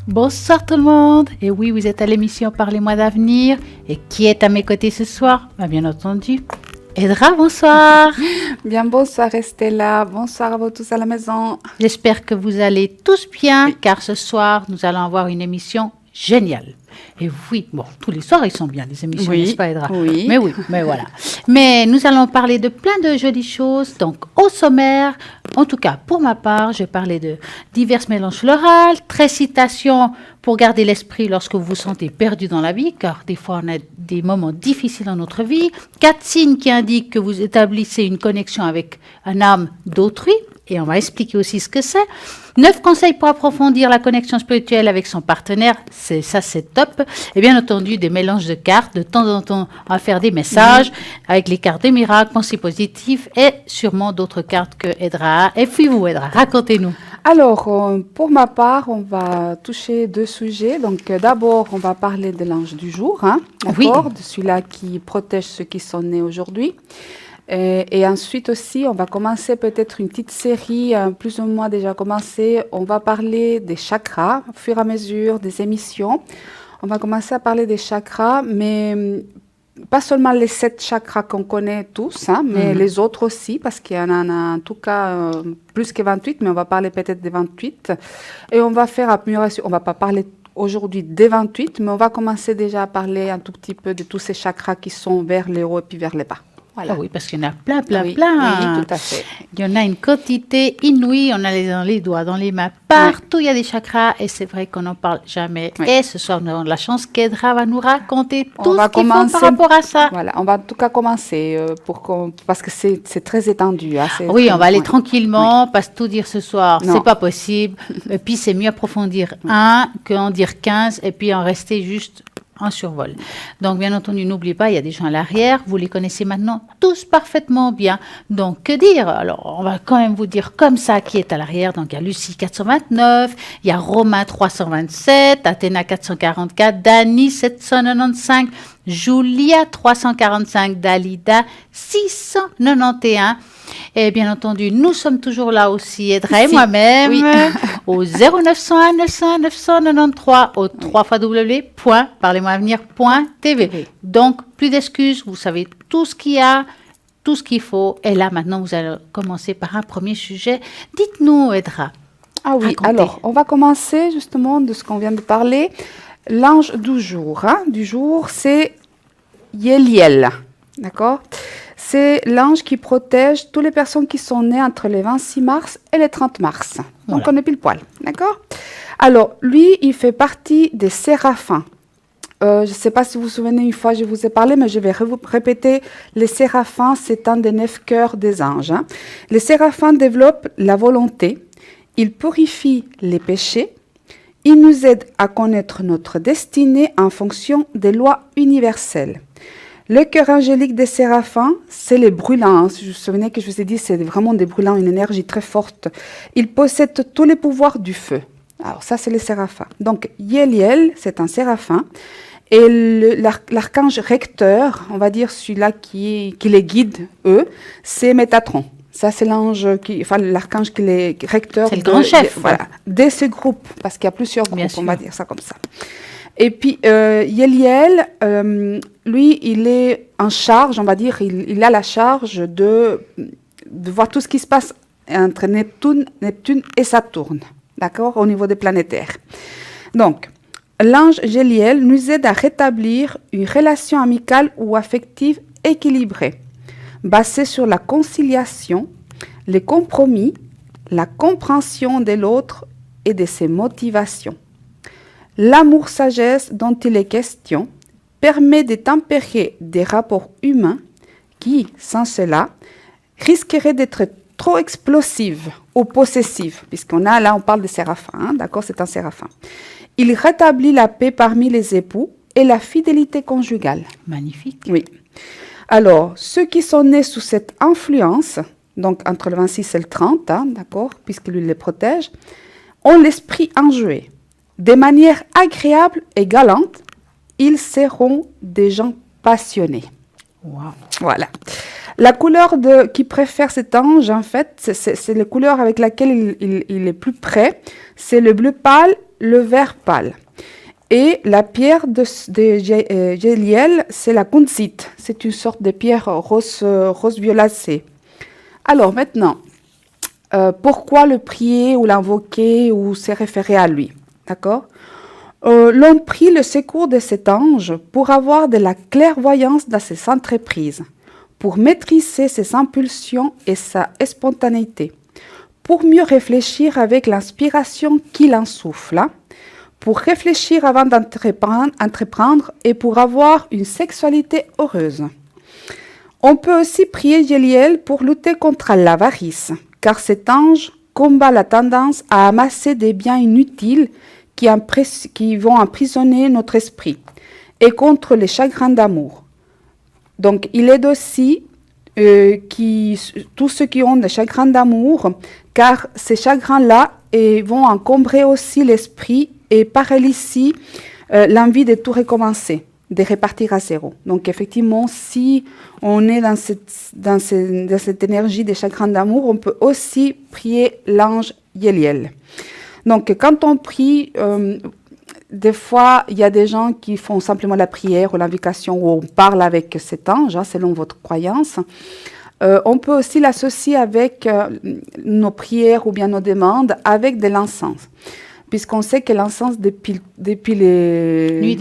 Bonsoir tout le monde. Et oui, vous êtes à l'émission Parlez-moi d'avenir. Et qui est à mes côtés ce soir? Bien entendu, Edra, bonsoir. Bien, bonsoir Estella. Bonsoir à vous tous à la maison. J'espère que vous allez tous bien, car ce soir, nous allons avoir une émission géniale. Et oui, bon, tous les soirs, ils sont bien, les émissions, n'est-ce pas, Edra? Oui. Mais voilà. Mais nous allons parler de plein de jolies choses. Donc, au sommaire, en tout cas, pour ma part, je vais parler de divers mélanges floraux, 13 citations pour garder l'esprit lorsque vous vous sentez perdu dans la vie, car des fois, on a des moments difficiles dans notre vie. 4 signes qui indiquent que vous établissez une connexion avec un âme d'autrui. Et on va expliquer aussi ce que c'est. 9 conseils pour approfondir la connexion spirituelle avec son partenaire. C'est top. Et bien entendu, des mélanges de cartes. De temps en temps, on va faire des messages avec les cartes des miracles, pensées positives et sûrement d'autres cartes que Edra. Et puis vous, Edra, racontez-nous. Alors, pour ma part, on va toucher 2 sujets. Donc, d'abord, on va parler de l'ange du jour, d'accord, de celui-là qui protège ceux qui sont nés aujourd'hui. Et ensuite aussi, on va commencer peut-être une petite série, plus ou moins déjà commencée. On va parler des chakras au fur et à mesure des émissions. On va commencer à parler des chakras, mais pas seulement les 7 chakras qu'on connaît tous, mais les autres aussi, parce qu'il y en a en tout cas plus que 28, mais on va parler peut-être des 28. Et on va faire amélioration. On ne va pas parler aujourd'hui des 28, mais on va commencer déjà à parler un tout petit peu de tous ces chakras qui sont vers le haut et puis vers le bas. Voilà. Ah oui, parce qu'il y en a plein. Oui, tout à fait. Il y en a une quantité inouïe. On a dans les doigts, dans les mains, partout. Il y a des chakras et c'est vrai qu'on n'en parle jamais. Oui. Et ce soir, nous avons la chance qu'Edra va nous raconter tout ce qu'il faut par rapport à ça. Voilà, on va en tout cas commencer parce que c'est très étendu. Oui, on va aller tranquillement, parce que tout dire ce soir, c'est pas possible. Et puis, c'est mieux approfondir un qu'en dire 15 et puis en rester juste en survol. Donc, bien entendu, n'oubliez pas, il y a des gens à l'arrière, vous les connaissez maintenant tous parfaitement bien. Donc, que dire? Alors, on va quand même vous dire comme ça qui est à l'arrière. Donc, il y a Lucie 429, il y a Romain 327, Athéna 444, Dani 795, Julia 345, Dalida 691. Et bien entendu, nous sommes toujours là aussi, Edra et moi-même, au 0901 900 993, au www.parlez-moi-avenir.tv. Donc, plus d'excuses, vous savez tout ce qu'il y a, tout ce qu'il faut. Et là, maintenant, vous allez commencer par un premier sujet. Dites-nous, Edra. Ah oui, alors, on va commencer justement de ce qu'on vient de parler. L'ange du jour, c'est Yeliel, d'accord? C'est l'ange qui protège toutes les personnes qui sont nées entre le 26 mars et le 30 mars. Donc, on est pile poil, d'accord? Alors, lui, il fait partie des séraphins. Je ne sais pas si vous vous souvenez, une fois, je vous ai parlé, mais je vais répéter. Les séraphins, c'est un des 9 cœurs des anges. Les séraphins développent la volonté. Ils purifient les péchés. Ils nous aident à connaître notre destinée en fonction des lois universelles. Le cœur angélique des séraphins, c'est les brûlants. Vous vous souvenez que je vous ai dit, c'est vraiment des brûlants, une énergie très forte. Ils possèdent tous les pouvoirs du feu. Alors ça, c'est les séraphins. Donc, Yeliel, c'est un séraphin. Et l'archange recteur, on va dire celui-là qui les guide, eux, c'est Métatron. Ça, c'est l'archange qui est recteur. C'est le grand chef. De ce groupe, parce qu'il y a plusieurs groupes, on va dire ça comme ça. Et puis, Yeliel, lui, il est en charge, on va dire, il a la charge de voir tout ce qui se passe entre Neptune et Saturne, d'accord, au niveau des planétaires. Donc, l'ange Yeliel nous aide à rétablir une relation amicale ou affective équilibrée, basée sur la conciliation, les compromis, la compréhension de l'autre et de ses motivations. L'amour-sagesse dont il est question permet de tempérer des rapports humains qui, sans cela, risqueraient d'être trop explosifs ou possessifs, puisqu'on parle de séraphin, d'accord, c'est un séraphin. Il rétablit la paix parmi les époux et la fidélité conjugale. Magnifique. Oui. Alors, ceux qui sont nés sous cette influence, donc entre le 26 et le 30, d'accord, puisque lui les protège, ont l'esprit enjoué. De manière agréable et galante, ils seront des gens passionnés. Wow. Voilà. La couleur qui préfère cet ange, en fait, c'est la couleur avec laquelle il est plus près. C'est le bleu pâle, le vert pâle. Et la pierre de Yeliel, c'est la kunzite. C'est une sorte de pierre rose violacée. Alors maintenant, pourquoi le prier ou l'invoquer ou se référer à lui? D'accord? L'on prie le secours de cet ange pour avoir de la clairvoyance dans ses entreprises, pour maîtriser ses impulsions et sa spontanéité, pour mieux réfléchir avec l'inspiration qu'il en souffle, pour réfléchir avant d'entreprendre et pour avoir une sexualité heureuse. On peut aussi prier Yeliel pour lutter contre l'avarice, car cet ange combat la tendance à amasser des biens inutiles qui vont emprisonner notre esprit, et contre les chagrins d'amour. Donc, il aide aussi tous ceux qui ont des chagrins d'amour, car ces chagrins-là vont encombrer aussi l'esprit et paralyser l'envie de tout recommencer, de repartir à zéro. Donc, effectivement, si on est dans cette énergie des chagrins d'amour, on peut aussi prier l'ange Yeliel. Donc, quand on prie, des fois, il y a des gens qui font simplement la prière ou l'invocation où on parle avec cet ange, selon votre croyance. On peut aussi l'associer avec nos prières ou bien nos demandes avec de l'encens. Puisqu'on sait que l'encens, depuis les nuits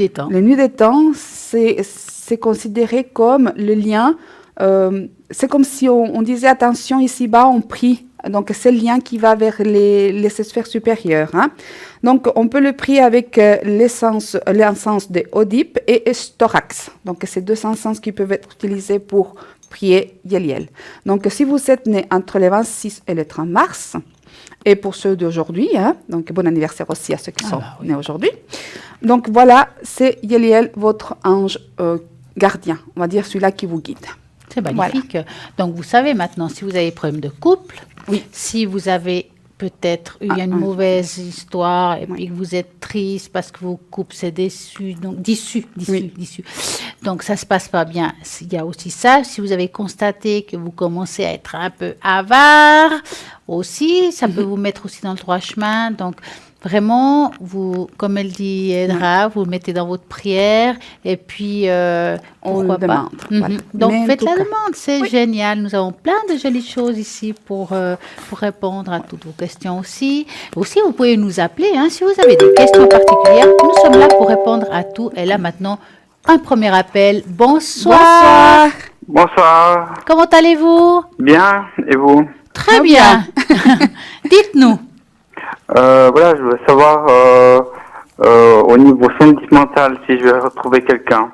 des temps, c'est considéré comme le lien. C'est comme si on disait, attention, ici-bas, on prie. Donc, c'est le lien qui va vers les sphères supérieures. Donc, on peut le prier avec l'encens de Oedipe et Storax. Donc, c'est deux encens qui peuvent être utilisés pour prier Yeliel. Donc, si vous êtes né entre le 26 et le 30 mars, et pour ceux d'aujourd'hui, donc bon anniversaire aussi à ceux qui sont nés aujourd'hui. Donc, voilà, c'est Yeliel, votre ange gardien. On va dire celui-là qui vous guide. C'est magnifique. Voilà. Donc, vous savez maintenant, si vous avez des problèmes de couple, si vous avez peut-être eu une mauvaise histoire et puis que vous êtes triste parce que vos couples s'est dissu. Donc, ça ne se passe pas bien. Il y a aussi ça. Si vous avez constaté que vous commencez à être un peu avare aussi, ça peut vous mettre aussi dans le droit chemin. Donc, vraiment, vous, comme elle dit Edra, vous le mettez dans votre prière et puis on le demande. Voilà. Donc faites la demande, c'est génial. Nous avons plein de jolies choses ici pour répondre à toutes vos questions aussi. Aussi, vous pouvez nous appeler si vous avez des questions particulières. Nous sommes là pour répondre à tout. Et là maintenant, un premier appel. Bonsoir. Bonsoir. Comment allez-vous? Bien, et vous? Très bien. Dites-nous. Voilà, je voulais savoir au niveau sentimental si je vais retrouver quelqu'un.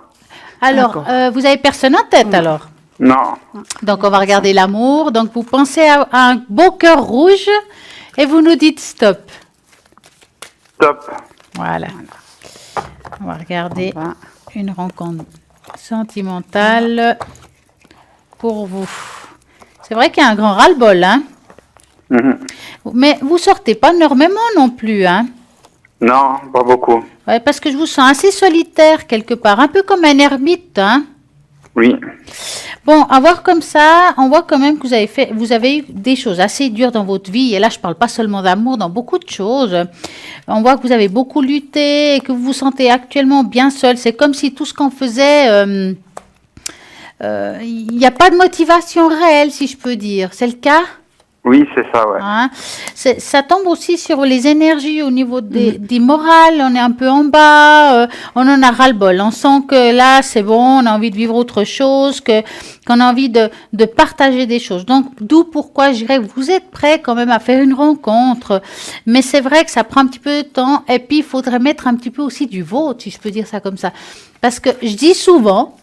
Alors, vous avez personne en tête alors? Non. Donc, on va regarder l'amour. Donc, vous pensez à un beau cœur rouge et vous nous dites stop. Stop. Voilà. On va regarder une rencontre sentimentale pour vous. C'est vrai qu'il y a un grand ras-le-bol, Mais vous sortez pas énormément non plus, Non, pas beaucoup. Ouais, parce que je vous sens assez solitaire quelque part, un peu comme un ermite, Oui. Bon, à voir comme ça, on voit quand même que vous avez eu des choses assez dures dans votre vie. Et là, je parle pas seulement d'amour, dans beaucoup de choses. On voit que vous avez beaucoup lutté et que vous vous sentez actuellement bien seul. C'est comme si tout ce qu'on faisait, il n'y a pas de motivation réelle, si je peux dire. C'est le cas? Oui, c'est ça, ouais. Ça tombe aussi sur les énergies au niveau des morales. On est un peu en bas, on en a ras-le-bol. On sent que là, c'est bon, on a envie de vivre autre chose, qu'on a envie de partager des choses. Donc, d'où pourquoi je dirais que vous êtes prêts quand même à faire une rencontre. Mais c'est vrai que ça prend un petit peu de temps. Et puis, il faudrait mettre un petit peu aussi du vôtre, si je peux dire ça comme ça. Parce que je dis souvent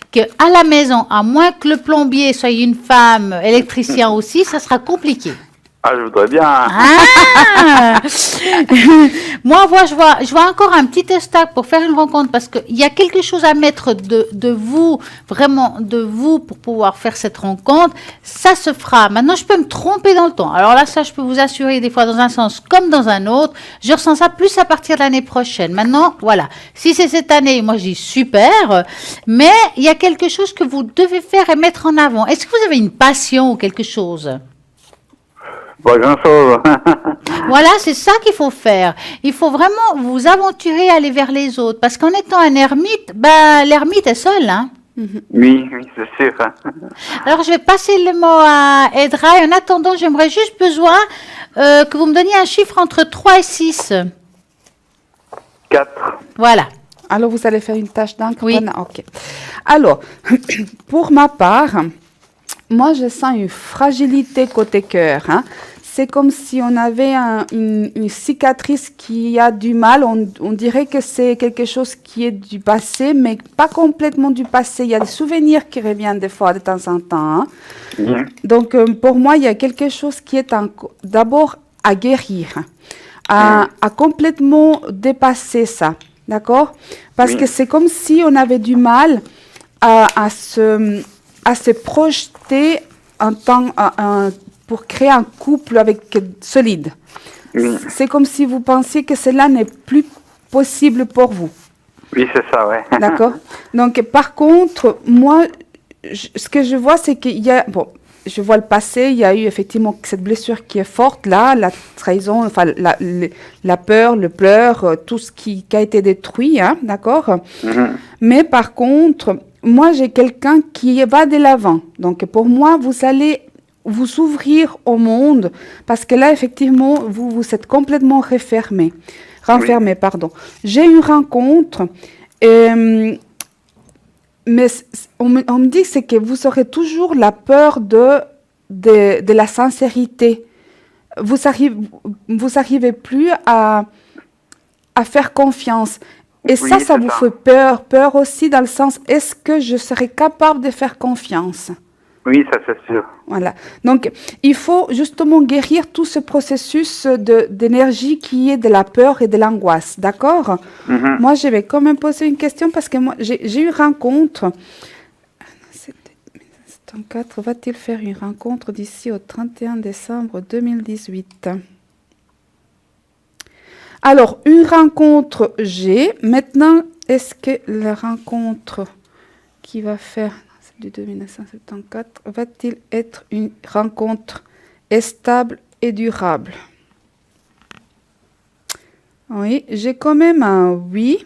qu'à la maison, à moins que le plombier soit une femme, électricien aussi, ça sera compliqué. Ah, je voudrais bien. Ah Moi, je vois encore un petit obstacle pour faire une rencontre parce qu'il y a quelque chose à mettre de vous, vraiment de vous pour pouvoir faire cette rencontre. Ça se fera. Maintenant, je peux me tromper dans le temps. Alors là, ça, je peux vous assurer des fois dans un sens comme dans un autre. Je ressens ça plus à partir de l'année prochaine. Maintenant, voilà. Si c'est cette année, moi, je dis super. Mais il y a quelque chose que vous devez faire et mettre en avant. Est-ce que vous avez une passion ou quelque chose ? Pas grand-chose. Voilà, c'est ça qu'il faut faire. Il faut vraiment vous aventurer, aller vers les autres. Parce qu'en étant un ermite, l'ermite est seul, hein. Oui, c'est sûr. Alors, je vais passer le mot à Edra. Et en attendant, j'aimerais juste besoin que vous me donniez un chiffre entre 3 et 6. 4. Voilà. Alors, vous allez faire une tâche d'encre? Oui. Ok. Alors, pour ma part, moi, je sens une fragilité côté cœur. Hein. C'est comme si on avait une cicatrice qui a du mal. On dirait que c'est quelque chose qui est du passé, mais pas complètement du passé. Il y a des souvenirs qui reviennent des fois de temps en temps. Hein. Bien. Donc, pour moi, il y a quelque chose qui est d'abord à guérir, à complètement dépasser ça. D'accord? Parce que c'est comme si on avait du mal à se projeter pour créer un couple solide. Oui. C'est comme si vous pensiez que cela n'est plus possible pour vous. Oui, c'est ça, ouais. D'accord? Donc, par contre, moi, ce que je vois, c'est qu'il y a... Bon, je vois le passé, il y a eu effectivement cette blessure qui est forte là, la trahison, enfin la peur, le pleur, tout ce qui a été détruit, hein, d'accord? Mais par contre, moi j'ai quelqu'un qui va de l'avant. Donc pour moi, vous allez vous ouvrir au monde parce que là, effectivement, vous êtes complètement renfermé, pardon. J'ai une rencontre... mais on me dit c'est que vous aurez toujours la peur de la sincérité. Vous arrivez plus à faire confiance. Et Oui, ça c'est vous ça. fait peur. Peur aussi dans le sens, est-ce que je serai capable de faire confiance? Oui, ça c'est sûr. Voilà. Donc, il faut justement guérir tout ce processus d'énergie qui est de la peur et de l'angoisse. D'accord? Moi, je vais quand même poser une question parce que moi, j'ai eu une rencontre. 74, va-t-il faire une rencontre d'ici au 31 décembre 2018? Alors, une rencontre, j'ai. Maintenant, est-ce que la rencontre qui va faire... de 1974, va-t-il être une rencontre stable et durable? Oui, j'ai quand même un oui,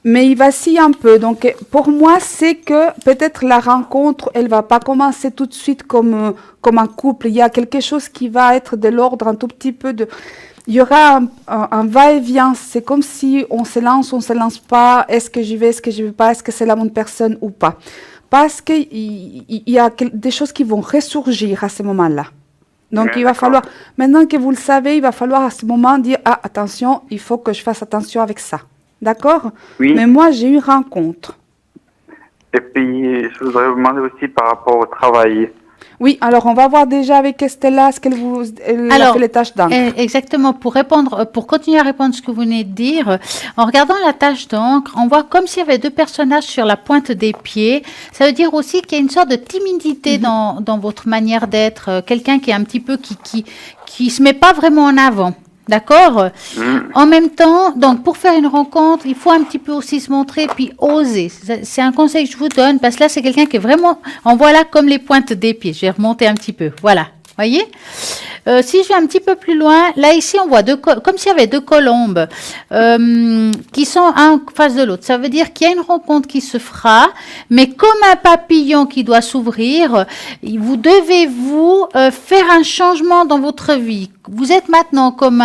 mais il vacille un peu. Donc, pour moi, c'est que peut-être la rencontre, elle ne va pas commencer tout de suite comme un couple. Il y a quelque chose qui va être de l'ordre un tout petit peu de... Il y aura un va-et-vient. C'est comme si on se lance pas. Est-ce que j'y vais, est-ce que je ne vais pas, est-ce que c'est la bonne personne ou pas? Parce qu'il y a des choses qui vont ressurgir à ce moment-là. Donc, il va falloir, maintenant que vous le savez, il va falloir à ce moment dire, ah, attention, il faut que je fasse attention avec ça. D'accord? Oui. Mais moi, j'ai eu une rencontre. Et puis, je voudrais vous demander aussi par rapport au travail. Oui, alors on va voir déjà avec Estella ce qu'elle a fait les tâches d'encre. Exactement, pour continuer à répondre à ce que vous venez de dire, en regardant la tâche d'encre, on voit comme s'il y avait deux personnages sur la pointe des pieds. Ça veut dire aussi qu'il y a une sorte de timidité dans votre manière d'être, quelqu'un qui est un petit peu qui se met pas vraiment en avant. D'accord? En même temps, donc pour faire une rencontre, il faut un petit peu aussi se montrer puis oser. C'est un conseil que je vous donne parce que là, c'est quelqu'un qui est vraiment, on voit là comme les pointes des pieds. Je vais remonter un petit peu. Voilà. Voyez? Si je vais un petit peu plus loin, là ici on voit comme s'il y avait deux colombes qui sont un en face de l'autre. Ça veut dire qu'il y a une rencontre qui se fera, mais comme un papillon qui doit s'ouvrir, vous devez faire un changement dans votre vie. Vous êtes maintenant comme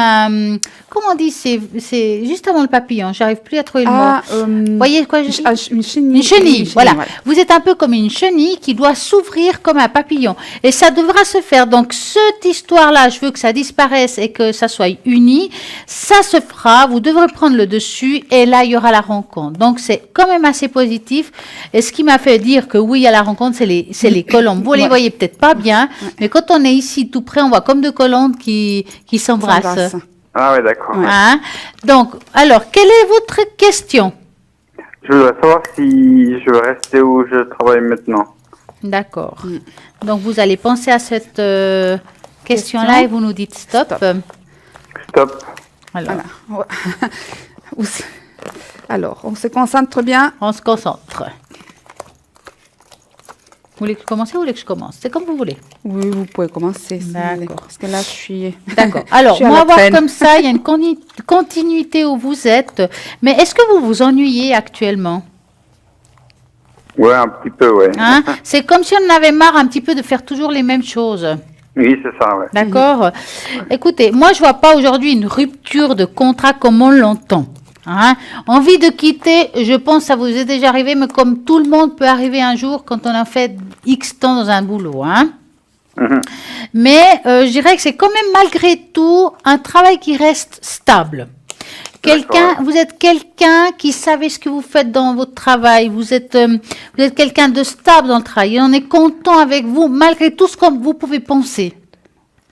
comment on dit, c'est juste avant le papillon. J'arrive plus à trouver le mot. Vous voyez quoi je dis? Une chenille. Une chenille, voilà. Vous êtes un peu comme une chenille qui doit s'ouvrir comme un papillon. Et ça devra se faire. Donc, cette histoire-là, je veux que ça disparaisse et que ça soit uni. Ça se fera. Vous devrez prendre le dessus et là, il y aura la rencontre. Donc, c'est quand même assez positif. Et ce qui m'a fait dire que oui, il y a la rencontre, c'est les colombes. Vous les voyez peut-être pas bien, mais quand on est ici tout près, on voit comme deux colombes qui s'embrassent. Ah oui, d'accord. Hein? Donc, alors, quelle est votre question? Je voudrais savoir si je veux rester où je travaille maintenant. D'accord. Donc, vous allez penser à cette question-là et vous nous dites stop. Stop. Alors, Voilà. Alors, on se concentre bien. on se concentre. Vous voulez que je commence ou vous voulez que je commence? C'est comme vous voulez. Oui, vous pouvez commencer. si vous voulez. D'accord. Parce que là, je suis... D'accord. Alors, Je suis à on la va voir peine. comme ça, il y a une continuité où vous êtes. Mais est-ce que vous vous ennuyez actuellement? Ouais, un petit peu, ouais. Hein? C'est comme si on en avait marre un petit peu de faire toujours les mêmes choses. Oui, c'est ça, ouais. D'accord. Écoutez, moi, je vois pas aujourd'hui une rupture de contrat comme on l'entend. Hein? Envie de quitter, je pense que ça vous est déjà arrivé, mais comme tout le monde peut arriver un jour quand on a fait X temps dans un boulot. Hein? Mais je dirais que c'est quand même malgré tout un travail qui reste stable. Vous êtes quelqu'un qui savait ce que vous faites dans votre travail. Vous êtes quelqu'un de stable dans le travail. Et on est content avec vous malgré tout ce que vous pouvez penser.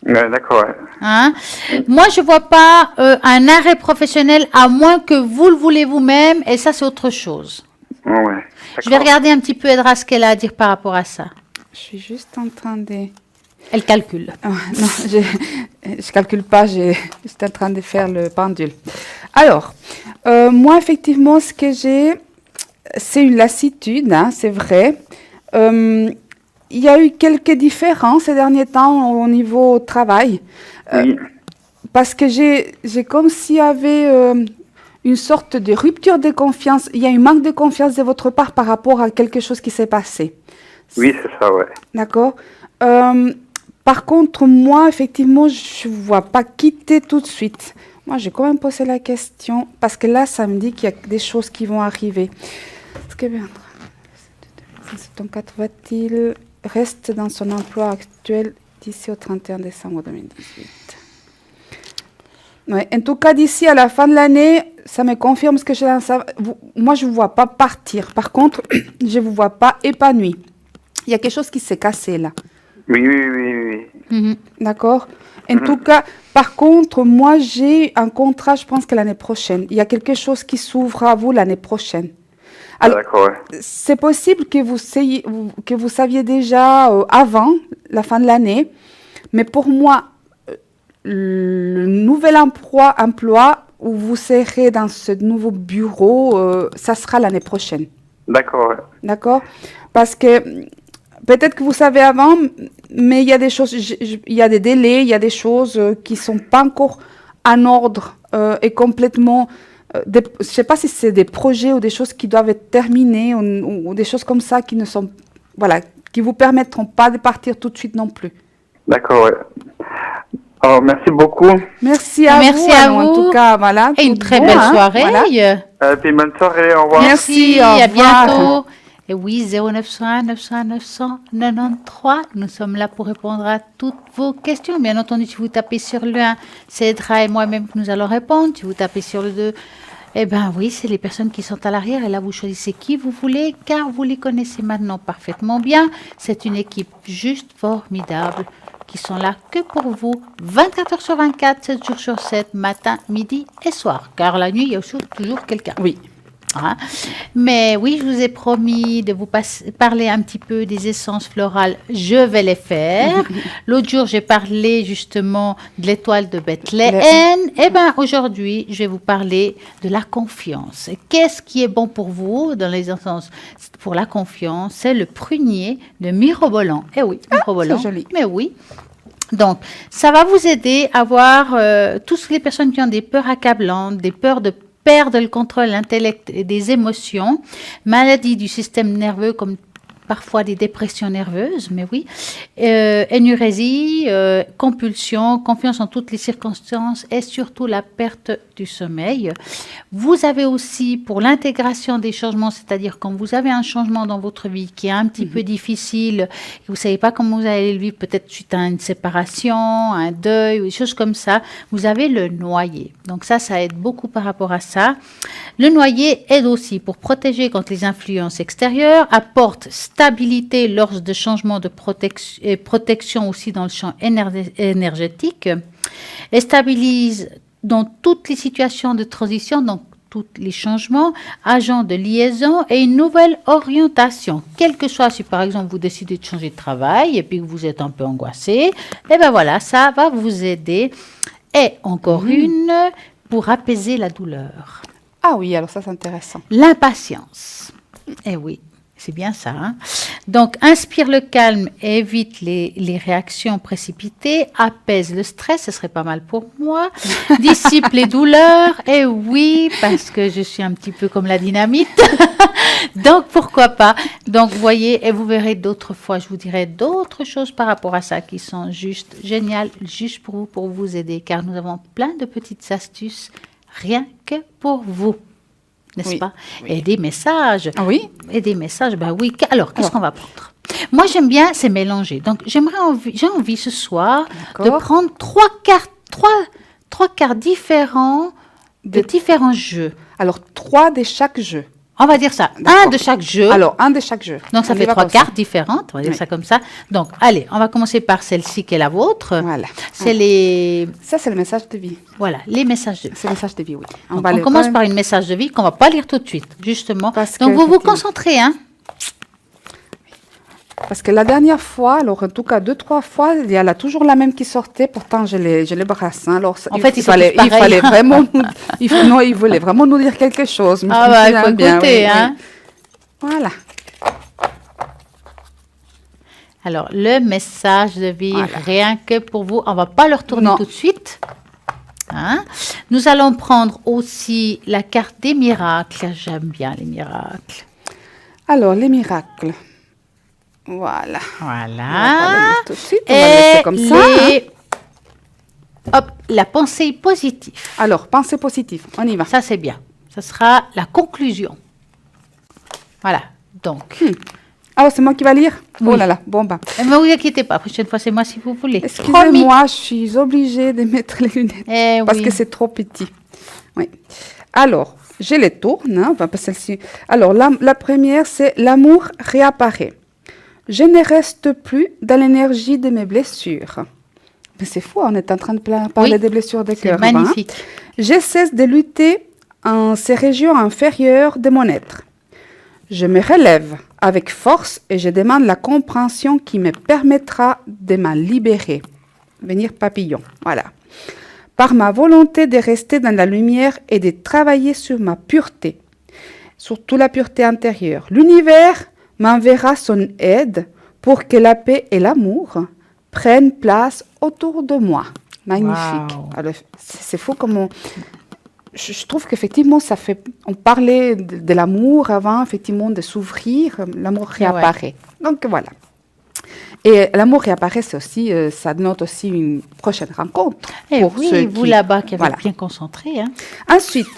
Ouais, d'accord, ouais. Hein? Moi, je vois pas un arrêt professionnel à moins que vous le voulez vous-même. Et ça, c'est autre chose. Ouais, Je vais regarder un petit peu Edra ce qu'elle a à dire par rapport à ça. Je suis juste en train de... Elle calcule. Ah, non, je calcule pas, j'étais en train de faire le pendule. Alors, moi, effectivement, ce que j'ai, c'est une lassitude, hein, c'est vrai. Il y a eu quelques différences ces derniers temps au niveau travail. Oui. Parce que j'ai comme s'il y avait une sorte de rupture de confiance. Il y a un manque de confiance de votre part par rapport à quelque chose qui s'est passé. Oui, c'est ça, ouais. D'accord. Par contre, moi, effectivement, je ne vois pas quitter tout de suite. Moi, j'ai quand même posé la question, parce que là, ça me dit qu'il y a des choses qui vont arriver. Est-ce que ton cadre va-t-il rester dans son emploi actuel d'ici au 31 décembre 2018? Ouais, en tout cas, d'ici à la fin de l'année, ça me confirme ce que j'ai dans ça. Moi, je ne vous vois pas partir. Par contre, je ne vous vois pas épanoui. Il y a quelque chose qui s'est cassé là. Oui. D'accord. En tout cas, par contre, moi, j'ai un contrat, je pense que l'année prochaine. Il y a quelque chose qui s'ouvre à vous l'année prochaine. Alors, d'accord, ouais. c'est possible que vous saviez déjà avant la fin de l'année, mais pour moi, le nouvel emploi où vous serez dans ce nouveau bureau, ça sera l'année prochaine. D'accord, ouais. D'accord? Parce que peut-être que vous savez avant, mais il y a des choses, il y a des délais, il y a des choses qui ne sont pas encore en ordre et complètement... je ne sais pas si c'est des projets ou des choses qui doivent être terminées ou des choses comme ça qui ne sont... Voilà, qui ne vous permettront pas de partir tout de suite non plus. D'accord, ouais. Alors, merci beaucoup. Merci à vous. En tout cas, voilà. Et une très belle soirée. Voilà. Puis bonne soirée, au revoir. Merci, à bientôt. Et oui, 0901 900 993, nous sommes là pour répondre à toutes vos questions. Bien entendu, si vous tapez sur le 1, c'est Edra et moi-même que nous allons répondre. Si vous tapez sur le 2, eh bien oui, c'est les personnes qui sont à l'arrière. Et là, vous choisissez qui vous voulez, car vous les connaissez maintenant parfaitement bien. C'est une équipe juste formidable qui sont là que pour vous, 24 heures sur 24, 7 jours sur 7, matin, midi et soir. Car la nuit, il y a aussi toujours quelqu'un. Oui. Hein? Mais oui, je vous ai promis de vous parler un petit peu des essences florales. Je vais les faire. L'autre jour, j'ai parlé justement de l'étoile de Bethléem. Eh bien, aujourd'hui, je vais vous parler de la confiance. Qu'est-ce qui est bon pour vous dans les essences pour la confiance? C'est le prunier de mirobolant. Eh oui, mirobolant. C'est joli. Mais oui. Donc, ça va vous aider à voir toutes les personnes qui ont des peurs accablantes, des peurs de perdre le contrôle, l'intellect et des émotions, maladies du système nerveux comme parfois des dépressions nerveuses, mais oui, énurésie, compulsion, confiance en toutes les circonstances et surtout la perte du sommeil. Vous avez aussi pour l'intégration des changements, c'est-à-dire quand vous avez un changement dans votre vie qui est un petit peu difficile, et vous ne savez pas comment vous allez le vivre, peut-être suite à une séparation, un deuil ou des choses comme ça, vous avez le noyer. Donc ça aide beaucoup par rapport à ça. Le noyer aide aussi pour protéger contre les influences extérieures, apporte stabilité lors de changements de protection aussi dans le champ énergétique, et stabilise dans toutes les situations de transition, donc tous les changements, agent de liaison et une nouvelle orientation. Quel que soit, si par exemple vous décidez de changer de travail et puis que vous êtes un peu angoissé, et bien voilà, ça va vous aider. Et encore une, pour apaiser la douleur. Ah oui, alors ça c'est intéressant. L'impatience. Eh oui, c'est bien ça. Hein? Donc, inspire le calme et évite les réactions précipitées, apaise le stress, ce serait pas mal pour moi, dissipe les douleurs, et oui, parce que je suis un petit peu comme la dynamite, donc pourquoi pas. Donc, vous voyez, et vous verrez d'autres fois, je vous dirai d'autres choses par rapport à ça qui sont juste géniales, juste pour vous aider, car nous avons plein de petites astuces, rien que pour vous. N'est-ce pas? Oui. Et des messages. Ah oui? Et des messages, ben oui. Alors, qu'est-ce qu'on va prendre? Moi, j'aime bien, c'est mélanger. Donc, j'ai envie ce soir de prendre trois quarts différents de différents jeux. Alors, 3 de chaque jeu. On va dire ça, un de chaque jeu. Alors, un de chaque jeu. Donc, ça fait 3 cartes différentes, on va dire ça comme ça. Donc, allez, on va commencer par celle-ci qui est la vôtre. Voilà. C'est les... Ça, c'est le message de vie. Voilà, les messages de vie. C'est le message de vie, oui. On commence par une message de vie qu'on ne va pas lire tout de suite, justement. Donc, vous vous concentrez, hein. Parce que la dernière fois, alors en tout cas 2-3 fois, il y a toujours la même qui sortait. Pourtant, je les brasse. Hein. Alors, en fait, il fallait vraiment, il voulait vraiment nous dire quelque chose. Mais il faut écouter, hein. Oui. Voilà. Alors, le message de vie, rien que pour vous. On ne va pas le retourner tout de suite. Hein? Nous allons prendre aussi la carte des miracles. J'aime bien les miracles. Alors, les miracles. Voilà. Voilà. Tout de suite, on va laisser comme ça. Hop, la pensée positive. Alors, pensée positive, on y va. Ça, c'est bien. Ça sera la conclusion. Voilà. Donc. Ah, c'est moi qui va lire? Oui. Oh là là, bon bah. Ne vous inquiétez pas, la prochaine fois, c'est moi si vous voulez. Excusez-moi, je suis obligée de mettre les lunettes parce que c'est trop petit. Oui. Alors, je les tourne. Hein, celle-ci. Alors, la première, c'est l'amour réapparaît. Je ne reste plus dans l'énergie de mes blessures. Mais c'est fou, on est en train de parler des blessures de cœur. C'est magnifique. Hein? Je cesse de lutter en ces régions inférieures de mon être. Je me relève avec force et je demande la compréhension qui me permettra de m'en libérer. Venir papillon, voilà. Par ma volonté de rester dans la lumière et de travailler sur ma pureté, surtout la pureté intérieure. L'univers m'enverra son aide pour que la paix et l'amour prennent place autour de moi. Magnifique. Wow. C'est fou comment... Je trouve qu'effectivement, ça fait... On parlait de l'amour avant, effectivement, de s'ouvrir. L'amour réapparaît. Donc, voilà. Et l'amour réapparaît, c'est aussi, ça note aussi une prochaine rencontre. Et oui, vous là-bas qui avez bien concentré. Hein. Ensuite,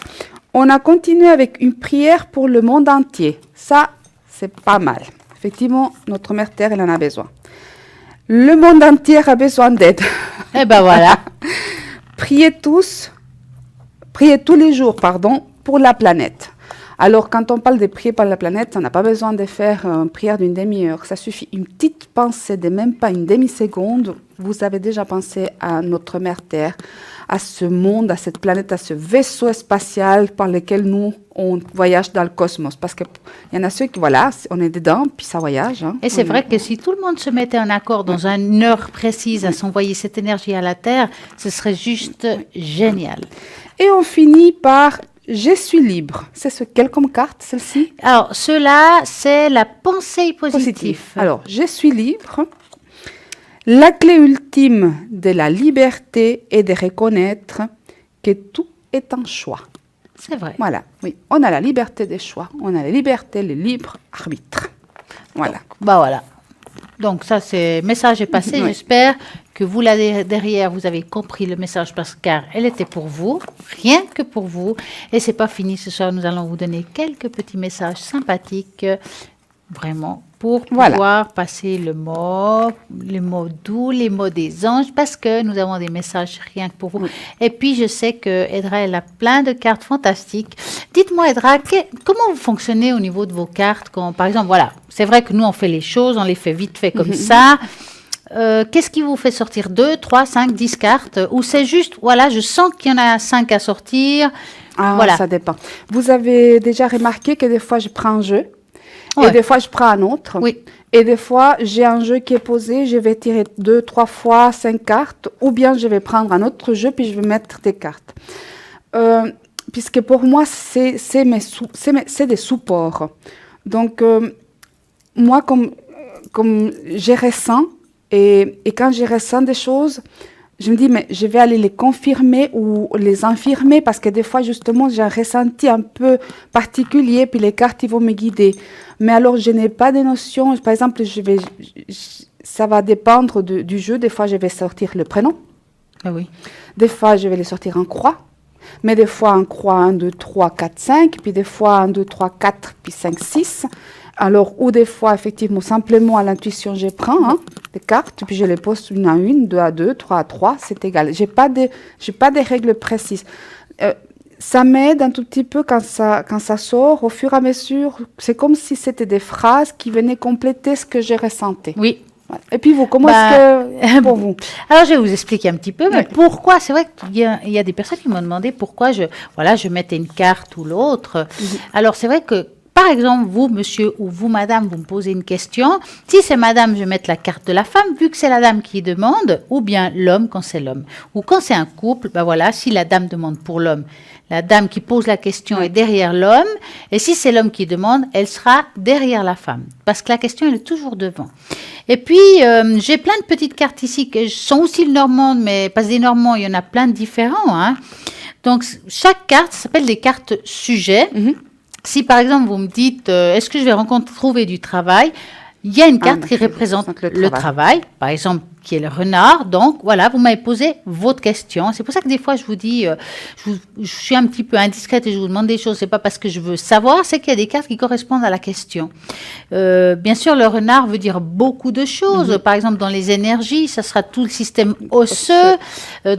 on a continué avec une prière pour le monde entier. Ça, c'est pas mal. Effectivement, notre Mère Terre, elle en a besoin. Le monde entier a besoin d'aide. Eh ben voilà. Priez tous les jours, pour la planète. Alors, quand on parle de prier pour la planète, on n'a pas besoin de faire une prière d'une demi-heure. Ça suffit une petite pensée de même pas une demi-seconde. Vous avez déjà pensé à notre Mère Terre, à ce monde, à cette planète, à ce vaisseau spatial par lequel nous, on voyage dans le cosmos. Parce qu'il y en a ceux qui, voilà, on est dedans, puis ça voyage. Hein. Et c'est vrai que si tout le monde se mettait en accord dans une heure précise à s'envoyer cette énergie à la Terre, ce serait juste génial. Et on finit par « Je suis libre ». C'est quelle comme carte, celle-ci? Alors, cela, c'est la pensée positive. Alors, « Je suis libre ». La clé ultime de la liberté est de reconnaître que tout est un choix. C'est vrai. Voilà, oui. On a la liberté des choix. On a la liberté, le libre arbitre. Voilà. Donc, voilà. Donc, ça, le message est passé. Oui. J'espère que vous, là derrière, vous avez compris le message car elle était pour vous, rien que pour vous. Et c'est pas fini ce soir. Nous allons vous donner quelques petits messages sympathiques, vraiment, pour pouvoir passer les mots doux, les mots des anges, parce que nous avons des messages rien que pour vous. Oui. Et puis, je sais que Edra, elle a plein de cartes fantastiques. Dites-moi, Edra, comment vous fonctionnez au niveau de vos cartes quand, par exemple, voilà, c'est vrai que nous, on fait les choses, on les fait vite fait comme ça. Qu'est-ce qui vous fait sortir 2, 3, 5, 10 cartes? Ou c'est juste, voilà, je sens qu'il y en a 5 à sortir. Voilà. Ça dépend. Vous avez déjà remarqué que des fois, je prends un jeu. Et des fois, je prends un autre. Oui. Et des fois, j'ai un jeu qui est posé, je vais tirer 2, 3 fois 5 cartes, ou bien je vais prendre un autre jeu, puis je vais mettre des cartes. Puisque pour moi, c'est des supports. Donc, moi, comme je ressens, et quand je ressens des choses, je me dis, mais je vais aller les confirmer ou les infirmer parce que des fois, justement, j'ai un ressenti un peu particulier, puis les cartes, ils vont me guider. Mais alors, je n'ai pas de notion. Par exemple, ça va dépendre du jeu. Des fois, je vais sortir le prénom. Ah oui. Des fois, je vais les sortir en croix. Mais des fois, en croix 1, 2, 3, 4, 5. Puis des fois, 1, 2, 3, 4, puis 5, 6. Alors, ou des fois, effectivement, simplement à l'intuition, je prends des cartes, puis je les pose 1 à 1, 2 à 2, 3 à 3, c'est égal. Je n'ai pas de règles précises. Ça m'aide un tout petit peu quand ça sort, au fur et à mesure. C'est comme si c'était des phrases qui venaient compléter ce que je ressentais. Oui. Et puis vous, comment est-ce que pour vous? Alors, je vais vous expliquer un petit peu, mais pourquoi, c'est vrai qu'il y a des personnes qui m'ont demandé pourquoi je mettais une carte ou l'autre. Alors, c'est vrai que par exemple, vous, monsieur, ou vous, madame, vous me posez une question. Si c'est madame, je vais mettre la carte de la femme, vu que c'est la dame qui demande, ou bien l'homme quand c'est l'homme. Ou quand c'est un couple, voilà, si la dame demande pour l'homme, la dame qui pose la question est derrière l'homme, et si c'est l'homme qui demande, elle sera derrière la femme, parce que la question, elle est toujours devant. Et puis, j'ai plein de petites cartes ici, qui sont aussi normandes, mais pas des normands, il y en a plein de différents. Donc, chaque carte s'appelle des cartes sujets. Si, par exemple, vous me dites, est-ce que je vais trouver du travail? Il y a une carte qui représente le travail, par exemple, qui est le renard. Donc, voilà, vous m'avez posé votre question. C'est pour ça que des fois, je vous dis, je suis un petit peu indiscrète et je vous demande des choses. C'est pas parce que je veux savoir, c'est qu'il y a des cartes qui correspondent à la question. Bien sûr, le renard veut dire beaucoup de choses. Par exemple, dans les énergies, ça sera tout le système osseux.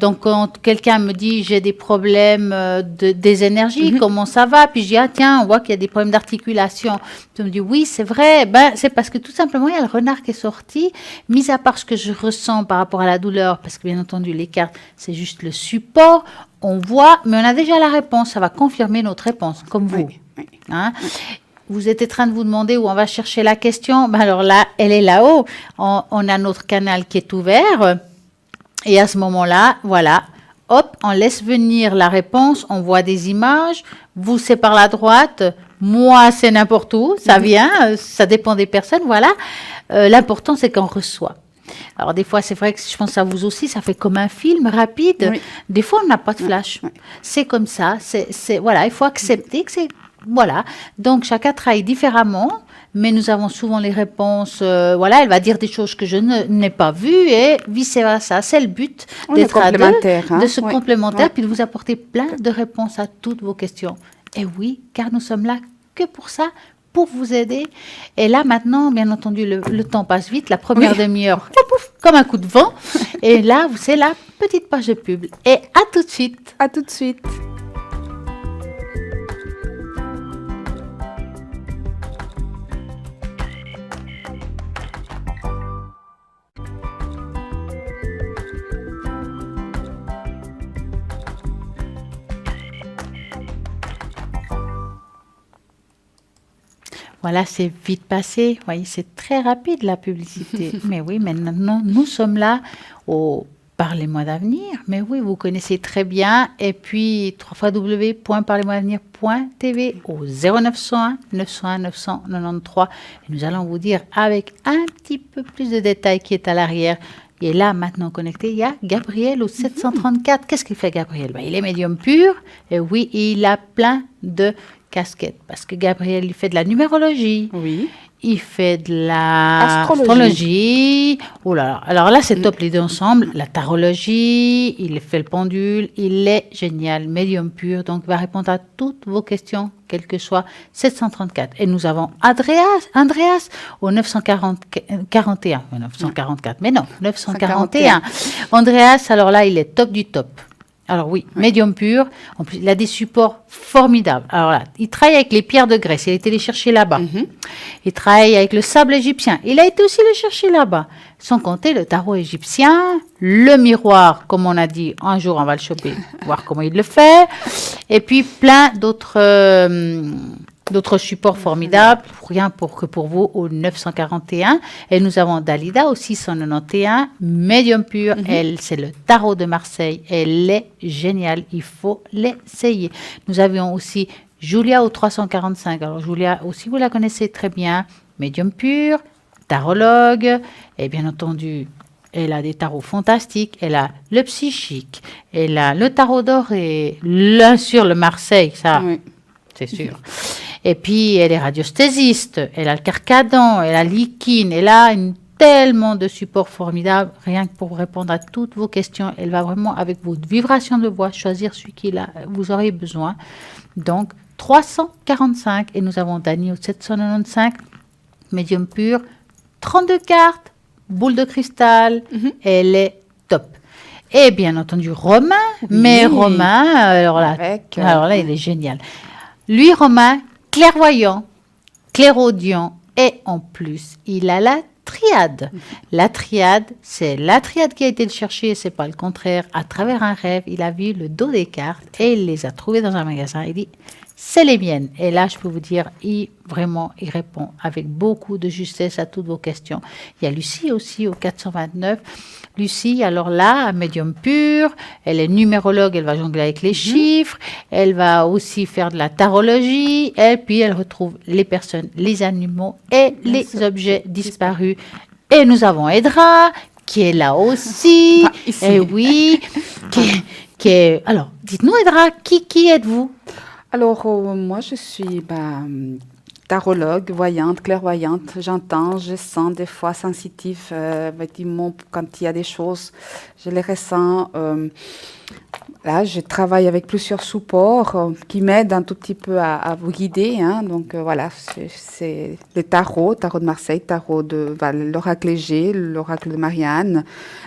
Donc, quand quelqu'un me dit, j'ai des problèmes des énergies, comment ça va? Puis je dis, tiens, on voit qu'il y a des problèmes d'articulation. Tu me dis, oui, c'est vrai. C'est parce que tout simplement, il y a le renard qui est sorti, mis à part ce que je ressens par rapport à la douleur, parce que bien entendu, les cartes, c'est juste le support. On voit, mais on a déjà la réponse. Ça va confirmer notre réponse, comme vous. Oui. Vous êtes en train de vous demander où on va chercher la question. Alors là, elle est là-haut. On a notre canal qui est ouvert. Et à ce moment-là, voilà, hop, on laisse venir la réponse. On voit des images. Vous, c'est par la droite. Moi, c'est n'importe où. Ça vient. Ça dépend des personnes. Voilà. L'important, c'est qu'on reçoit. Alors, des fois, c'est vrai que je pense à vous aussi, ça fait comme un film rapide. Oui. Des fois, on n'a pas de flash. Oui. C'est comme ça. Voilà, il faut accepter que c'est... Voilà. Donc, chacun travaille différemment, mais nous avons souvent les réponses. Voilà, elle va dire des choses que je n'ai pas vues et vice-versa. C'est le but d'être à deux, de se complémentaire, puis de vous apporter plein de réponses à toutes vos questions. Et oui, car nous sommes là que pour ça, pour vous aider. Et là, maintenant, bien entendu, le temps passe vite. La première demi-heure, comme un coup de vent. Et là, c'est la petite page de pub. Et à tout de suite. À tout de suite. Voilà, c'est vite passé. Vous voyez, c'est très rapide la publicité. Mais oui, maintenant, nous sommes là au Parlez-moi d'avenir. Mais oui, vous connaissez très bien. Et puis, www.parlez-moi-d'avenir.tv au 0901 901 993. Et nous allons vous dire avec un petit peu plus de détails qui est à l'arrière. Et là, maintenant connecté, il y a Gabriel au 734. Qu'est-ce qu'il fait, Gabriel? Il est médium pur. Et oui, il a plein de casquette, parce que Gabriel, il fait de la numérologie, il fait de la astrologie. Oh là là. Alors là, c'est top les deux ensemble. La tarologie, il fait le pendule, il est génial, médium pur, donc il va répondre à toutes vos questions, quel que soit 734. Et nous avons Andreas au 944, mais non, 941. Andreas, alors là, il est top du top. Alors oui, médium pur. En plus, il a des supports formidables. Alors là, il travaille avec les pierres de Grèce. Il a été les chercher là-bas. Il travaille avec le sable égyptien. Il a été aussi le chercher là-bas. Sans compter le tarot égyptien, le miroir, comme on a dit. Un jour, on va le choper, voir comment il le fait. Et puis, plein d'autres supports formidables, rien que pour vous, au 941. Et nous avons Dalida au 691, médium pur. Elle, c'est le tarot de Marseille. Elle est géniale. Il faut l'essayer. Nous avions aussi Julia au 345. Alors, Julia aussi, vous la connaissez très bien. Médium pur, tarologue. Et bien entendu, elle a des tarots fantastiques. Elle a le psychique. Elle a le tarot doré. Bien sûr, le Marseille, ça, c'est sûr. Et puis, elle est radiesthésiste, elle a le carcadon, elle a l'Ikin, elle a tellement de supports formidables, rien que pour répondre à toutes vos questions. Elle va vraiment, avec votre vibration de voix, choisir celui vous aurez besoin. Donc, 345, et nous avons Dani au 795, médium pur, 32 cartes, boule de cristal, elle est top. Et bien entendu, Romain, mais Romain, alors là, il est génial. Lui, Romain, clairvoyant, clairaudient, et en plus, il a la triade. La triade, c'est la triade qui a été le chercher, c'est pas le contraire. À travers un rêve, il a vu le dos des cartes et il les a trouvées dans un magasin. Il dit, c'est les miennes. Et là, je peux vous dire, il répond avec beaucoup de justesse à toutes vos questions. Il y a Lucie aussi au 429. Lucie, alors là, médium pur, elle est numérologue, elle va jongler avec les chiffres, elle va aussi faire de la tarologie, et puis elle retrouve les personnes, les animaux et les objets disparus. Et nous avons Edra, qui est là aussi, et oui, qui est... Alors, dites-nous Edra, qui êtes-vous? Alors, moi, je suis tarologue, voyante, clairvoyante. J'entends, je sens des fois sensitive. Effectivement, quand il y a des choses, je les ressens. Là, je travaille avec plusieurs supports qui m'aident un tout petit peu à vous guider. Donc, voilà, c'est le tarot de Marseille, tarot de l'oracle léger, l'oracle de Marianne.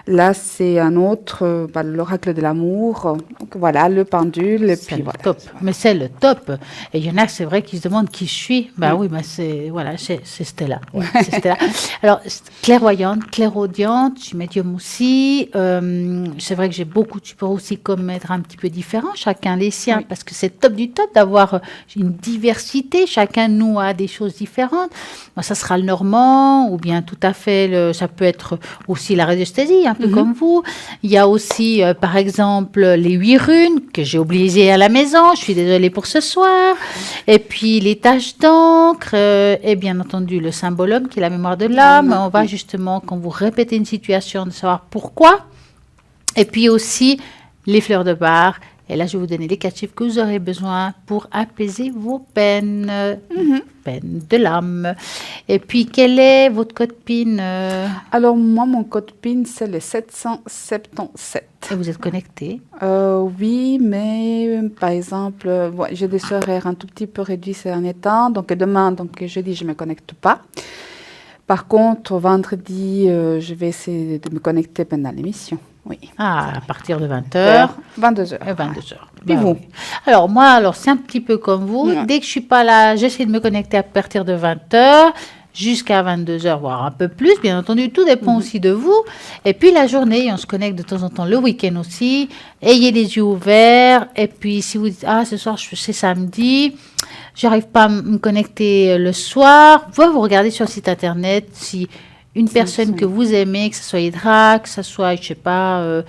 Là, c'est un autre, l'oracle de l'amour. Donc, voilà, le pendule. Et puis, voilà. Top. Mais c'est le top. Et il y en a, c'est vrai, qui se demandent qui je suis. Oui, c'est Stella. Ouais, c'est Stella. Alors, clairvoyante, clairaudiente, je suis médium aussi. C'est vrai que j'ai beaucoup de supports aussi comme être un petit peu différents, chacun les siens, parce que c'est top du top d'avoir une diversité. Chacun de nous a des choses différentes. Moi, ça sera le normand, ou bien tout à fait, ça peut être aussi la radiesthésie, un peu comme vous. Il y a aussi, par exemple, les 8 runes que j'ai oubliées à la maison. Je suis désolée pour ce soir. Et puis, les taches d'encre, et bien entendu, le symbolum qui est la mémoire de l'âme. On va justement, quand vous répétez une situation, de savoir pourquoi. Et puis aussi, les fleurs de bar. Et là, je vais vous donner les 4 chiffres que vous aurez besoin pour apaiser vos peines, peines de l'âme. Et puis, quel est votre code PIN Alors, moi, mon code PIN, c'est le 777. Et vous êtes connecté? Oui, mais par exemple, j'ai des horaires un tout petit peu réduits ces derniers temps. Donc, demain, jeudi, je ne me connecte pas. Par contre, vendredi, je vais essayer de me connecter pendant l'émission. Oui. À partir de 20h. 22h. 22h. Et vous? Oui. Alors, moi, c'est un petit peu comme vous. Dès que je ne suis pas là, j'essaie de me connecter à partir de 20h jusqu'à 22h, voire un peu plus. Bien entendu, tout dépend aussi de vous. Et puis, la journée, on se connecte de temps en temps le week-end aussi. Ayez les yeux ouverts. Et puis, si vous dites, ce soir, c'est samedi, j'arrive pas à me connecter le soir, vous regardez sur le site internet si une personne que vous aimez, que ce soit Hydra, que ce soit, je sais pas,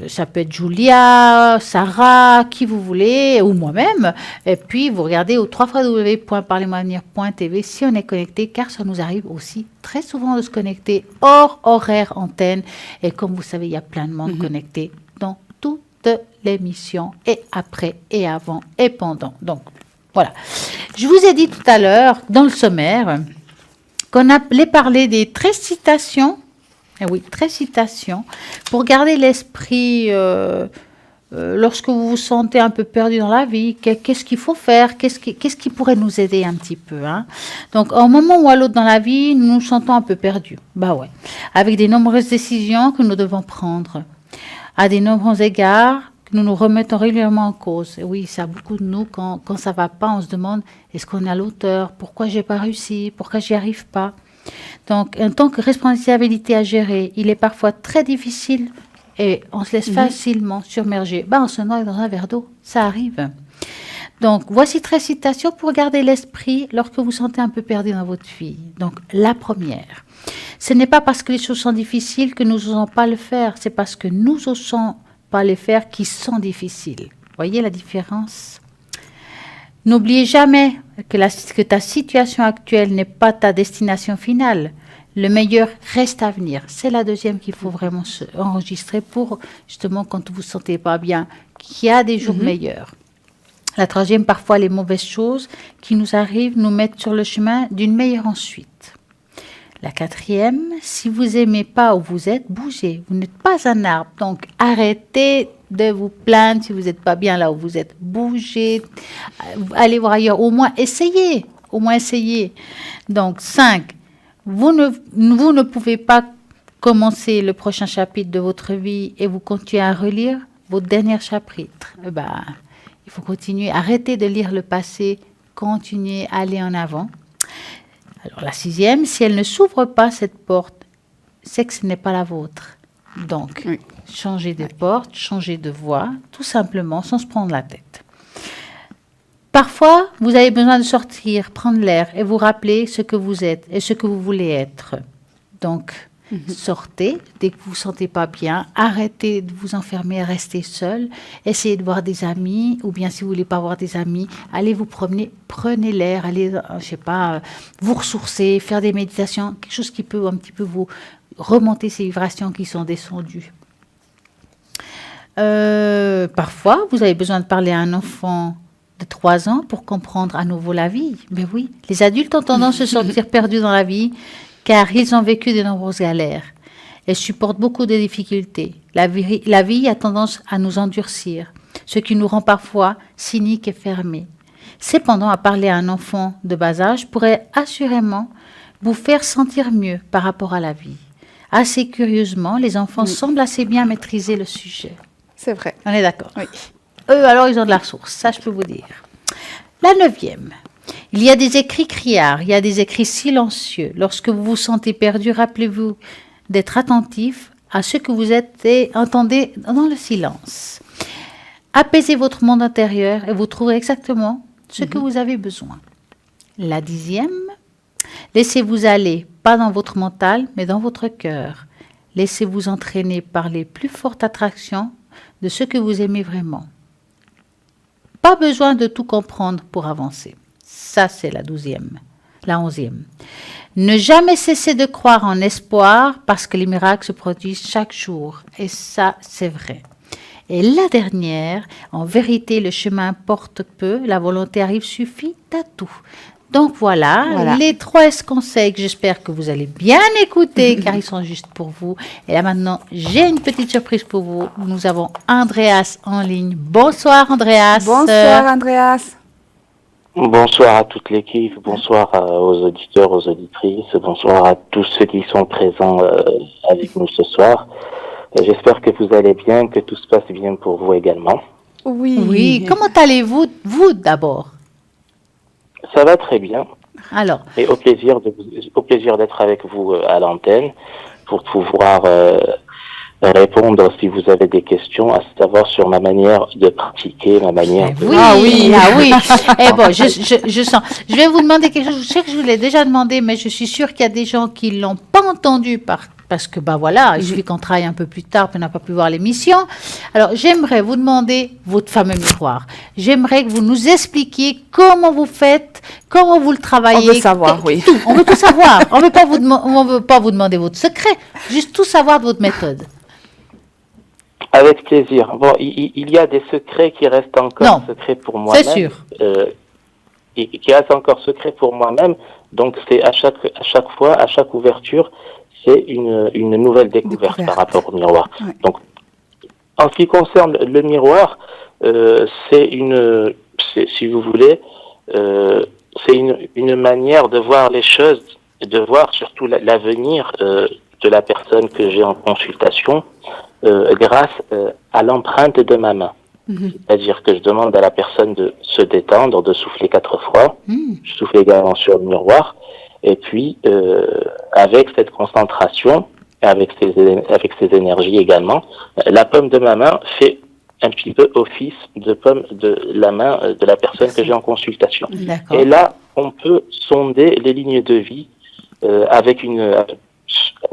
ça peut être Julia, Sarah, qui vous voulez, ou moi-même. Et puis, vous regardez au www.parlez-moi-avenir.tv si on est connecté, car ça nous arrive aussi très souvent de se connecter hors horaire antenne. Et comme vous savez, il y a plein de monde connecté dans toute l'émission, et après, et avant, et pendant. Donc, voilà. Je vous ai dit tout à l'heure, dans le sommaire, qu'on appelait parler des 13 citations. Eh oui, 13 citations pour garder l'esprit lorsque vous vous sentez un peu perdu dans la vie. Qu'est-ce qu'il faut faire? Qu'est-ce qui pourrait nous aider un petit peu, hein? Donc, à un moment ou à l'autre dans la vie, nous nous sentons un peu perdus. Bah ouais, avec des nombreuses décisions que nous devons prendre, à des nombreux égards que nous nous remettons régulièrement en cause. Et oui, ça a beaucoup de nous quand ça va pas, on se demande est-ce qu'on est à l'auteur? Pourquoi j'ai pas réussi? Pourquoi j'y arrive pas? Donc, en tant que responsabilité à gérer, il est parfois très difficile et on se laisse facilement submerger. On se noie dans un verre d'eau, ça arrive. Donc, voici 13 citations pour garder l'esprit lorsque vous sentez un peu perdu dans votre vie. Donc, la première, ce n'est pas parce que les choses sont difficiles que nous n'osons pas le faire, c'est parce que nous n'osons pas les faire qui sont difficiles. Voyez la différence? N'oubliez jamais que ta situation actuelle n'est pas ta destination finale. Le meilleur reste à venir. C'est la deuxième qu'il faut vraiment enregistrer pour, justement, quand vous ne vous sentez pas bien, qu'il y a des jours meilleurs. La troisième, parfois, les mauvaises choses qui nous arrivent nous mettent sur le chemin d'une meilleure ensuite. La quatrième, si vous n'aimez pas où vous êtes, bougez. Vous n'êtes pas un arbre. Donc, arrêtez de vous plaindre si vous n'êtes pas bien là où vous êtes. Bougez, allez voir ailleurs. Au moins, essayez. Donc, 5, vous ne pouvez pas commencer le prochain chapitre de votre vie et vous continuez à relire votre dernier chapitre. Il faut continuer. Arrêtez de lire le passé. Continuez à aller en avant. Alors, la 6e, si elle ne s'ouvre pas, cette porte, c'est que ce n'est pas la vôtre. Donc, changez de porte, changez de voie, tout simplement, sans se prendre la tête. Parfois, vous avez besoin de sortir, prendre l'air et vous rappeler ce que vous êtes et ce que vous voulez être. Donc, sortez dès que vous ne vous sentez pas bien, arrêtez de vous enfermer, restez seul, essayez de voir des amis, ou bien si vous ne voulez pas voir des amis, allez vous promener, prenez l'air, allez, vous ressourcer, faire des méditations, quelque chose qui peut un petit peu vous remonter ces vibrations qui sont descendues. Parfois, vous avez besoin de parler à un enfant de 3 ans pour comprendre à nouveau la vie. Mais oui, les adultes ont tendance à se sentir perdus dans la vie car ils ont vécu de nombreuses galères et supportent beaucoup de difficultés. La vie a tendance à nous endurcir, ce qui nous rend parfois cyniques et fermés. Cependant, à parler à un enfant de bas âge pourrait assurément vous faire sentir mieux par rapport à la vie. Assez curieusement, les enfants semblent assez bien maîtriser le sujet. C'est vrai. On est d'accord? Oui. Eux, alors, ils ont de la ressource, ça je peux vous dire. La 9e. Il y a des écrits criards, il y a des écrits silencieux. Lorsque vous vous sentez perdu, rappelez-vous d'être attentif à ce que vous êtes et entendez dans le silence. Apaisez votre monde intérieur et vous trouverez exactement ce que vous avez besoin. La 10e. Laissez-vous aller, pas dans votre mental, mais dans votre cœur. Laissez-vous entraîner par les plus fortes attractions de ce que vous aimez vraiment. Pas besoin de tout comprendre pour avancer. Ça, c'est la 12e. La 11e. Ne jamais cesser de croire en espoir parce que les miracles se produisent chaque jour. Et ça, c'est vrai. Et la dernière, en vérité, le chemin importe peu, la volonté arrive suffit à tout. Donc voilà, les 3 conseils que j'espère que vous allez bien écouter car ils sont juste pour vous. Et là maintenant, j'ai une petite surprise pour vous. Nous avons Andreas en ligne. Bonsoir Andreas. Bonsoir Andreas. Bonsoir à toute l'équipe, bonsoir aux auditeurs, aux auditrices, bonsoir à tous ceux qui sont présents avec nous ce soir. J'espère que vous allez bien, que tout se passe bien pour vous également. Oui. Comment allez-vous, vous d'abord? Ça va très bien. Alors. Et au plaisir d'être avec vous à l'antenne pour pouvoir répondre si vous avez des questions, à savoir sur ma manière de pratiquer, ma manière de... Oui. Eh bon, je sens. Je vais vous demander quelque chose. Je sais que je vous l'ai déjà demandé, mais je suis sûre qu'il y a des gens qui ne l'ont pas entendu parce que, il suffit qu'on travaille un peu plus tard, puis on n'a pas pu voir l'émission. Alors, j'aimerais vous demander votre fameux miroir. J'aimerais que vous nous expliquiez comment vous faites, comment vous le travaillez. On veut savoir, oui. Tout. On veut tout savoir. On ne veut pas vous demander votre secret, juste tout savoir de votre méthode. Avec plaisir. Bon, il y a des secrets qui restent encore secrets pour moi-même. C'est sûr. Qui restent encore secrets pour moi-même, Donc c'est à chaque fois, à chaque ouverture, c'est une nouvelle découverte par rapport au miroir. Ouais. Donc en ce qui concerne le miroir, si vous voulez, c'est une manière de voir les choses, de voir surtout l'avenir de la personne que j'ai en consultation grâce à l'empreinte de ma main. C'est-à-dire que je demande à la personne de se détendre, de souffler 4 fois. Je souffle également sur le miroir. Et puis, avec cette concentration, avec ces énergies également, la paume de ma main fait un petit peu office de paume de la main de la personne que j'ai en consultation. D'accord. Et là, on peut sonder les lignes de vie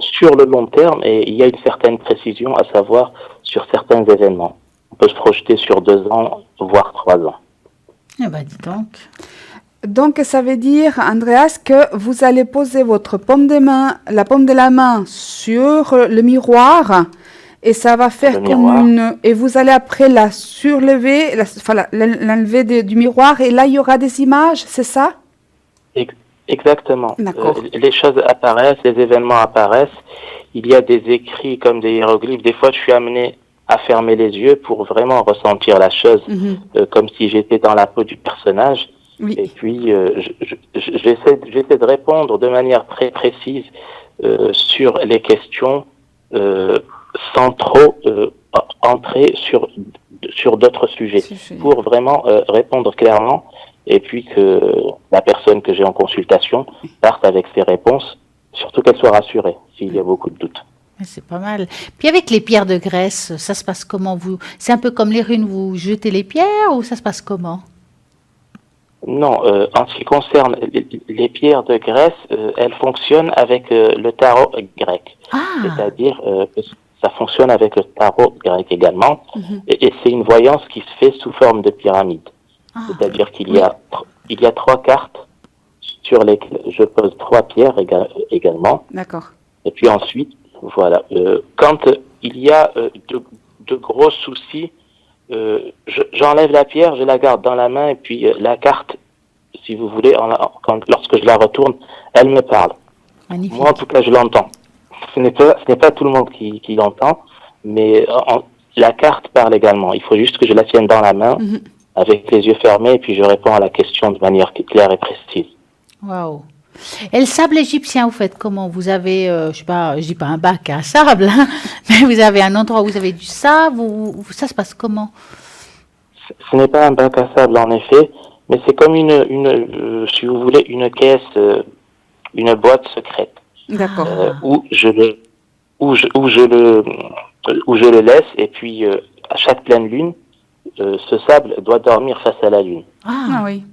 sur le long terme, et il y a une certaine précision à savoir sur certains événements. On peut se projeter sur 2 ans, voire 3 ans. Eh ben, dis donc. Donc, ça veut dire, Andreas, que vous allez poser votre la paume de la main sur le miroir, et ça va faire et vous allez après la surlever, l'enlever du miroir, et là, il y aura des images, c'est ça? Exactement. D'accord. Les choses apparaissent, les événements apparaissent. Il y a des écrits comme des hiéroglyphes. Des fois, je suis amené à fermer les yeux pour vraiment ressentir la chose, comme si j'étais dans la peau du personnage. Oui. Et puis, j'essaie de répondre de manière très précise sur les questions sans trop entrer sur d'autres sujets, pour vraiment répondre clairement, et puis que la personne que j'ai en consultation parte avec ses réponses, surtout qu'elle soit rassurée s'il y a beaucoup de doutes. C'est pas mal. Puis avec les pierres de graisse, ça se passe comment C'est un peu comme les runes, vous jetez les pierres ou ça se passe comment? Non, en ce qui concerne les pierres de graisse, elles fonctionnent avec le tarot grec. C'est-à-dire que ça fonctionne avec le tarot grec également. Et c'est une voyance qui se fait sous forme de pyramide. C'est-à-dire qu'il y a 3 cartes sur lesquelles je pose 3 pierres également. D'accord. Et puis ensuite, voilà, quand il y a de gros soucis, j'enlève la pierre, je la garde dans la main, et puis la carte, si vous voulez, lorsque je la retourne, elle me parle. Magnifique. Moi, en tout cas, je l'entends. Ce n'est pas tout le monde qui l'entend, mais la carte parle également. Il faut juste que je la tienne dans la main, avec les yeux fermés, et puis je réponds à la question de manière claire et précise. Waouh. Et le sable égyptien, vous faites comment? Vous avez, je dis pas un bac à sable, hein, mais vous avez un endroit où vous avez du sable, ça se passe comment? Ce n'est pas un bac à sable en effet, mais c'est comme si vous voulez, une caisse, une boîte secrète. D'accord. Où je le laisse, et puis à chaque pleine lune, ce sable doit dormir face à la lune. Ah oui.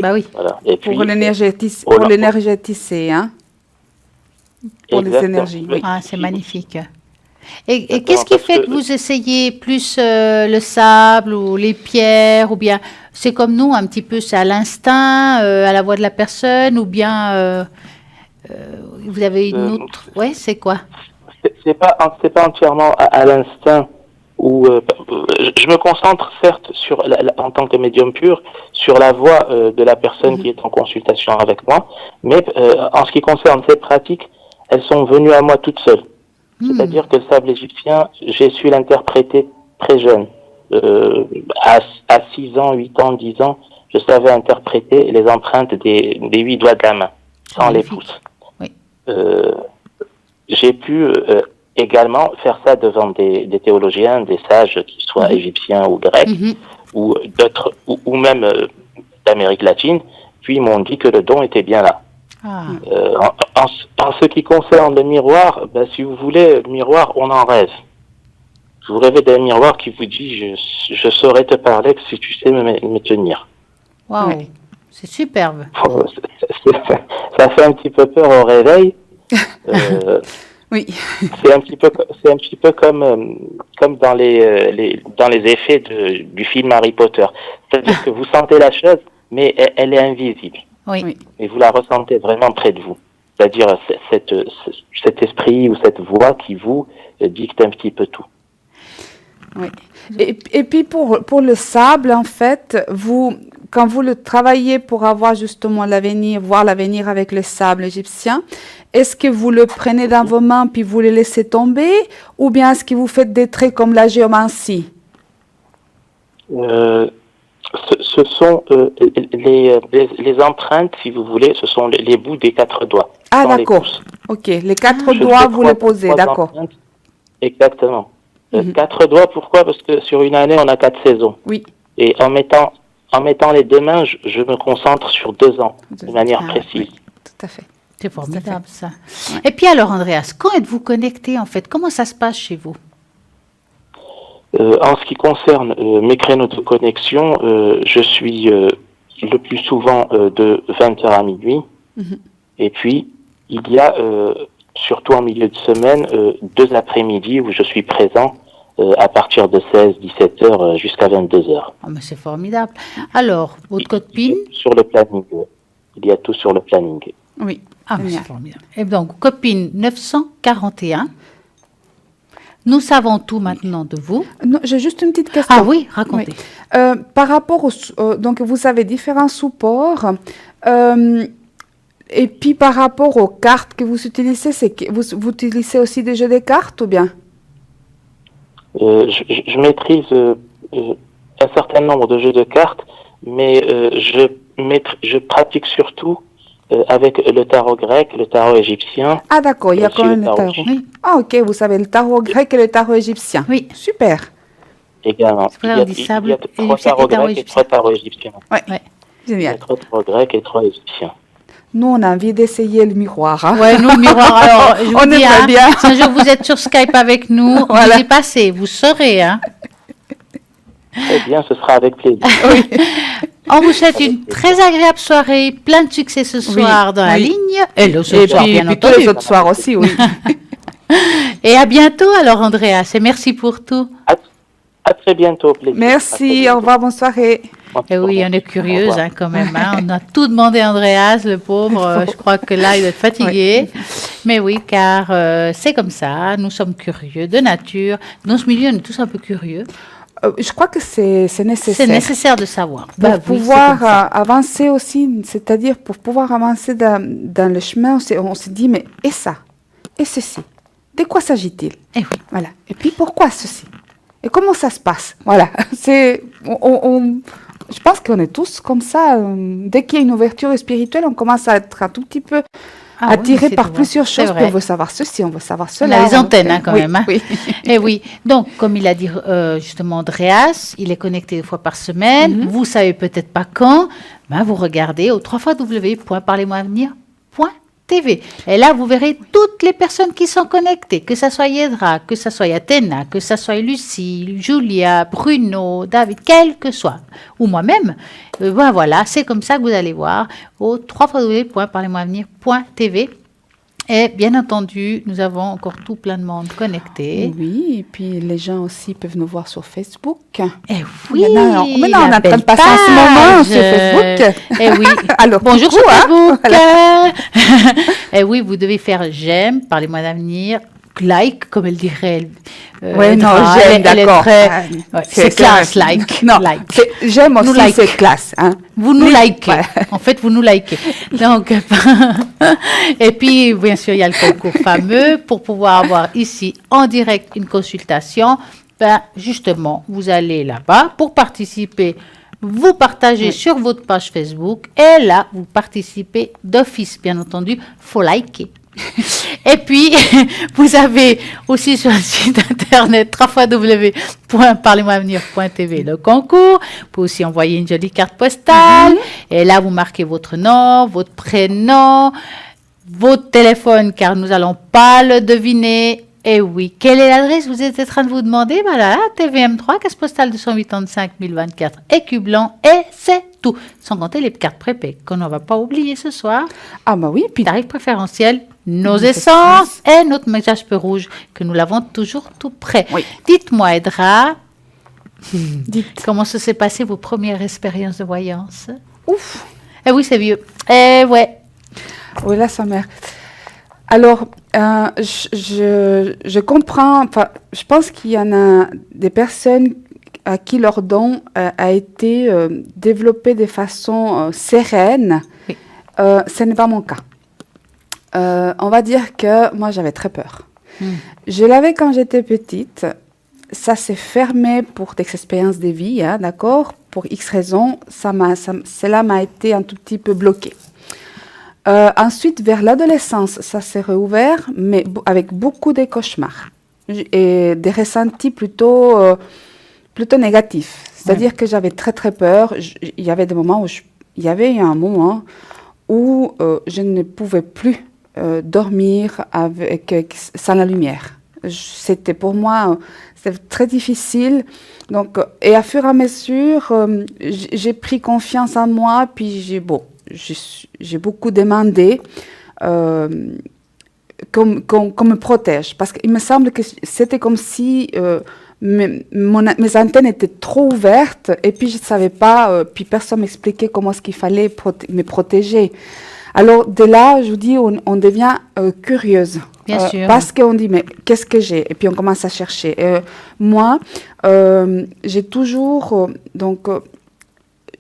Bah oui. Voilà. Et puis, pour l'énergétiser, hein. Pour les énergies. Oui. Ah, c'est magnifique. Et qu'est-ce qui fait que vous essayez plus le sable ou les pierres, ou bien c'est comme nous, un petit peu, c'est à l'instinct, à la voix de la personne, ou bien vous avez une autre... Ouais, c'est quoi? C'est pas entièrement à l'instinct, où je me concentre certes en tant que médium pur sur la voix de la personne qui est en consultation avec moi, mais en ce qui concerne ces pratiques, elles sont venues à moi toutes seules. C'est-à-dire que le sable égyptien, j'ai su l'interpréter très jeune. À 6 ans, 8 ans, 10 ans, je savais interpréter les empreintes des 8 doigts de la main, sans les pouces. Oui. J'ai pu également faire ça devant des théologiens, des sages, qu'ils soient égyptiens ou grecs, ou d'autres, ou même d'Amérique latine, puis ils m'ont dit que le don était bien là. En ce qui concerne le miroir, si vous voulez, le miroir, on en rêve. Vous rêvez d'un miroir qui vous dit je saurais te parler que si tu sais me tenir. Waouh, c'est superbe. Ça fait un petit peu peur au réveil. Oui. C'est un petit peu comme dans les effets du film Harry Potter. C'est-à-dire que vous sentez la chose, mais elle est invisible. Oui. Et vous la ressentez vraiment près de vous. C'est-à-dire cet esprit ou cette voix qui vous dicte un petit peu tout. Oui. Et puis pour le sable, en fait, quand vous le travaillez pour avoir justement l'avenir, voir l'avenir avec le sable égyptien, est-ce que vous le prenez dans vos mains puis vous le laissez tomber, ou bien est-ce que vous faites des traits comme la géomancie? Ce sont les empreintes, si vous voulez, ce sont les bouts des 4 doigts. Ah, d'accord. Ok, les 4 doigts, vous les posez, d'accord. Exactement. 4 doigts, pourquoi? Parce que sur une année, on a 4 saisons. Oui. Et en mettant les 2 mains, je me concentre sur 2 ans, de manière précise. Oui, tout à fait. C'est formidable, ça. Ouais. Et puis alors, Andreas, quand êtes-vous connecté, en fait? Comment ça se passe chez vous? En ce qui concerne mes créneaux de connexion, je suis le plus souvent de 20h à minuit. Et puis, il y a, surtout en milieu de semaine, 2 après-midi où je suis présent à partir de 16-17h jusqu'à 22h. Oh, mais c'est formidable. Alors, votre code PIN? Sur le planning. Il y a tout sur le planning. Oui. Ah, mais c'est formidable. Et donc, code PIN 941. Nous savons tout maintenant de vous. Non, j'ai juste une petite question. Ah oui, racontez. Oui. Par rapport donc vous avez différents supports. Et puis par rapport aux cartes que vous utilisez, c'est que vous utilisez aussi des jeux de cartes ou bien? Je maîtrise un certain nombre de jeux de cartes, mais je pratique surtout avec le tarot grec, le tarot égyptien. Ah d'accord, il y a quand même le tarot. Oui. Ah ok, vous savez le tarot grec et le tarot égyptien. Oui. Super. Également. Il y a 3 tarots grecs et 3 tarots égyptiens. Oui, génial. 3 tarots grecs et 3 égyptiens. Nous, on a envie d'essayer le miroir. Hein. Oui, nous, le miroir, alors, je vous dis, hein, bien. si un jour vous êtes sur Skype avec nous, Voilà. vous y passez, vous saurez. Hein. Très bien, ce sera avec plaisir. Oui. On vous souhaite une très agréable soirée, plein de succès ce soir dans la ligne. Et le soir, bien entendu. Tous les autres soirs aussi, oui. Et à bientôt alors, Andreas, et merci pour tout. À très bientôt, plaisir. Merci, au revoir, bonne soirée. Et oui, on est curieuse hein, quand même. Hein. On a tout demandé à Andreas, le pauvre. Je crois que là, il doit être fatigué. Oui. Mais oui, car c'est comme ça. Nous sommes curieux de nature. Dans ce milieu, on est tous un peu curieux. Je crois que c'est nécessaire. C'est nécessaire de savoir. Pour pouvoir avancer aussi, c'est-à-dire pour pouvoir avancer dans le chemin, on se dit, mais et ça? Et ceci? De quoi s'agit-il? Et oui. Voilà. Et puis pourquoi ceci? Et comment ça se passe? Voilà. Je pense qu'on est tous comme ça. Dès qu'il y a une ouverture spirituelle, on commence à être un tout petit peu attiré par plusieurs choses. Puis on veut savoir ceci, on veut savoir cela. On a les antennes hein, quand même. Hein. Oui. Et oui. Donc, comme il a dit justement Andreas, il est connecté 2 fois par semaine. Vous savez peut-être pas quand. Ben, vous regardez au www.parlez-moi-avenir.tv. Et là, vous verrez toutes les personnes qui sont connectées, que ça soit Yedra, que ça soit Athéna, que ça soit Lucie, Julia, Bruno, David, quel que soit, ou moi-même. Ben voilà, c'est comme ça que vous allez voir au www.parlez-moi-avenir.tv. Et bien entendu, nous avons encore tout plein de monde connecté. Oui, et puis les gens aussi peuvent nous voir sur Facebook. Et oui, maintenant on est en train de passer en ce moment sur Facebook. Et oui. Alors, bonjour sur Facebook. Voilà. Et oui, vous devez faire j'aime, parlez-moi d'avenir, like, comme elle dirait. Oui, non, j'aime, d'accord. C'est classe, like. Non, like. J'aime aussi, like. c'est classe. Hein. Vous nous likez. Ouais. En fait, vous nous likez. Donc, et puis, bien sûr, il y a le concours fameux pour pouvoir avoir ici en direct une consultation. Ben, justement, vous allez là-bas pour participer. Vous partagez sur votre page Facebook et là, vous participez d'office, bien entendu. Faut liker. Et puis, vous avez aussi sur le site internet www.parlez-moi-avenir.tv le concours. Vous pouvez aussi envoyer une jolie carte postale. Et là, vous marquez votre nom, votre prénom, votre téléphone, car nous n'allons pas le deviner. Et oui, quelle est l'adresse? Vous êtes en train de vous demander. Voilà, TVM3, case postale 285 024, écu blanc, et c'est tout. Sans compter les cartes prépay qu'on ne va pas oublier ce soir. Ah bah oui, puis tarif préférentiel, nos essences et notre message peu rouge, que nous l'avons toujours tout prêt. Oui. Dites-moi, Edra, comment se s'est passé vos premières expériences de voyance? Ouf. Eh oui, c'est vieux. Eh ouais. Oui, là, sa mère. Alors, je comprends, enfin, je pense qu'il y en a des personnes à qui leur don a été développé de façon sereine, Oui. Ce n'est pas mon cas. On va dire que moi, j'avais très peur. Je l'avais quand j'étais petite. Ça s'est fermé pour des expériences de vie, hein, d'accord? Pour X raisons, cela m'a été un tout petit peu bloqué. Ensuite, vers l'adolescence, ça s'est réouvert, mais avec beaucoup de cauchemars et des ressentis plutôt négatifs. C'est-à-dire que j'avais très très peur. Il y avait des moments où il y avait un moment où je ne pouvais plus dormir sans la lumière. C'était pour moi c'était très difficile. Donc, et à fur et à mesure, j'ai pris confiance en moi, puis j'ai beaucoup demandé qu'on me protège. Parce qu'il me semble que c'était comme si mes antennes étaient trop ouvertes, et puis je ne savais pas, puis personne m'expliquait comment est-ce qu'il fallait me protéger. Alors, de là, je vous dis, on devient curieuse. Bien sûr. Parce qu'on dit, mais qu'est-ce que j'ai? Et puis, on commence à chercher. Moi, j'ai toujours...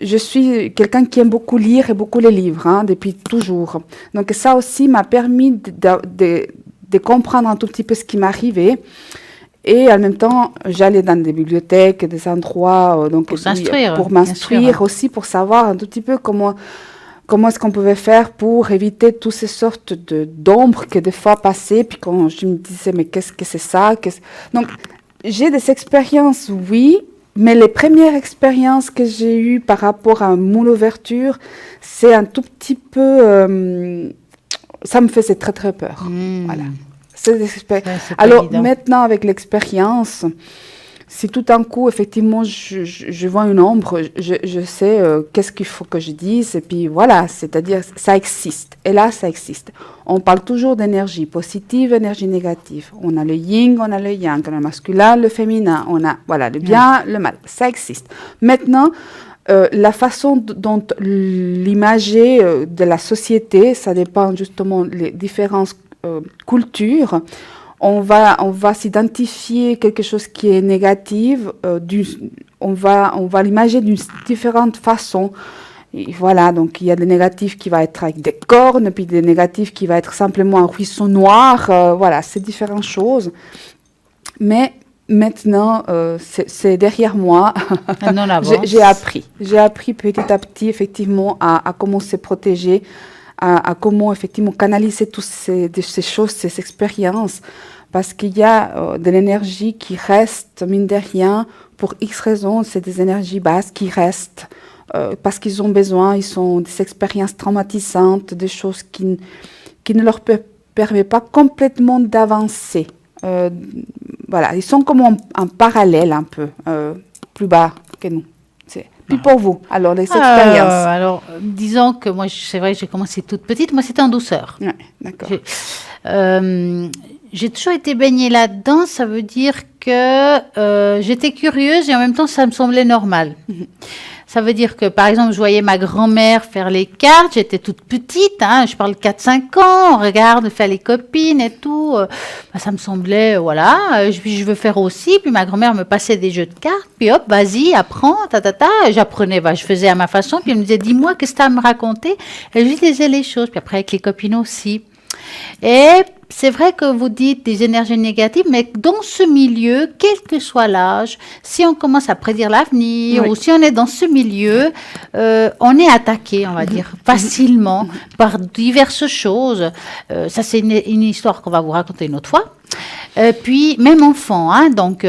je suis quelqu'un qui aime beaucoup lire et beaucoup les livres, hein, depuis toujours. Donc, ça aussi m'a permis de comprendre un tout petit peu ce qui m'arrivait. Et en même temps, j'allais dans des bibliothèques, des endroits... pour s'instruire. Pour m'instruire aussi, pour savoir un tout petit peu comment est-ce qu'on pouvait faire pour éviter toutes ces sortes d'ombres que des fois passaient, puis quand je me disais, mais qu'est-ce que c'est ça? Donc, j'ai des expériences, oui, mais les premières expériences que j'ai eues par rapport à un moule ouverture, c'est un tout petit peu... ça me faisait très, très peur. Voilà. Alors, maintenant, avec l'expérience... Si tout d'un coup, effectivement, je vois une ombre, je sais qu'est-ce qu'il faut que je dise, et puis voilà, c'est-à-dire, ça existe. Et là, ça existe. On parle toujours d'énergie positive, énergie négative. On a le yin, on a le yang, on a le masculin, le féminin, on a, voilà, le bien, le mal. Ça existe. Maintenant, la façon dont l'imager de la société, ça dépend justement des différentes cultures. On va s'identifier quelque chose qui est négatif, on va l'imager d'une différente façon. Et voilà, donc il y a des négatifs qui vont être avec des cornes, puis des négatifs qui vont être simplement un ruisseau noir. Voilà, c'est différentes choses. Mais maintenant, c'est derrière moi. J'ai appris petit à petit, effectivement, à comment se protéger, à comment effectivement canaliser toutes ces choses, ces expériences, parce qu'il y a de l'énergie qui reste, mine de rien, pour X raisons, c'est des énergies basses qui restent, parce qu'ils ont besoin, ils ont des expériences traumatisantes, des choses qui ne leur permettent pas complètement d'avancer. Voilà, ils sont comme en parallèle un peu, plus bas que nous. Puis pour vous, alors les expériences. Alors, disons que moi, c'est vrai que j'ai commencé toute petite. Moi, c'était en douceur. Ouais, d'accord. J'ai toujours été baignée là-dedans. Ça veut dire que j'étais curieuse et en même temps, ça me semblait normal. Ça veut dire que, par exemple, je voyais ma grand-mère faire les cartes. J'étais toute petite, hein, je parle 4-5 ans. On regarde, faire les copines et tout. Ça me semblait, voilà, je veux faire aussi. Puis ma grand-mère me passait des jeux de cartes. Puis hop, vas-y, apprends, J'apprenais, je faisais à ma façon. Puis elle me disait, dis-moi, qu'est-ce que tu as à me raconter? Et je disais les choses. Puis après, avec les copines aussi. Et c'est vrai que vous dites des énergies négatives, mais dans ce milieu, quel que soit l'âge, si on commence à prédire l'avenir, ou si on est dans ce milieu, on est attaqué, on va dire, facilement par diverses choses. Ça, c'est une histoire qu'on va vous raconter une autre fois. Puis, même enfant, hein, donc,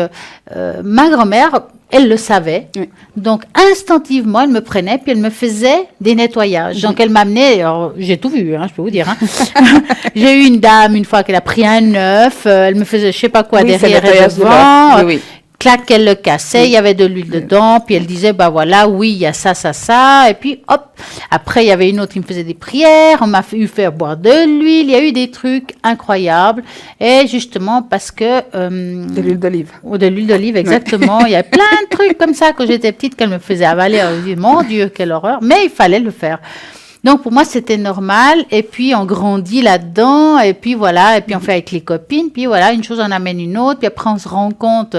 ma grand-mère, elle le savait. Oui. Donc, instinctivement, elle me prenait, puis elle me faisait des nettoyages. Donc, elle m'amenait, alors, j'ai tout vu, hein, je peux vous dire. Hein. J'ai eu une dame, une fois, qu'elle a pris un œuf, elle me faisait je sais pas quoi derrière et devant. Oui. Clac, elle le cassait, il y avait de l'huile dedans, puis elle disait, voilà, oui, il y a ça, et puis hop, après, il y avait une autre qui me faisait des prières, on m'a fait faire boire de l'huile, il y a eu des trucs incroyables, et justement, parce que... de l'huile d'olive. De l'huile d'olive, exactement, il y a plein de trucs comme ça, quand j'étais petite, qu'elle me faisait avaler, je dis, mon Dieu, quelle horreur, mais il fallait le faire. Donc, pour moi, c'était normal. Et puis, on grandit là-dedans. Et puis, voilà. Et puis, on fait avec les copines. Puis, voilà, une chose en amène une autre. Puis, après, on se rend compte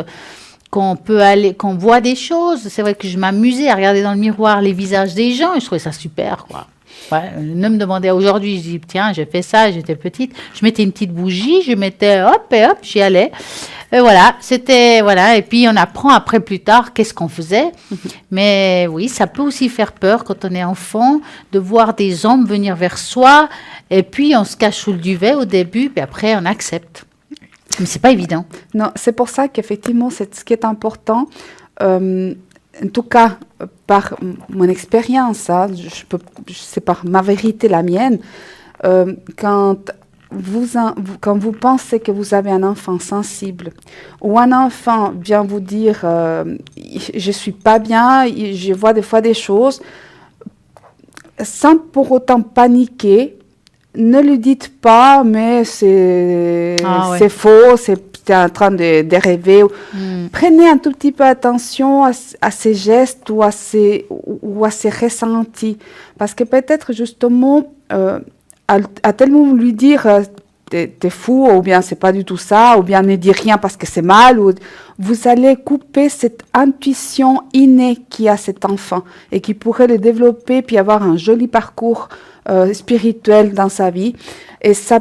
qu'on voit des choses. C'est vrai que je m'amusais à regarder dans le miroir les visages des gens et je trouvais ça super, quoi. Ouais, ne me demandait aujourd'hui, je dis, tiens, j'ai fait ça, j'étais petite. Je mettais une petite bougie, je mettais hop, j'y allais. Et voilà, et puis on apprend après plus tard qu'est-ce qu'on faisait. Mais oui, ça peut aussi faire peur quand on est enfant de voir des hommes venir vers soi et puis on se cache sous le duvet au début, puis après on accepte. Mais c'est pas évident. Non, c'est pour ça qu'effectivement, c'est ce qui est important. En tout cas, par mon expérience, hein, c'est par ma vérité, la mienne, quand vous pensez que vous avez un enfant sensible ou un enfant vient vous dire je suis pas bien, je vois des fois des choses, sans pour autant paniquer, ne lui dites pas mais c'est faux, c'est en train de rêver. Prenez un tout petit peu attention à ces gestes ou à ces ressentis. Parce que peut-être justement, à tellement lui dire t'es fou, ou bien c'est pas du tout ça, ou bien ne dis rien parce que c'est mal, ou vous allez couper cette intuition innée qu'il a cet enfant et qui pourrait le développer puis avoir un joli parcours spirituel dans sa vie. Et ça,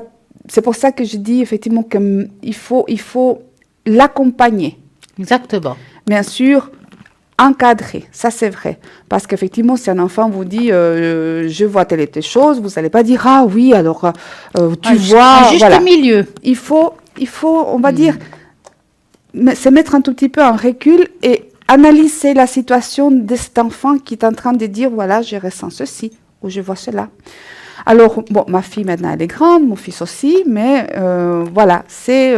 c'est pour ça que je dis effectivement qu'il faut l'accompagner. Exactement. Bien sûr, encadrer, ça c'est vrai. Parce qu'effectivement, si un enfant vous dit je vois telle et telle chose, vous n'allez pas dire ah oui, alors tu vois. Un juste milieu. Il faut, on va dire, se mettre un tout petit peu en recul et analyser la situation de cet enfant qui est en train de dire voilà, je ressens ceci ou je vois cela. Alors, bon, ma fille maintenant, elle est grande, mon fils aussi, mais voilà, c'est,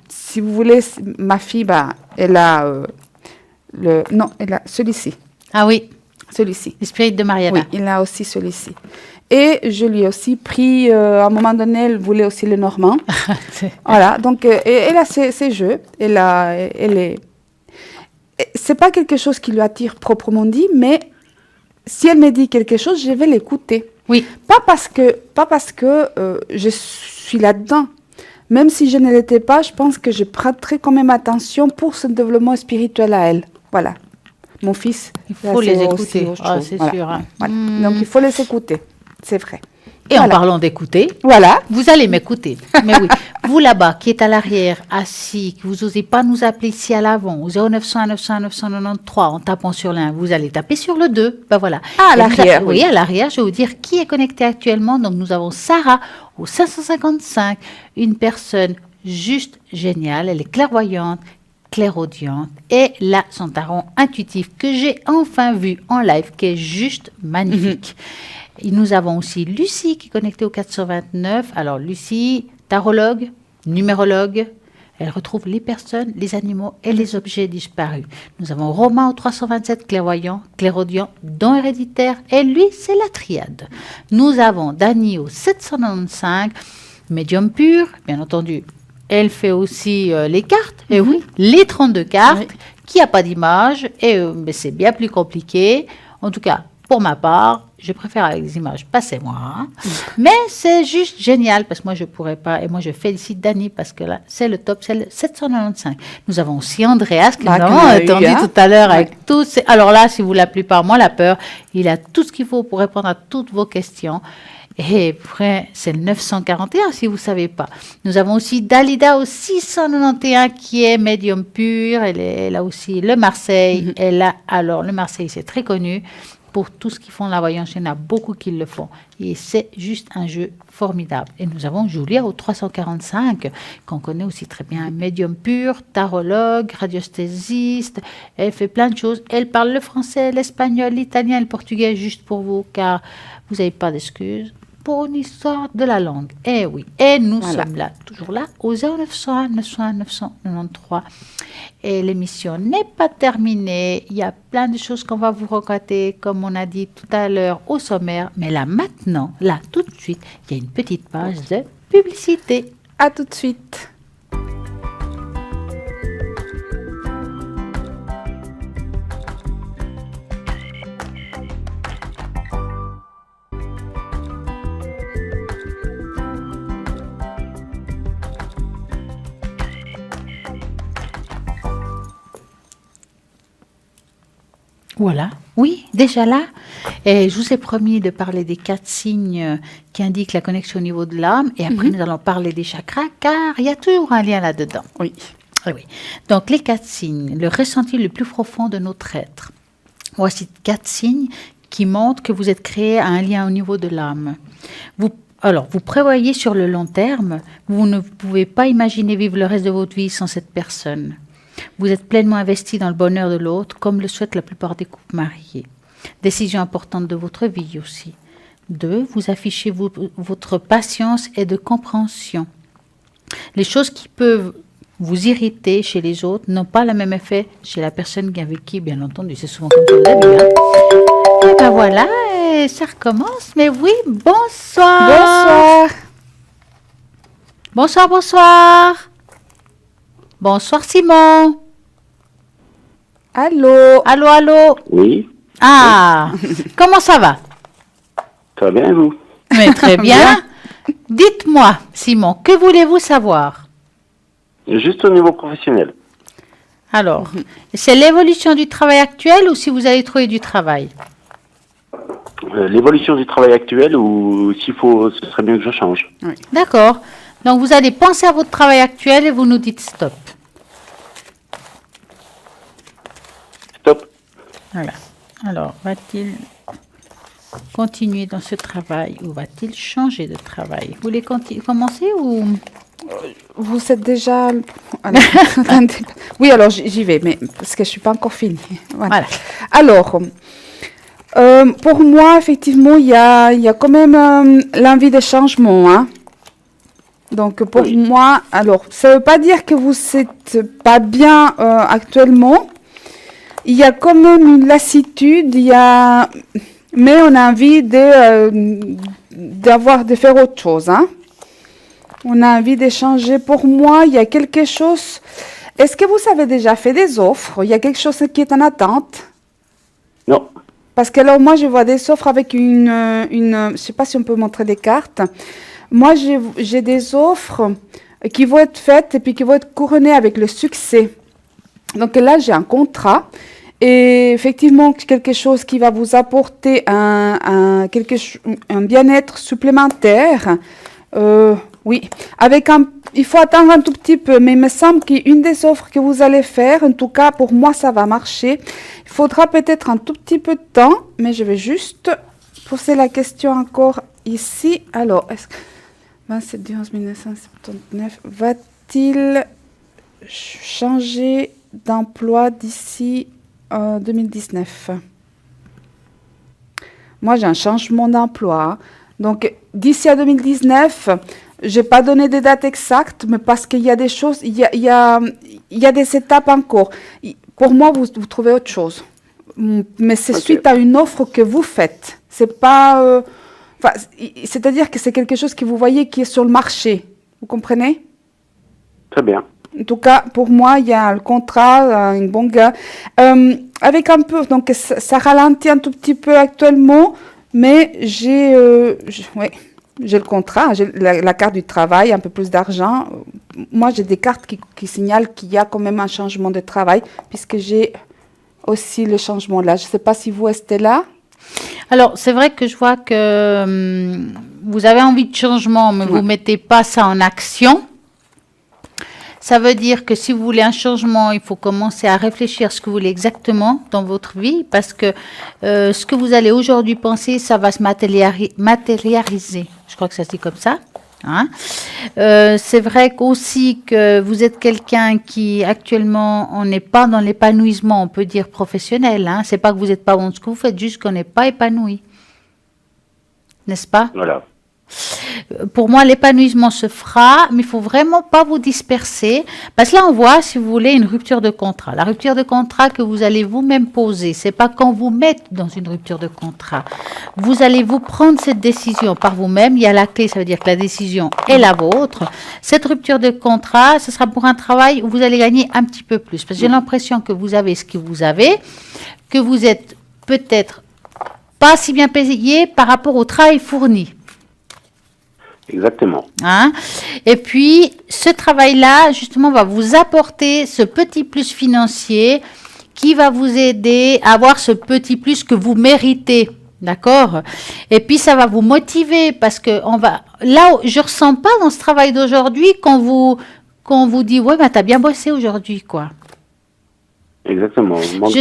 si vous voulez, ma fille, elle a elle a celui-ci. Ah oui. Celui-ci. L'esprit de Mariana. Oui, il a aussi celui-ci. Et je lui ai aussi pris, à un moment donné, elle voulait aussi le normand. Voilà, donc elle a ses jeux, elle est... C'est pas quelque chose qui lui attire proprement dit, mais si elle me dit quelque chose, je vais l'écouter. Oui. Pas parce que je suis là-dedans. Même si je ne l'étais pas, je pense que je prêterai quand même attention pour ce développement spirituel à elle. Voilà. Mon fils. Il faut les écouter. C'est voilà. sûr. Hein. Voilà. Donc, il faut les écouter. C'est vrai. Et en parlant d'écouter, vous allez m'écouter. Mais oui, vous là-bas, qui êtes à l'arrière, assis, que vous n'osez pas nous appeler ici à l'avant, au 0900 900 993, en tapant sur l'1, vous allez taper sur le 2. Ben voilà. À l'arrière. Oui, à l'arrière, je vais vous dire qui est connecté actuellement. Donc, nous avons Sarah au 555, une personne juste géniale. Elle est clairvoyante, clairaudiente et là, son tarot intuitif que j'ai enfin vu en live, qui est juste magnifique. Et nous avons aussi Lucie qui est connectée au 429. Alors Lucie, tarologue, numérologue, elle retrouve les personnes, les animaux et les objets disparus. Nous avons Romain au 327, clairvoyant, clairaudient, don héréditaire et lui, c'est la triade. Nous avons Dani au 795, médium pur, bien entendu. Elle fait aussi les cartes, et oui, les 32 cartes, qui n'a pas d'image, et mais c'est bien plus compliqué. En tout cas, pour ma part, je préfère avec les images, passez-moi. Hein. Mais c'est juste génial, parce que moi, je ne pourrais pas, et moi, je félicite Dani, parce que là, c'est le top, c'est le 795. Nous avons aussi Andreas, que nous avons entendu tout à l'heure, avec tous. Alors là, si vous l'appelez par moi, la peur, il a tout ce qu'il faut pour répondre à toutes vos questions. Et après, c'est le 941, si vous ne savez pas. Nous avons aussi Dalida au 691, qui est médium pur. Elle a aussi le Marseille. Alors, le Marseille, c'est très connu. Pour tout ce qu'ils font la voyance, il y en a beaucoup qui le font. Et c'est juste un jeu formidable. Et nous avons Julia au 345, qu'on connaît aussi très bien. Médium pur, tarologue, radiesthésiste. Elle fait plein de choses. Elle parle le français, l'espagnol, l'italien et le portugais, juste pour vous, car vous n'avez pas d'excuses. Pour une histoire de la langue. Eh oui. Et nous sommes là, toujours là, au 0901 901 993. Et l'émission n'est pas terminée. Il y a plein de choses qu'on va vous raconter, comme on a dit tout à l'heure au sommaire. Mais là, maintenant, là, tout de suite, il y a une petite page de publicité. À tout de suite. Voilà. Oui, déjà là. Et je vous ai promis de parler des 4 signes qui indiquent la connexion au niveau de l'âme. Et après, nous allons parler des chakras, car il y a toujours un lien là-dedans. Oui. Ah oui. Donc, les 4 signes, le ressenti le plus profond de notre être. Voici 4 signes qui montrent que vous êtes créé à un lien au niveau de l'âme. Alors, vous prévoyez sur le long terme, vous ne pouvez pas imaginer vivre le reste de votre vie sans cette personne. Vous êtes pleinement investi dans le bonheur de l'autre, comme le souhaitent la plupart des couples mariés. Décision importante de votre vie aussi. 2, vous affichez votre patience et de compréhension. Les choses qui peuvent vous irriter chez les autres n'ont pas le même effet chez la personne avec qui, bien entendu, c'est souvent comme ça au début. Et ben voilà, et ça recommence. Mais oui, bonsoir. Bonsoir. Bonsoir, bonsoir. Bonsoir Simon. Allô. Allô, allô. Oui, Ah, comment ça va? ça va bien et vous? Mais très bien. Dites-moi, Simon, que voulez-vous savoir? Juste au niveau professionnel. Alors, c'est l'évolution du travail actuel ou si vous allez trouver du travail? L'évolution du travail actuel ou s'il faut, ce serait bien que je change. D'accord. Donc, vous allez penser à votre travail actuel et vous nous dites stop. Stop. Voilà. Alors, va-t-il continuer dans ce travail ou va-t-il changer de travail? Vous voulez commencer ou... Vous êtes déjà... Alors, attendez. Oui, alors j'y vais, mais parce que je ne suis pas encore finie. Voilà. Alors, pour moi, effectivement, il y a quand même l'envie de changement. Hein. Donc, pour moi, alors, ça ne veut pas dire que vous n'êtes pas bien actuellement. Il y a quand même une lassitude, mais on a envie de faire autre chose. Hein. On a envie d'échanger. Pour moi, il y a quelque chose. Est-ce que vous avez déjà fait des offres? Il y a quelque chose qui est en attente? Non. Parce que là, moi, je vois des offres avec je ne sais pas si on peut montrer des cartes. Moi, j'ai des offres qui vont être faites et puis qui vont être couronnées avec le succès. Donc là, j'ai un contrat et effectivement, quelque chose qui va vous apporter un bien-être supplémentaire. Oui, il faut attendre un tout petit peu, mais il me semble qu'une des offres que vous allez faire, en tout cas pour moi, ça va marcher. Il faudra peut-être un tout petit peu de temps, mais je vais juste poser la question encore ici. Alors, est-ce que 27 du 11 1979 va-t-il changer d'emploi d'ici 2019? Moi, j'ai un changement d'emploi. Donc, d'ici à 2019, je n'ai pas donné des dates exactes, mais parce qu'il y a des choses, il y a des étapes encore. Pour moi, vous trouvez autre chose. Mais c'est suite à une offre que vous faites. C'est pas... c'est-à-dire que c'est quelque chose que vous voyez qui est sur le marché. Vous comprenez? Très bien. En tout cas, pour moi, il y a le contrat, un bon gars. Avec un peu... Donc, ça ralentit un tout petit peu actuellement, mais j'ai le contrat, j'ai la carte du travail, un peu plus d'argent. Moi, j'ai des cartes qui signalent qu'il y a quand même un changement de travail, puisque j'ai aussi le changement là. Je ne sais pas si vous restez là. Alors, c'est vrai que je vois que vous avez envie de changement, mais vous ne mettez pas ça en action. Ça veut dire que si vous voulez un changement, il faut commencer à réfléchir à ce que vous voulez exactement dans votre vie, parce que ce que vous allez aujourd'hui penser, ça va se matérialiser. Je crois que ça se dit comme ça. Hein. C'est vrai aussi que vous êtes quelqu'un qui actuellement, on n'est pas dans l'épanouissement, on peut dire professionnel. Hein. C'est pas que vous n'êtes pas bon de ce que vous faites, juste qu'on n'est pas épanoui. N'est-ce pas? Voilà. Pour moi, l'épanouissement se fera, mais il faut vraiment pas vous disperser. Parce que là, on voit, si vous voulez, une rupture de contrat. La rupture de contrat que vous allez vous-même poser, c'est pas quand vous mettez dans une rupture de contrat. Vous allez vous prendre cette décision par vous-même. Il y a la clé, ça veut dire que la décision est la vôtre. Cette rupture de contrat, ce sera pour un travail où vous allez gagner un petit peu plus. Parce que j'ai l'impression que vous avez ce que vous avez, que vous êtes peut-être pas si bien payé par rapport au travail fourni. Exactement. Hein? Et puis, ce travail-là, justement, va vous apporter ce petit plus financier qui va vous aider à avoir ce petit plus que vous méritez. D'accord? Et puis, ça va vous motiver parce que là, je ressens pas dans ce travail d'aujourd'hui qu'on vous dit, ouais, t'as bien bossé aujourd'hui, quoi. Exactement. On manque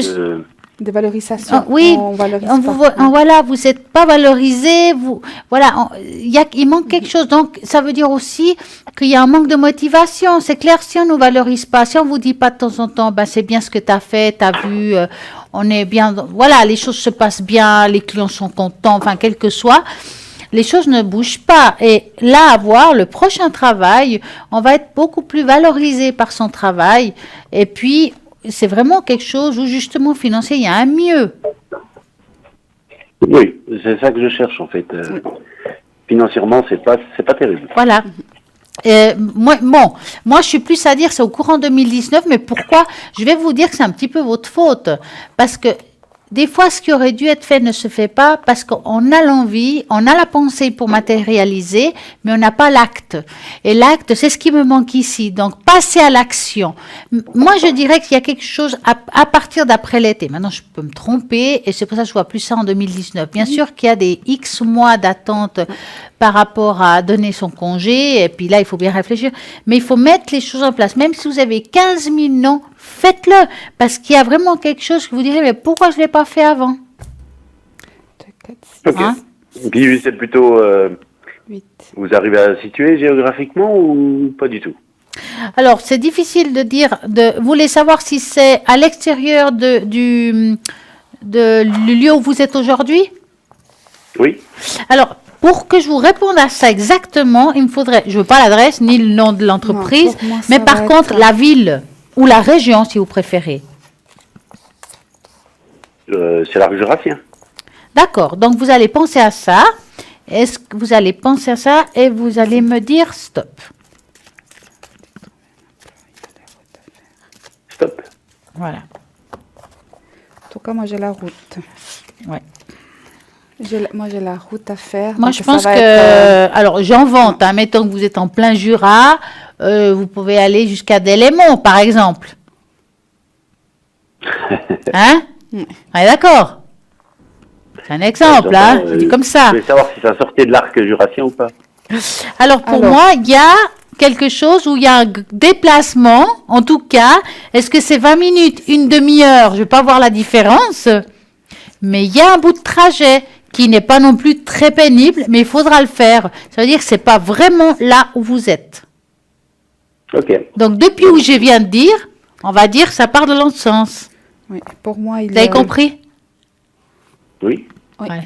de valorisation. Oui, on valorise pas. Voilà, vous n'êtes pas valorisé, il manque quelque chose. Donc, ça veut dire aussi qu'il y a un manque de motivation. C'est clair, si on ne nous valorise pas, si on ne vous dit pas de temps en temps, c'est bien ce que tu as fait, tu as vu, on est bien, voilà, les choses se passent bien, les clients sont contents, enfin, quel que soit, les choses ne bougent pas. Et là, à voir, le prochain travail, on va être beaucoup plus valorisé par son travail. Et puis, c'est vraiment quelque chose où, justement, financier, il y a un mieux. Oui, c'est ça que je cherche, en fait. Financièrement, c'est pas terrible. Voilà. Moi, je suis plus à dire, c'est au courant 2019, mais pourquoi? Je vais vous dire que c'est un petit peu votre faute. Parce que des fois, ce qui aurait dû être fait ne se fait pas parce qu'on a l'envie, on a la pensée pour matérialiser, mais on n'a pas l'acte. Et l'acte, c'est ce qui me manque ici. Donc, passer à l'action. Moi, je dirais qu'il y a quelque chose à partir d'après l'été. Maintenant, je peux me tromper et c'est pour ça que je vois plus ça en 2019. Bien sûr qu'il y a des X mois d'attente par rapport à donner son congé. Et puis là, il faut bien réfléchir. Mais il faut mettre les choses en place. Même si vous avez 15 000 non, faites-le. Parce qu'il y a vraiment quelque chose que vous direz, mais pourquoi je ne l'ai pas fait avant? Ok. Hein? Et puis, c'est plutôt... 8. Vous arrivez à situer géographiquement ou pas du tout? Alors, c'est difficile de dire. Vous voulez savoir si c'est à l'extérieur du lieu où vous êtes aujourd'hui? Oui. Alors, pour que je vous réponde à ça exactement, il me faudrait, je ne veux pas l'adresse ni le nom de l'entreprise, Non, mais par contre, la ville ou la région, si vous préférez. C'est l'arc jurassien. D'accord, donc vous allez penser à ça. Est-ce que vous allez penser à ça et vous allez me dire stop? Stop. Voilà. En tout cas, moi, j'ai la route. Ouais. Moi, j'ai la route à faire. Moi, donc je ça pense va que... être, Alors, j'en vante. Mettons que vous êtes en plein Jura. Vous pouvez aller jusqu'à Delémont, par exemple. Hein? On est d'accord? C'est un exemple, hein? Je dis comme ça. Je voulais savoir si ça sortait de l'arc jurassien ou pas. Alors, pour moi, il y a quelque chose où il y a un déplacement, en tout cas. Est-ce que c'est 20 minutes, une demi-heure? Je ne vais pas voir la différence. Mais il y a un bout de trajet qui n'est pas non plus très pénible, mais il faudra le faire. Ça veut dire que ce n'est pas vraiment là où vous êtes. Ok. Donc, depuis où je viens de dire, on va dire que ça part de l'autre sens. oui, pour moi, Vous avez compris? Oui. Oui. Ouais.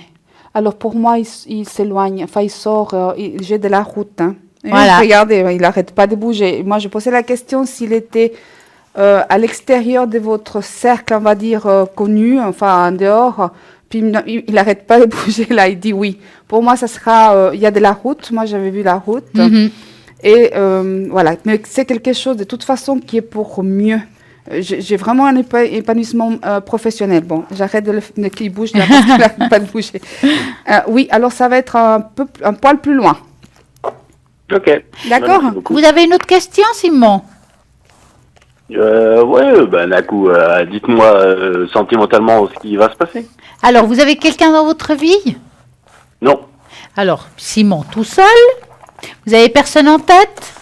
Alors, pour moi, il s'éloigne. Enfin, il sort. J'ai de la route. Hein. Et Voilà. regardez, il n'arrête pas de bouger. Moi, je posais la question s'il était à l'extérieur de votre cercle, on va dire, connu, enfin, en dehors. Puis, il n'arrête pas de bouger. Là, il dit oui. Pour moi, ça sera... il y a de la route. Moi, j'avais vu la route. Mhm. Et voilà. Mais c'est quelque chose, de toute façon, qui est pour mieux. J'ai vraiment un épanouissement professionnel. Bon, j'arrête de qu'il bouge là parce qu'il n'arrête pas de bouger. Oui, alors ça va être un poil plus loin. Ok. D'accord. Merci beaucoup. Vous avez une autre question, Simon? Ouais, d'un coup, dites-moi sentimentalement ce qui va se passer. Alors, vous avez quelqu'un dans votre vie? Non. Alors, Simon tout seul? Vous avez personne en tête?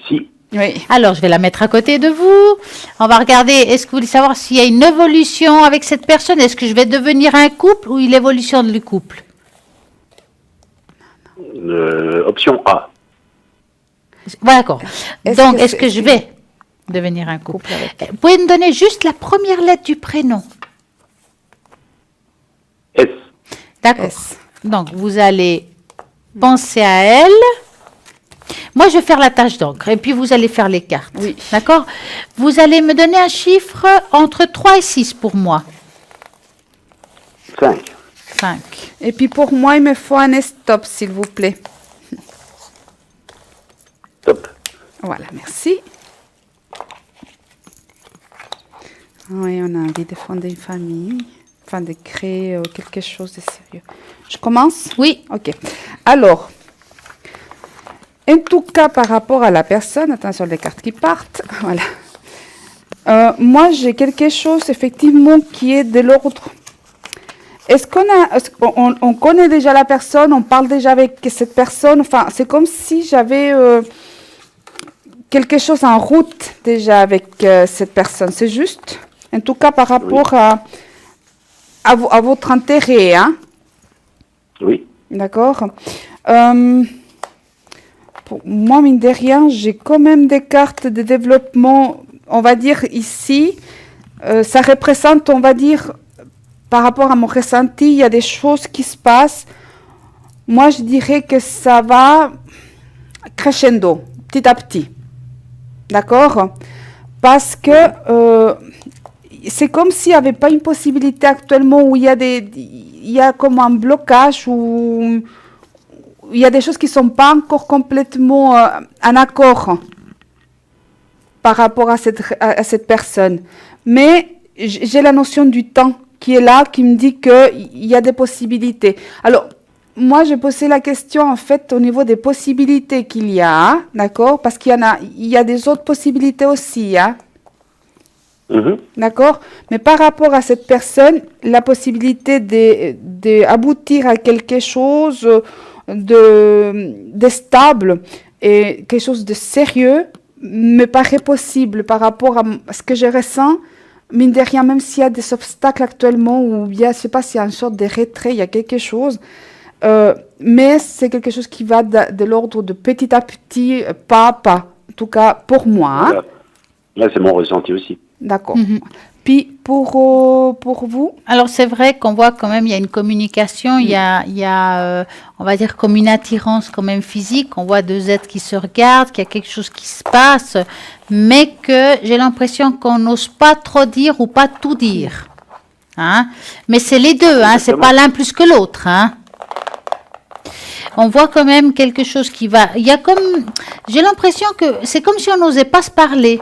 Si. Oui. Alors, je vais la mettre à côté de vous. On va regarder, est-ce que vous voulez savoir s'il y a une évolution avec cette personne? Est-ce que je vais devenir un couple ou une évolution du couple? Option A. Voilà, d'accord. Est-ce Donc, que est-ce c'est- que je vais devenir un couple? Couple avec- Vous pouvez me donner juste la première lettre du prénom? S. D'accord. S. Donc, vous allez penser à elle. Moi, je vais faire la tâche d'encre et puis vous allez faire les cartes. Oui. D'accord? Vous allez me donner un chiffre entre 3 et 6 pour moi. 5. 5. Et puis pour moi, il me faut un stop, s'il vous plaît. Top. Voilà, merci. Oui, on a envie de fonder une famille, enfin de créer quelque chose de sérieux. Je commence? Oui. Ok. Alors, en tout cas, par rapport à la personne, attention les cartes qui partent, voilà. Moi, j'ai quelque chose, effectivement, qui est de l'ordre. On connaît déjà la personne, on parle déjà avec cette personne. Enfin, c'est comme si j'avais quelque chose en route déjà avec cette personne. C'est juste, en tout cas, par rapport à votre intérêt, hein? Oui. D'accord. Pour moi, mine de rien, j'ai quand même des cartes de développement, on va dire ici. Ça représente, on va dire, par rapport à mon ressenti, il y a des choses qui se passent. Moi, je dirais que ça va crescendo, petit à petit. D'accord? Parce que c'est comme s'il n'y avait pas une possibilité actuellement où il y a comme un blocage, où il y a des choses qui ne sont pas encore complètement en accord par rapport à cette personne. Mais j'ai la notion du temps qui est là, qui me dit qu'il y a des possibilités. Alors, moi, j'ai posé la question, en fait, au niveau des possibilités qu'il y a, d'accord? Parce qu'il y a des autres possibilités aussi, hein? D'accord? Mais par rapport à cette personne, la possibilité d'aboutir à quelque chose de stable et quelque chose de sérieux me paraît possible par rapport à ce que je ressens. Mine de rien, même s'il y a des obstacles actuellement, ou bien, je ne sais pas s'il y a une sorte de retrait, il y a quelque chose, mais c'est quelque chose qui va de l'ordre de petit à petit, pas à pas. En tout cas, pour moi. Hein. Là, c'est mon ressenti aussi. D'accord. Puis, pour vous? Alors, c'est vrai qu'on voit quand même, il y a une communication, il y a on va dire, comme une attirance quand même physique. On voit deux êtres qui se regardent, qu'il y a quelque chose qui se passe, mais que j'ai l'impression qu'on n'ose pas trop dire ou pas tout dire. Hein? Mais c'est les deux, hein? C'est pas l'un plus que l'autre. Hein? On voit quand même quelque chose qui va... Il y a comme... J'ai l'impression que c'est comme si on n'osait pas se parler.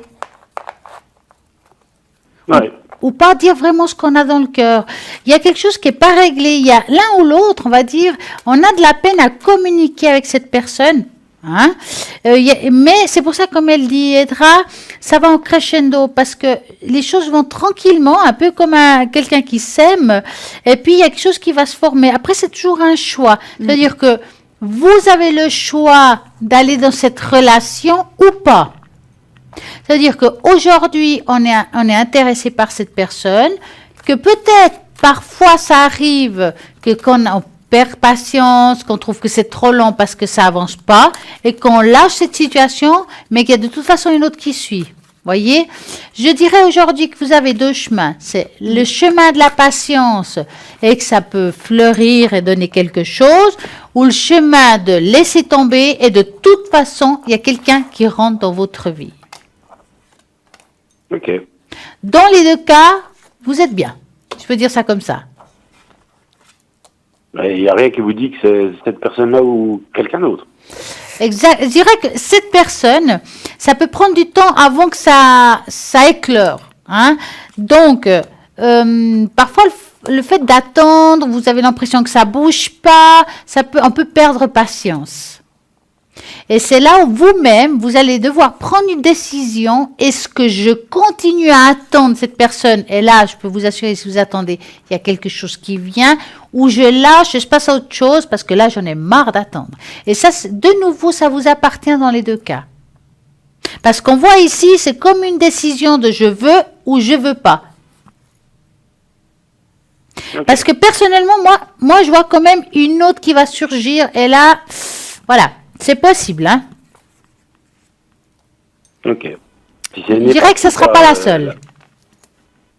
Ouais. Ou pas dire vraiment ce qu'on a dans le cœur. Il y a quelque chose qui n'est pas réglé. Il y a l'un ou l'autre, on va dire, on a de la peine à communiquer avec cette personne. Hein? Mais c'est pour ça, comme elle dit, Edra, ça va en crescendo parce que les choses vont tranquillement, un peu comme quelqu'un qui s'aime, et puis il y a quelque chose qui va se former. Après, c'est toujours un choix. C'est-à-dire que vous avez le choix d'aller dans cette relation ou pas. C'est-à-dire qu'aujourd'hui, on est intéressé par cette personne, que peut-être, parfois, ça arrive que qu'on perd patience, qu'on trouve que c'est trop long parce que ça avance pas, et qu'on lâche cette situation, mais qu'il y a de toute façon une autre qui suit. Voyez, je dirais aujourd'hui que vous avez deux chemins. C'est le chemin de la patience et que ça peut fleurir et donner quelque chose, ou le chemin de laisser tomber et de toute façon, il y a quelqu'un qui rentre dans votre vie. Ok. Dans les deux cas, vous êtes bien. Je peux dire ça comme ça. Il n'y a rien qui vous dit que c'est cette personne-là ou quelqu'un d'autre. Exact. Je dirais que cette personne, ça peut prendre du temps avant que ça éclore. Hein? Donc, parfois, le fait d'attendre, vous avez l'impression que ça bouge pas, on peut perdre patience. Et c'est là où vous-même, vous allez devoir prendre une décision. Est-ce que je continue à attendre cette personne? Et là, je peux vous assurer, si vous attendez, il y a quelque chose qui vient. Ou je lâche, je passe à autre chose, parce que là, j'en ai marre d'attendre. Et ça, de nouveau, ça vous appartient dans les deux cas. Parce qu'on voit ici, c'est comme une décision de je veux ou je veux pas. Okay. Parce que personnellement, moi, je vois quand même une autre qui va surgir. Et là, voilà. C'est possible, hein? Ok. Je dirais que ce ne sera pas la seule.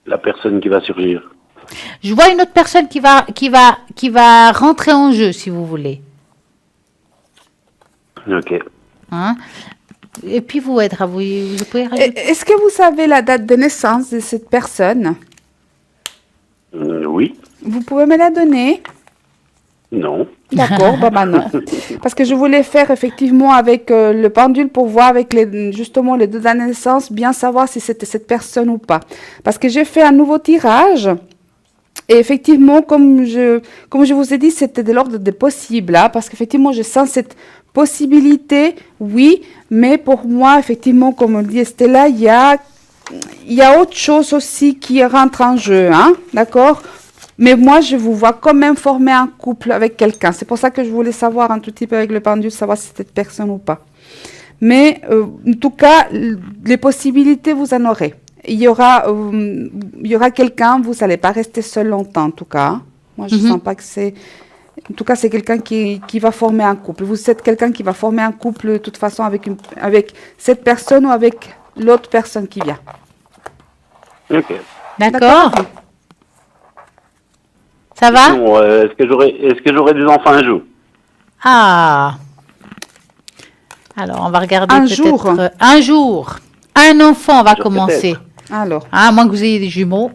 La personne qui va surgir. Je vois une autre personne qui va rentrer en jeu, si vous voulez. Ok. Hein? Et puis vous, Edra, vous pouvez rajouter. Est-ce que vous savez la date de naissance de cette personne? Oui. Vous pouvez me la donner? Non. D'accord, bah non. Parce que je voulais faire effectivement avec le pendule pour voir avec justement les deux dates de naissance, bien savoir si c'était cette personne ou pas. Parce que j'ai fait un nouveau tirage et effectivement, comme je vous ai dit, c'était de l'ordre des possibles, hein, parce qu'effectivement, je sens cette possibilité, oui, mais pour moi, effectivement, comme le dit Estella, il y a il y a autre chose aussi qui rentre en jeu, hein, d'accord? Mais moi, je vous vois quand même former un couple avec quelqu'un. C'est pour ça que je voulais savoir un tout petit peu avec le pendule, savoir si c'était cette personne ou pas. Mais en tout cas, les possibilités, vous en aurez. Il y aura quelqu'un, vous n'allez pas rester seul longtemps, en tout cas. Hein. Moi, je ne sens pas que c'est... En tout cas, c'est quelqu'un qui va former un couple. Vous êtes quelqu'un qui va former un couple, de toute façon, avec cette personne ou avec l'autre personne qui vient. Ok. D'accord. Ça va? Bon, est-ce que j'aurai des enfants un jour? Ah. Alors, on va regarder Un peut-être jour. un jour. Un enfant, on va commencer. Alors, À moins que vous ayez des jumeaux.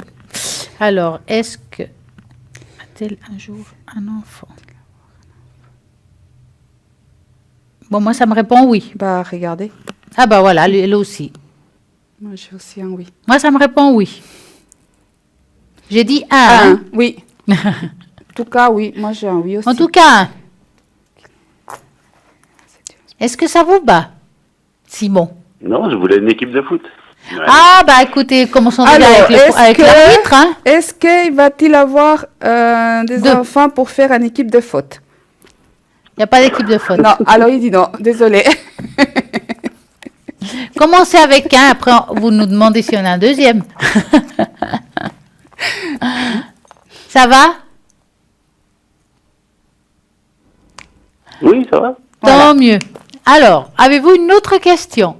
Alors, est-ce que a-t-elle un jour un enfant? Bon, moi, ça me répond oui. bah, regardez. Ah bah voilà, elle aussi. Moi, j'ai aussi un oui. Moi, ça me répond oui. J'ai dit un. hein. Oui. En tout cas, oui. Moi, j'ai un oui aussi. En tout cas, un. Est-ce que ça vous bat, Simon? Non, je voulais une équipe de foot. Ouais. Ah, bah écoutez, commençons déjà Alors, avec l'arbitre. Hein. est-ce qu'il va-t-il avoir des Deux. enfants pour faire une équipe de foot? Il n'y a pas d'équipe de faute. Non, alors il dit non. Désolé. Commencez avec un, après vous nous demandez si on a un deuxième. Ça va? Oui, ça va. Tant mieux. Alors, avez-vous une autre question?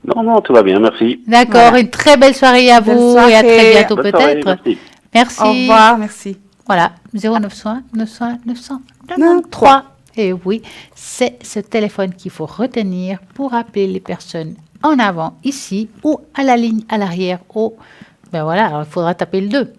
Non, tout va bien, merci. D'accord, Voilà. une très belle soirée à Belle vous et à très soirée. bientôt Bonne soirée, peut-être. merci. Merci. Au revoir, merci. Voilà, 0900 900 900 93. Et oui, c'est ce téléphone qu'il faut retenir pour appeler les personnes en avant, ici, ou à la ligne à l'arrière. Ben voilà, alors il faudra taper le 2.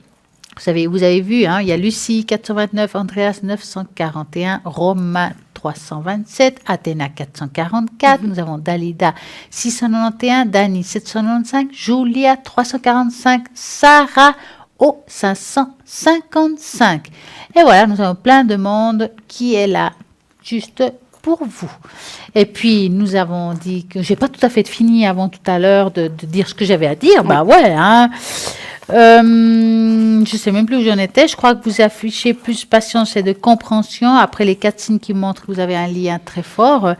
Vous avez vu, hein, il y a Lucie 429, Andreas 941, Romain 327, Athéna 444, nous avons Dalida 691, Dani 795, Julia 345, Sarah au 555. Et voilà, nous avons plein de monde qui est là, juste pour vous. Et puis, nous avons dit que j'ai pas tout à fait fini avant tout à l'heure de dire ce que j'avais à dire. Bah ouais, hein. Je sais même plus où j'en étais. Je crois que vous affichez plus patience et de compréhension après les 4 signes qui montrent que vous avez un lien très fort.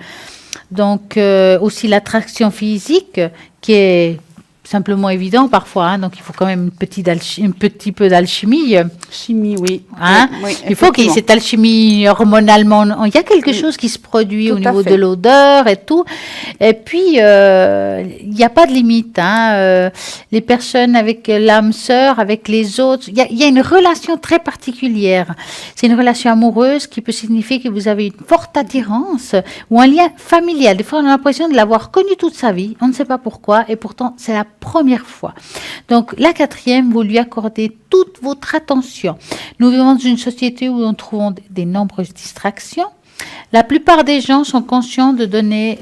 Donc, aussi l'attraction physique qui est simplement évident parfois. Hein, donc, il faut quand même un petit peu d'alchimie. Chimie, oui. Hein? Oui, Il faut qu'il y ait cette alchimie hormonalement. Il y a quelque chose qui se produit au niveau de l'odeur et tout. Et puis, il n'y a pas de limite. Hein. Les personnes avec l'âme sœur, avec les autres, il y a une relation très particulière. C'est une relation amoureuse qui peut signifier que vous avez une forte attirance ou un lien familial. Des fois, on a l'impression de l'avoir connu toute sa vie. On ne sait pas pourquoi. Et pourtant, c'est la première fois. Donc, la 4e, vous lui accordez toute votre attention. Nous vivons dans une société où nous trouvons des nombreuses distractions. La plupart des gens sont conscients de donner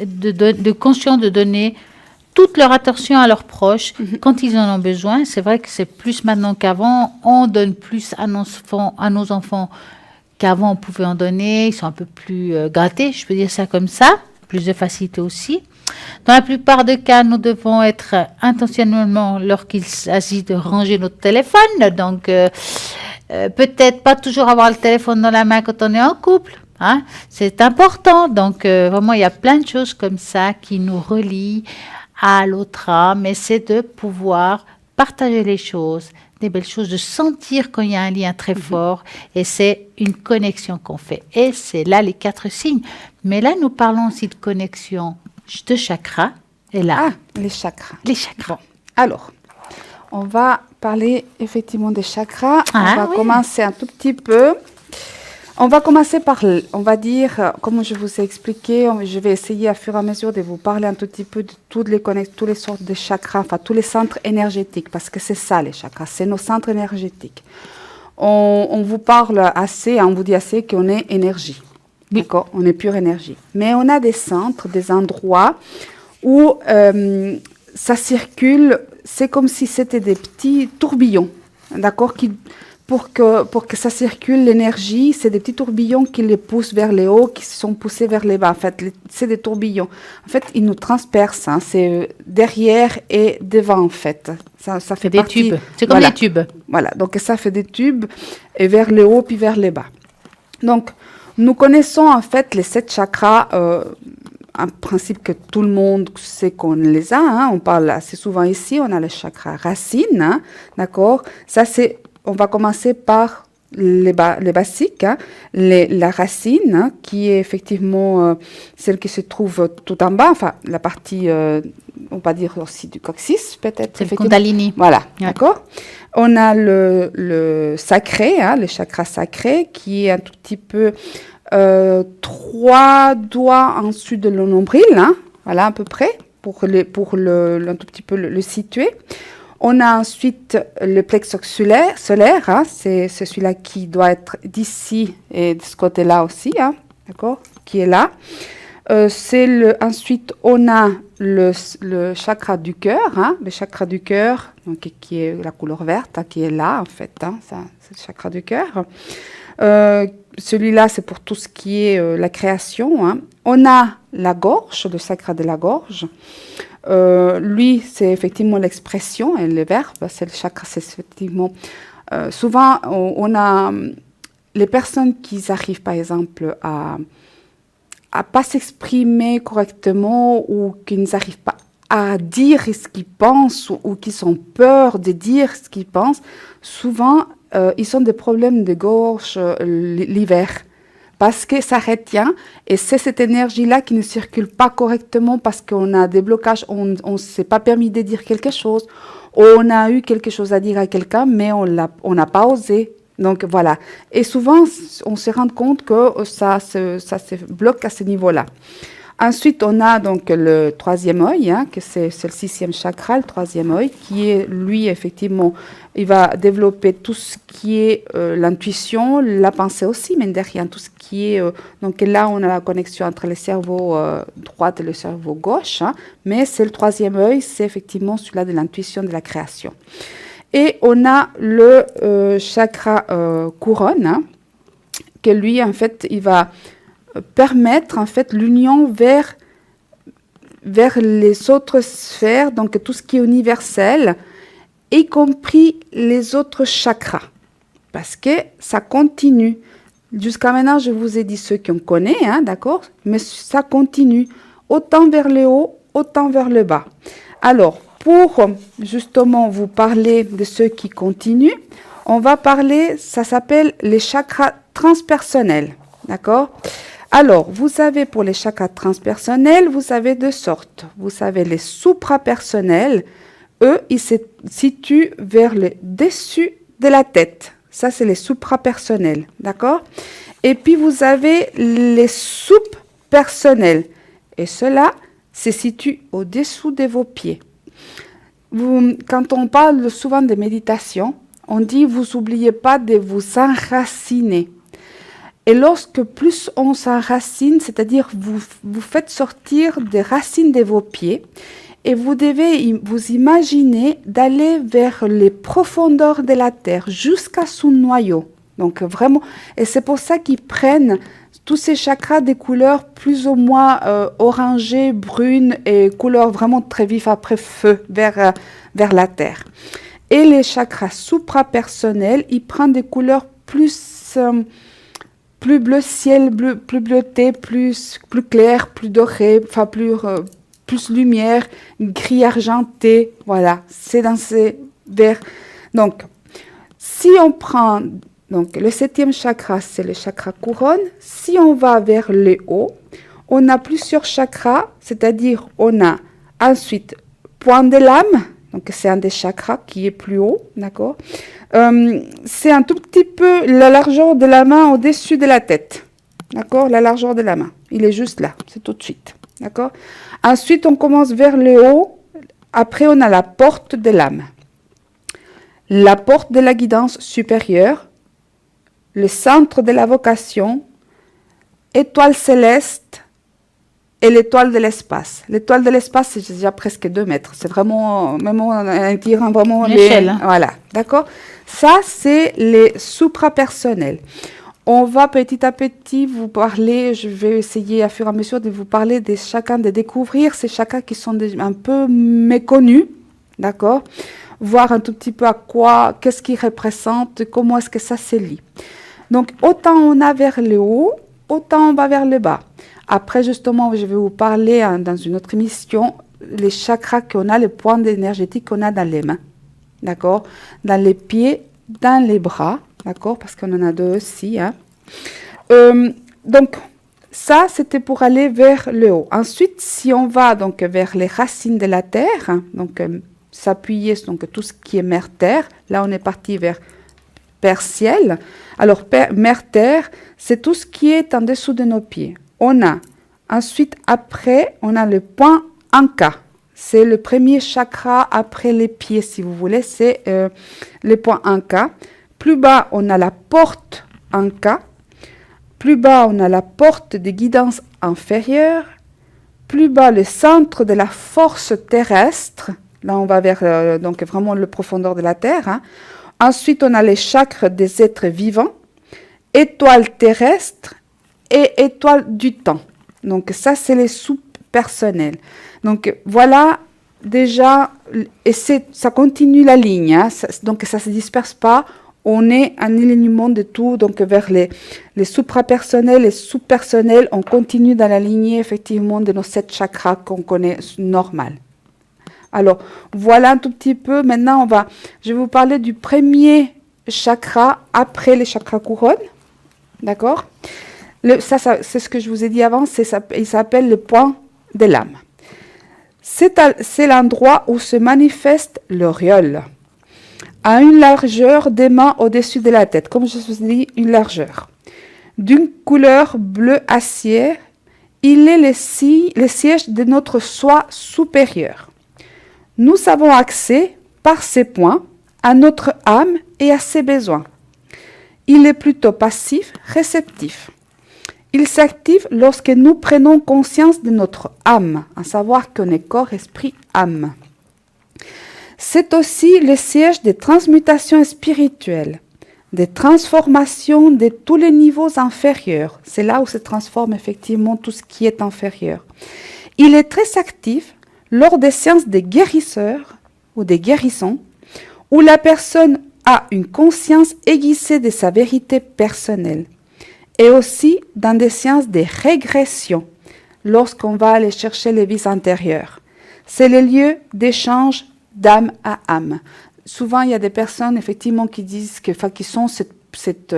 toute leur attention à leurs proches quand ils en ont besoin. C'est vrai que c'est plus maintenant qu'avant. On donne plus à nos enfants qu'avant on pouvait en donner. Ils sont un peu plus gâtés, je peux dire ça comme ça. Plus de facilité aussi. Dans la plupart des cas, nous devons être intentionnellement lorsqu'il s'agit de ranger notre téléphone. Donc, peut-être pas toujours avoir le téléphone dans la main quand on est en couple. Hein? C'est important. Donc, vraiment, il y a plein de choses comme ça qui nous relient à l'autre âme. Et c'est de pouvoir partager les choses, des belles choses, de sentir quand il y a un lien très fort. Et c'est une connexion qu'on fait. Et c'est là les 4 signes. Mais là, nous parlons aussi de connexion de chakras. Et là, les chakras. Les chakras. Bon. Alors, on va parler effectivement des chakras. On va commencer un tout petit peu. On va commencer par, on va dire, comme je vous ai expliqué, je vais essayer à fur et à mesure de vous parler un tout petit peu de toutes les sortes de chakras, enfin tous les centres énergétiques, parce que c'est ça les chakras, c'est nos centres énergétiques. On vous parle assez, on vous dit assez qu'on est énergie. D'accord, on est pure énergie. Mais on a des centres, des endroits où ça circule, c'est comme si c'était des petits tourbillons, d'accord, qui pour que ça circule l'énergie. C'est des petits tourbillons qui les poussent vers les hauts, qui sont poussés vers les bas. En fait, c'est des tourbillons. En fait, ils nous transpercent. Hein. C'est derrière et devant, en fait. Ça fait des partie, tubes. C'est comme des tubes. Voilà, donc ça fait des tubes et vers le haut puis vers les bas. Donc, nous connaissons en fait les 7 chakras, un principe que tout le monde sait qu'on les a. Hein. On parle assez souvent ici, on a le chakra racine, hein, d'accord. Ça, on va commencer par les basiques, hein. La racine, hein, qui est effectivement celle qui se trouve tout en bas, enfin la partie, on va dire aussi du coccyx peut-être. C'est le Kundalini. Voilà, ouais. D'accord. On a le sacré, hein, le chakra sacré, qui est un tout petit peu 3 doigts en dessous de le nombril, hein, voilà à peu près, pour un tout petit peu le situer. On a ensuite le plexus solaire, hein, c'est celui-là qui doit être d'ici et de ce côté-là aussi, hein, d'accord, qui est là. Ensuite, on a le chakra du cœur, hein, le chakra du cœur, donc, qui est la couleur verte, hein, qui est là en fait, hein, c'est le chakra du cœur. Celui-là, c'est pour tout ce qui est la création. Hein. On a la gorge, le chakra de la gorge. Lui, c'est effectivement l'expression et le verbe. C'est le chakra, c'est effectivement... souvent, on a les personnes qui arrivent, par exemple, à pas s'exprimer correctement ou qui n'arrivent pas à dire ce qu'ils pensent ou qui ont peur de dire ce qu'ils pensent, souvent, ils ont des problèmes de gorge l'hiver parce que ça retient et c'est cette énergie-là qui ne circule pas correctement parce qu'on a des blocages, on ne s'est pas permis de dire quelque chose, on a eu quelque chose à dire à quelqu'un mais on n'a pas osé. Donc voilà. Et souvent, on se rend compte que ça se bloque à ce niveau-là. Ensuite, on a donc le 3e œil, hein, que c'est le 6e chakra, le 3e œil, qui est, lui, effectivement, il va développer tout ce qui est l'intuition, la pensée aussi, mais derrière tout ce qui est... donc là, on a la connexion entre le cerveau droit et le cerveau gauche, hein, mais c'est le 3e œil, c'est effectivement celui-là de l'intuition, de la création. Et on a le chakra couronne, hein, que lui, en fait, il va permettre en fait l'union vers les autres sphères, donc tout ce qui est universel, y compris les autres chakras, parce que ça continue. Jusqu'à maintenant, je vous ai dit ceux qu'on connaît, hein, d'accord, mais ça continue, autant vers le haut, autant vers le bas. Alors, pour justement vous parler de ceux qui continuent, on va parler, ça s'appelle les chakras transpersonnels, d'accord? Alors, vous avez pour les chakras transpersonnels, vous avez 2 sortes. Vous avez les suprapersonnels. Eux, ils se situent vers le dessus de la tête. Ça, c'est les suprapersonnels, d'accord? Et puis, vous avez les subpersonnels. Et cela se situe au-dessous de vos pieds. Quand on parle souvent de méditation, on dit, vous n'oubliez pas de vous enraciner. Et lorsque plus on s'enracine, c'est-à-dire vous faites sortir des racines de vos pieds et vous devez vous imaginer d'aller vers les profondeurs de la terre, jusqu'à son noyau. Donc vraiment, et c'est pour ça qu'ils prennent tous ces chakras des couleurs plus ou moins orangées, brunes et couleurs vraiment très vives après feu vers la terre. Et les chakras suprapersonnels, ils prennent des couleurs plus bleu ciel, plus bleuté, plus clair, plus doré, enfin plus lumière, gris argenté, voilà, c'est dans ces vers. Donc, si on prend, donc le 7e chakra, c'est le chakra couronne. Si on va vers le haut, on a plusieurs chakras, c'est-à-dire on a ensuite point de l'âme, donc c'est un des chakras qui est plus haut, d'accord? C'est un tout petit peu la largeur de la main au-dessus de la tête, d'accord? La largeur de la main, il est juste là, c'est tout de suite, d'accord? Ensuite, on commence vers le haut, après on a la porte de l'âme, la porte de la guidance supérieure, le centre de la vocation, étoile céleste et l'étoile de l'espace. L'étoile de l'espace, c'est déjà presque 2 mètres. C'est vraiment, même on dirait vraiment l'échelle. Hein. Voilà, d'accord. Ça, c'est les suprapersonnels. On va petit à petit vous parler, je vais essayer à fur et à mesure de vous parler de chacun, de découvrir ces chakras qui sont un peu méconnus, d'accord. Voir un tout petit peu à quoi, qu'est-ce qu'ils représentent, comment est-ce que ça se lie. Donc, autant on a vers le haut, autant on va vers le bas. Après, justement, je vais vous parler dans une autre émission, les chakras qu'on a, les points énergétiques qu'on a dans les mains, d'accord? Dans les pieds, dans les bras, d'accord? Parce qu'on en a 2 aussi. Hein. Donc, ça, c'était pour aller vers le haut. Ensuite, si on va donc vers les racines de la terre, hein, donc s'appuyer sur tout ce qui est mer-terre, là, on est parti vers Père-Ciel. Alors, mer-terre, c'est tout ce qui est en dessous de nos pieds. On a, ensuite, après, on a le point Anka. C'est le premier chakra après les pieds, si vous voulez. C'est le point Anka. Plus bas, on a la porte Anka. Plus bas, on a la porte de guidance inférieure. Plus bas, le centre de la force terrestre. Là, on va vers donc vraiment le profondeur de la terre. Hein. Ensuite, on a les chakras des êtres vivants. Étoile terrestre et étoile du temps. Donc ça, c'est les sous-personnels. Donc voilà, déjà, et ça continue la ligne, hein, donc ça ne se disperse pas. On est en alignement de tout, donc vers les suprapersonnels, les sous-personnels, on continue dans la lignée effectivement de nos 7 chakras qu'on connaît normal. Alors, voilà un tout petit peu. Maintenant, je vais vous parler du premier chakra après les chakras couronnes. D'accord? Ça, c'est ce que je vous ai dit avant, il s'appelle le point de l'âme. C'est l'endroit où se manifeste l'auréole, à une largeur des mains au-dessus de la tête, comme je vous ai dit, une largeur. D'une couleur bleu acier, il est le siège de notre soi supérieur. Nous avons accès, par ces points, à notre âme et à ses besoins. Il est plutôt passif, réceptif. Il s'active lorsque nous prenons conscience de notre âme, à savoir qu'on est corps, esprit, âme. C'est aussi le siège des transmutations spirituelles, des transformations de tous les niveaux inférieurs. C'est là où se transforme effectivement tout ce qui est inférieur. Il est très actif lors des séances des guérisseurs ou des guérissons, où la personne a une conscience aiguisée de sa vérité personnelle, et aussi dans des séances de régression, lorsqu'on va aller chercher les vies antérieures. C'est le lieu d'échange d'âme à âme. Souvent, il y a des personnes, effectivement, qui disent qui sont cette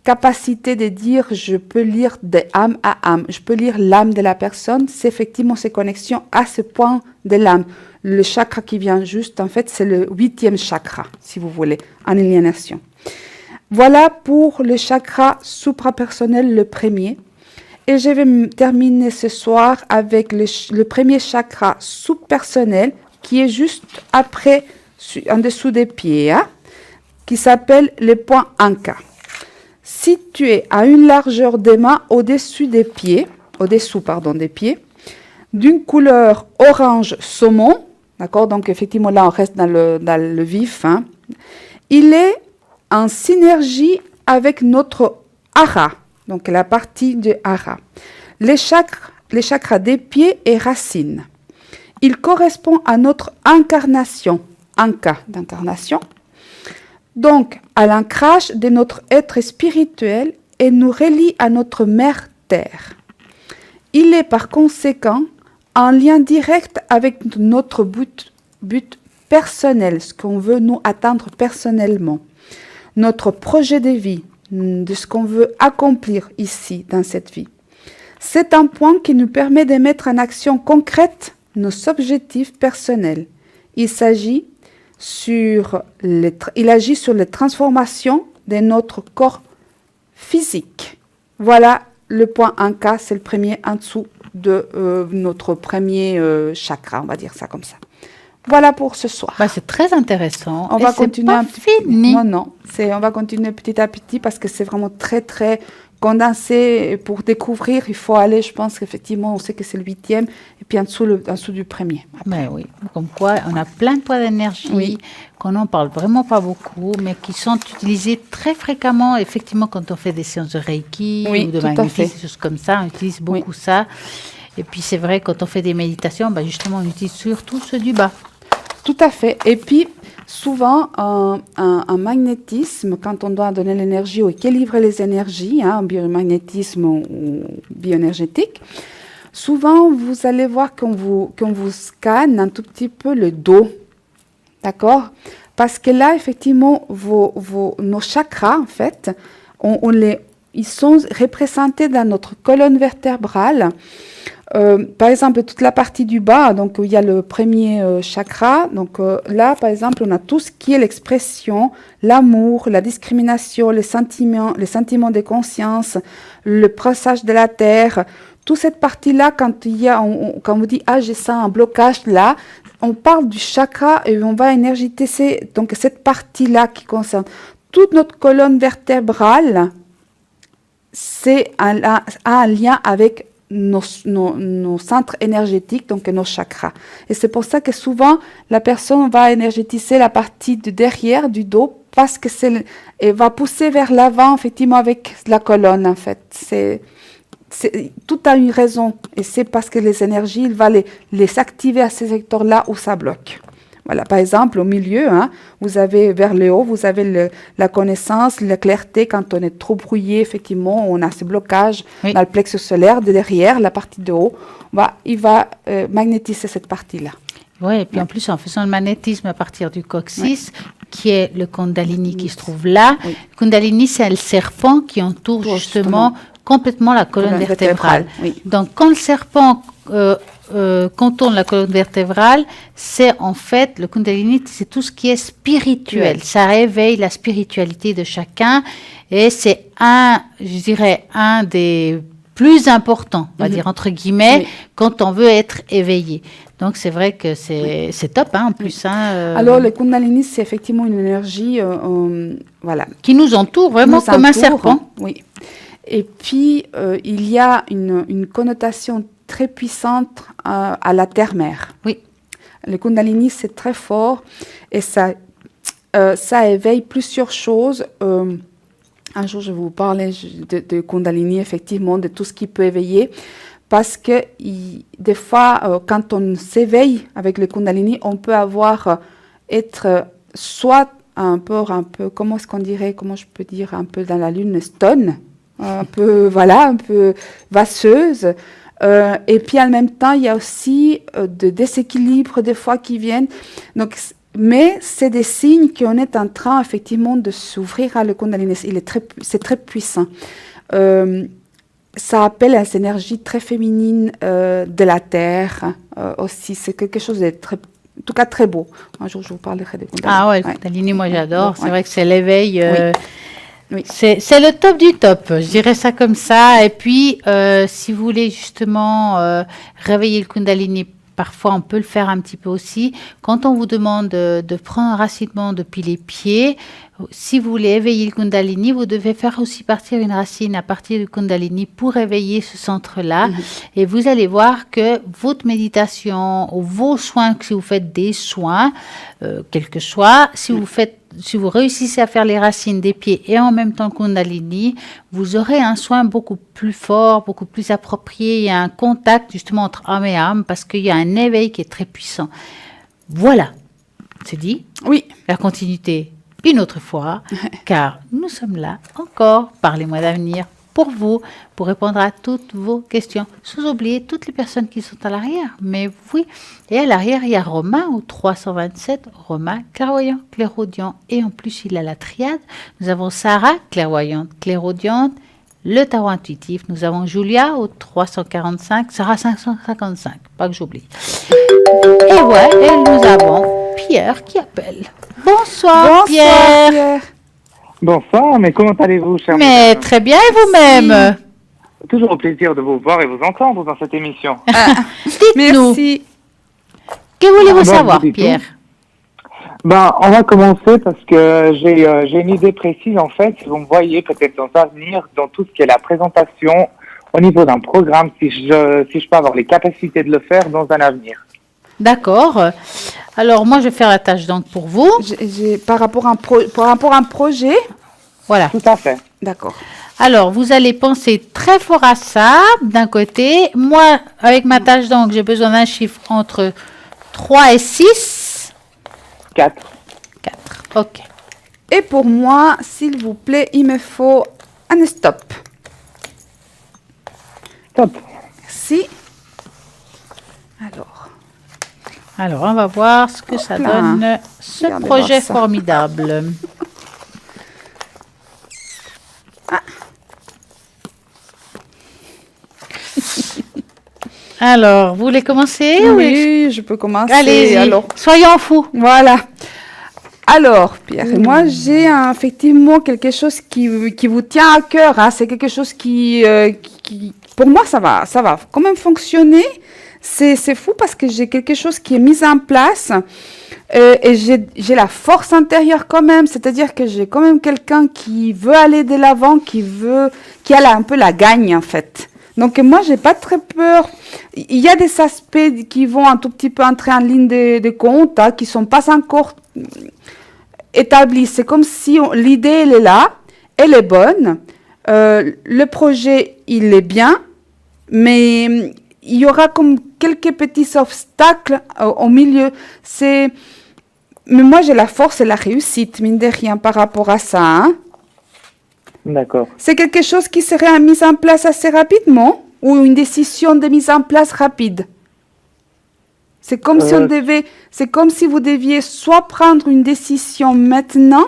capacité de dire « je peux lire de âme à âme », je peux lire l'âme de la personne, c'est effectivement ces connexions à ce point de l'âme. Le chakra qui vient juste, en fait, c'est le 8e chakra, si vous voulez, en aliénation. Voilà pour le chakra suprapersonnel, le premier. Et je vais terminer ce soir avec le premier chakra subpersonnel, qui est juste après, en dessous des pieds, hein, qui s'appelle le point Anka. Situé à une largeur des mains au-dessous des pieds, d'une couleur orange saumon, d'accord, donc effectivement là on reste dans le vif, hein. Il est en synergie avec notre hara, donc la partie du hara, les chakras des pieds et racines. Il correspond à notre incarnation, Anka d'incarnation, donc à l'ancrage de notre être spirituel et nous relie à notre mère terre. Il est par conséquent en lien direct avec notre but personnel, ce qu'on veut nous atteindre personnellement, notre projet de vie, de ce qu'on veut accomplir ici dans cette vie. C'est un point qui nous permet de mettre en action concrète nos objectifs personnels. Il agit sur les transformations de notre corps physique. Voilà le point Anka, c'est le premier en dessous de notre premier chakra, on va dire ça comme ça. Voilà pour ce soir. Bah, c'est très intéressant. On va continuer pas fini. Non, on va continuer petit à petit parce que c'est vraiment très très condenser, pour découvrir, il faut aller, je pense qu'effectivement, on sait que c'est le 8e, et puis en dessous du premier. Ben oui, comme quoi on a plein de poids d'énergie qu'on n'en parle vraiment pas beaucoup, mais qui sont utilisés très fréquemment, effectivement, quand on fait des séances de Reiki ou de magnétisme, des choses comme ça, on utilise beaucoup ça. Et puis c'est vrai, quand on fait des méditations, justement, on utilise surtout ceux du bas. Tout à fait. Et puis, souvent, un magnétisme, quand on doit donner l'énergie ou équilibrer les énergies, un biomagnétisme ou bioénergétique, souvent, vous allez voir qu'on vous scanne un tout petit peu le dos. D'accord? Parce que là, effectivement, nos chakras, en fait, ils sont représentés dans notre colonne vertébrale. Par exemple, toute la partie du bas, donc il y a le premier chakra. Donc là, par exemple, on a tout ce qui est l'expression, l'amour, la discrimination, les sentiments de conscience, le passage de la terre. Toute cette partie-là, quand quand on dit j'ai ça un blocage là, on parle du chakra et on va énergétiser donc cette partie-là qui concerne toute notre colonne vertébrale. C'est un lien avec nos centres énergétiques, donc nos chakras. Et c'est pour ça que souvent, la personne va énergétiser la partie de derrière du dos parce que elle va pousser vers l'avant, effectivement, avec la colonne, en fait. Tout a une raison. Et c'est parce que les énergies, il va les activer à ces secteurs-là où ça bloque. Voilà, par exemple, au milieu, vous avez vers le haut, vous avez la connaissance, la clarté. Quand on est trop brouillé, effectivement, on a ce blocage dans le plexus solaire. De derrière, la partie de haut, il va magnétiser cette partie-là. Oui, et puis en plus, en faisant le magnétisme à partir du coccyx, qui est le Kundalini qui se trouve là. Oui. Le Kundalini, c'est le serpent qui entoure justement complètement la colonne vertébrale. Oui. Donc, quand le serpent contourne la colonne vertébrale, c'est en fait, le Kundalini, c'est tout ce qui est spirituel. Ça réveille la spiritualité de chacun et c'est un des plus importants, on va dire entre guillemets, quand on veut être éveillé. Donc, c'est vrai que c'est top, en plus. Alors, le Kundalini, c'est effectivement une énergie qui nous entoure vraiment comme un serpent. Oui. Et puis, il y a une connotation très puissante à la terre-mère. Oui. Le Kundalini, c'est très fort et ça éveille plusieurs choses. Un jour, je vais vous parler de Kundalini, effectivement, de tout ce qui peut éveiller. Parce que des fois, quand on s'éveille avec le Kundalini, on peut être soit un peu, comment je peux dire, un peu dans la lune stone, un peu vasseuse. Et puis en même temps, il y a aussi des déséquilibres des fois qui viennent. Donc, mais c'est des signes qu'on est en train effectivement de s'ouvrir à le Kundalini. C'est très puissant. Ça appelle à ces énergies très féminines de la terre aussi. C'est quelque chose de très, en tout cas très beau. Un jour, je vous parlerai de Kundalini. Ah ouais, le Kundalini, moi j'adore. C'est vrai que c'est l'éveil. Oui. C'est le top du top, je dirais ça comme ça. Et puis, si vous voulez justement réveiller le Kundalini, parfois on peut le faire un petit peu aussi. Quand on vous demande de prendre un racinement depuis les pieds, si vous voulez éveiller le Kundalini, vous devez faire aussi partir une racine à partir du Kundalini pour éveiller ce centre-là. Et vous allez voir que votre méditation ou vos soins, si vous faites des soins, quel que soit, si vous réussissez à faire les racines des pieds et en même temps le Kundalini, vous aurez un soin beaucoup plus fort, beaucoup plus approprié. Il y a un contact justement entre âme et âme parce qu'il y a un éveil qui est très puissant. Voilà, c'est dit? Oui. La continuité une autre fois, car nous sommes là encore par les mois d'avenir pour vous, pour répondre à toutes vos questions, sans oublier toutes les personnes qui sont à l'arrière. Mais oui, et à l'arrière, il y a Romain au 327, Romain, clairvoyant, clairaudient, et en plus, il a la triade. Nous avons Sarah, clairvoyante, clairaudiente, le tarot intuitif. Nous avons Julia au 345, Sarah 555, pas que j'oublie. Et voilà, et nous avons Pierre qui appelle. Bonsoir Pierre. Bonsoir, mais comment allez-vous, cher Mais madame? très bien, et vous-même? Toujours au plaisir de vous voir et vous entendre dans cette émission. Dites-nous. Merci. Que voulez-vous savoir, Pierre? Ben, on va commencer parce que j'ai une idée précise en fait. Si vous me voyez peut-être dans l'avenir, dans tout ce qui est la présentation au niveau d'un programme, si je peux avoir les capacités de le faire dans un avenir. D'accord. Alors, moi, je vais faire la tâche donc pour vous. Par rapport à un projet. Voilà. Tout à fait. D'accord. Alors, vous allez penser très fort à ça, d'un côté. Moi, avec ma tâche, donc, j'ai besoin d'un chiffre entre 3 et 6. 4. 4. OK. Et pour moi, s'il vous plaît, il me faut un stop. Top. Merci. Alors, on va voir ce que ça Hop là. donne, ce Regardez projet voir ça. formidable. Alors, vous voulez commencer? Oui, je peux commencer. Allez-y, Alors, soyons fous. voilà. Alors, Pierre et moi, j'ai effectivement quelque chose qui vous tient à cœur. Hein. C'est quelque chose qui, pour moi, ça va quand même fonctionner. C'est fou parce que j'ai quelque chose qui est mis en place et j'ai la force intérieure quand même. C'est-à-dire que j'ai quand même quelqu'un qui veut aller de l'avant, qui a un peu la gagne en fait. Donc moi, j'ai pas très peur. Il y a des aspects qui vont un tout petit peu entrer en ligne de compte, hein, qui sont pas encore établis. C'est comme si l'idée, elle est là, elle est bonne. Le projet, il est bien, mais il y aura comme quelques petits obstacles au milieu. Mais moi, j'ai la force et la réussite, mine de rien, par rapport à ça. Hein. D'accord. C'est quelque chose qui serait mis en place assez rapidement ou une décision de mise en place rapide? C'est comme si vous deviez soit prendre une décision maintenant,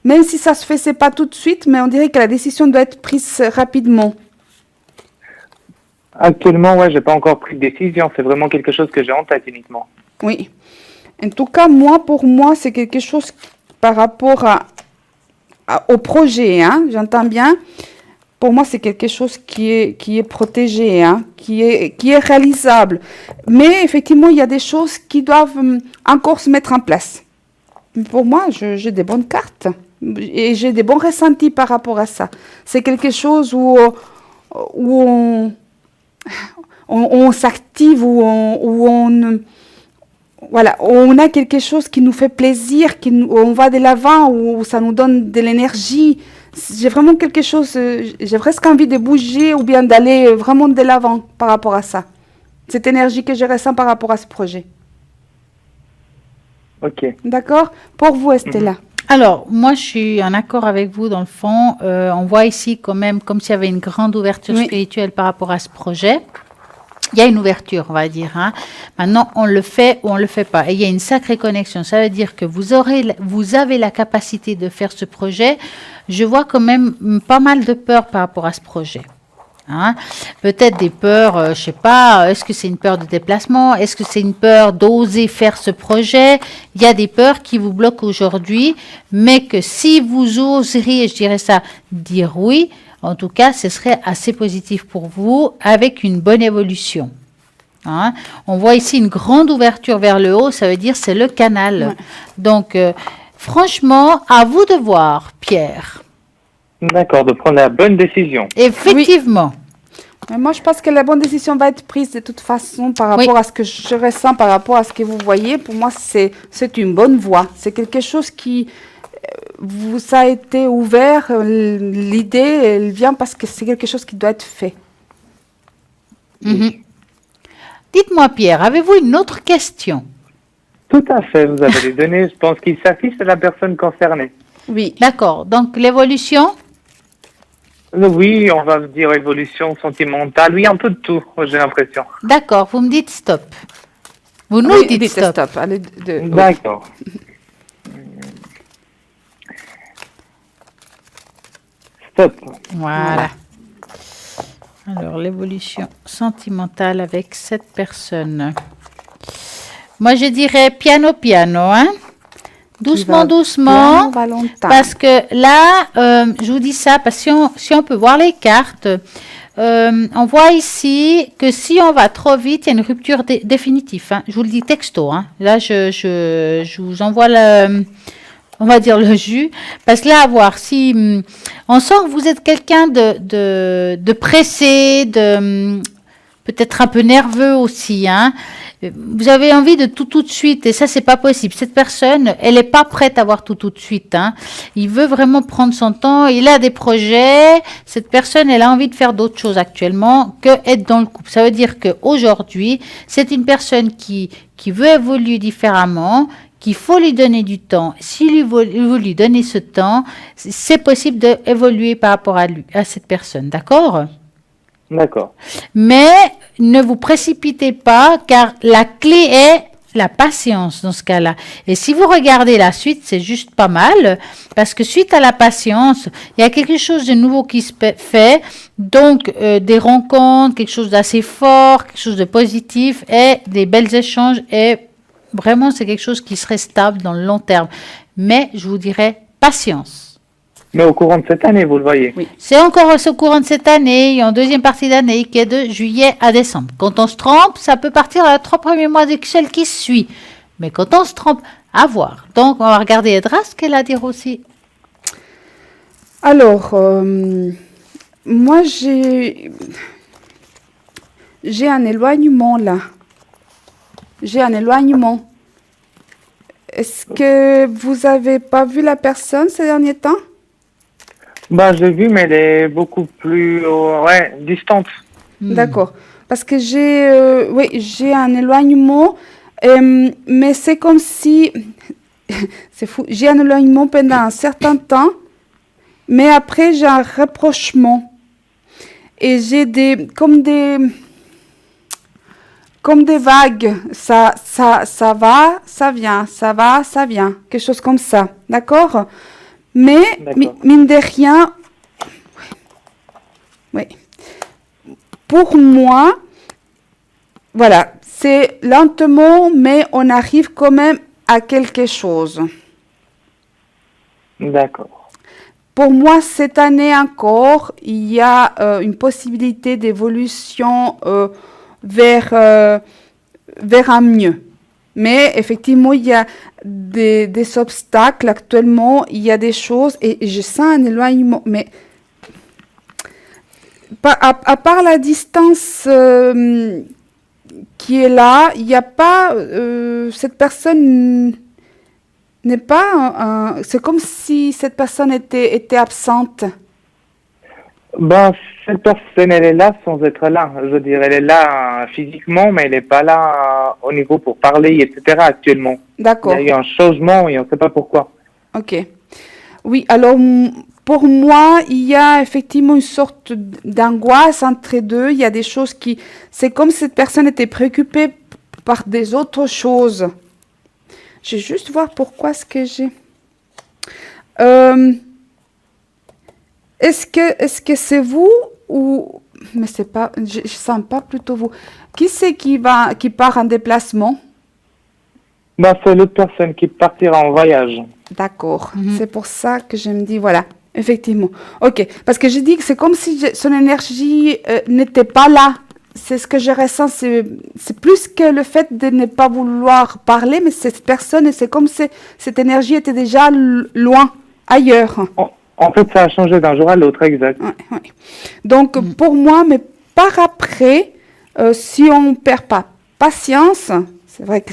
même si ça se faisait pas tout de suite, mais on dirait que la décision doit être prise rapidement. Actuellement, ouais, j'ai pas encore pris de décision. C'est vraiment quelque chose que j'ai en tête uniquement. Oui. En tout cas, pour moi, c'est quelque chose par rapport au projet, hein, j'entends bien. Pour moi, c'est quelque chose qui est protégé, hein, qui est réalisable. Mais effectivement, il y a des choses qui doivent encore se mettre en place. Mais pour moi, j'ai des bonnes cartes et j'ai des bons ressentis par rapport à ça. C'est quelque chose où on s'active, où on a quelque chose qui nous fait plaisir, où on va de l'avant, où ça nous donne de l'énergie. J'ai vraiment quelque chose, j'ai presque envie de bouger ou bien d'aller vraiment de l'avant par rapport à ça. Cette énergie que je ressens par rapport à ce projet. Ok. D'accord? Pour vous, Estella. Alors, moi, je suis en accord avec vous dans le fond. On voit ici quand même comme s'il y avait une grande ouverture spirituelle par rapport à ce projet. Il y a une ouverture, on va dire. Hein. Maintenant, on le fait ou on le fait pas. Et il y a une sacrée connexion. Ça veut dire que vous avez la capacité de faire ce projet. Je vois quand même pas mal de peur par rapport à ce projet. Hein. Peut-être des peurs, je sais pas, est-ce que c'est une peur de déplacement? Est-ce que c'est une peur d'oser faire ce projet? Il y a des peurs qui vous bloquent aujourd'hui, mais que si vous oseriez, je dirais ça, dire oui, en tout cas, ce serait assez positif pour vous avec une bonne évolution. Hein. On voit ici une grande ouverture vers le haut, ça veut dire c'est le canal. Ouais. Donc, franchement, à vous de voir, Pierre. D'accord, de prendre la bonne décision. Effectivement. Oui. Mais moi, je pense que la bonne décision va être prise de toute façon par rapport à ce que je ressens, par rapport à ce que vous voyez. Pour moi, c'est une bonne voie. C'est quelque chose qui vous a été ouvert. L'idée, elle vient parce que c'est quelque chose qui doit être fait. Mm-hmm. Dites-moi, Pierre, avez-vous une autre question? Tout à fait, vous avez les données, je pense qu'il s'affiche à la personne concernée. Oui. D'accord, donc l'évolution? Oui, on va dire évolution sentimentale, oui, un peu de tout, j'ai l'impression. D'accord, vous me dites stop. Vous nous dites stop. Allez, D'accord. Stop. Voilà. Alors, l'évolution sentimentale avec cette personne. Moi, je dirais piano, piano, hein? Doucement, doucement. Parce que là, je vous dis ça, parce que si on peut voir les cartes, on voit ici que si on va trop vite, il y a une rupture définitive. Hein. Je vous le dis texto. Hein. Là, je vous envoie on va dire le jus. Parce que là, à voir, si on sent que vous êtes quelqu'un de pressé, peut-être un peu nerveux aussi. Hein. Vous avez envie de tout de suite, et ça, c'est pas possible. Cette personne, elle n'est pas prête à avoir tout de suite. Hein. Il veut vraiment prendre son temps. Il a des projets. Cette personne, elle a envie de faire d'autres choses actuellement que être dans le couple. Ça veut dire qu'aujourd'hui, c'est une personne qui veut évoluer différemment, qu'il faut lui donner du temps. Si vous lui donnez ce temps, c'est possible d'évoluer par rapport à cette personne. D'accord ? D'accord. Mais ne vous précipitez pas, car la clé est la patience dans ce cas-là. Et si vous regardez la suite, c'est juste pas mal, parce que suite à la patience, il y a quelque chose de nouveau qui se fait, donc des rencontres, quelque chose d'assez fort, quelque chose de positif, et des belles échanges, et vraiment c'est quelque chose qui serait stable dans le long terme. Mais je vous dirais patience. Mais au courant de cette année, vous le voyez. Oui. C'est encore au courant de cette année et en deuxième partie d'année qui est de juillet à décembre. Quand on se trompe, ça peut partir à 3 premiers mois de celle qui suit. Mais quand on se trompe, à voir. Donc, on va regarder Edra, ce qu'elle a à dire aussi. Alors, moi, j'ai un éloignement là. J'ai un éloignement. Est-ce que vous n'avez pas vu la personne ces derniers temps? Bah, je l'ai vue, mais elle est beaucoup plus distante. D'accord. Parce que j'ai un éloignement, mais c'est comme si, c'est fou, j'ai un éloignement pendant un certain temps, mais après j'ai un rapprochement. Et j'ai comme des vagues. Ça va, ça vient, ça va, ça vient. Quelque chose comme ça. D'accord? Mais, mine de rien, oui. Pour moi, voilà, c'est lentement, mais on arrive quand même à quelque chose. D'accord. Pour moi, cette année encore, il y a une possibilité d'évolution vers un mieux. Mais effectivement, il y a des obstacles actuellement, il y a des choses, et je sens un éloignement. Mais à part la distance qui est là, il n'y a pas... cette personne n'est pas... c'est comme si cette personne était absente. Ben, cette personne, elle est là sans être là. Je veux dire, elle est là physiquement, mais elle n'est pas là au niveau pour parler, etc. actuellement. D'accord. Il y a eu un changement et on ne sait pas pourquoi. Ok. Oui, alors pour moi, il y a effectivement une sorte d'angoisse entre deux. Il y a des choses qui... C'est comme si cette personne était préoccupée par des autres choses. Je vais juste voir pourquoi ce que j'ai... Est-ce que c'est vous ou... Mais c'est pas... Je sens pas plutôt vous. Qui c'est qui part en déplacement? Ben, c'est l'autre personne qui partira en voyage. D'accord. C'est pour ça que je me dis, voilà, effectivement. Ok, parce que je dis que c'est comme si son énergie n'était pas là. C'est ce que je ressens. C'est plus que le fait de ne pas vouloir parler, mais cette personne, c'est comme si cette énergie était déjà loin, ailleurs. En fait, ça a changé d'un jour à l'autre, exact. Ouais. Donc, pour moi, mais par après, si on ne perd pas patience, c'est vrai que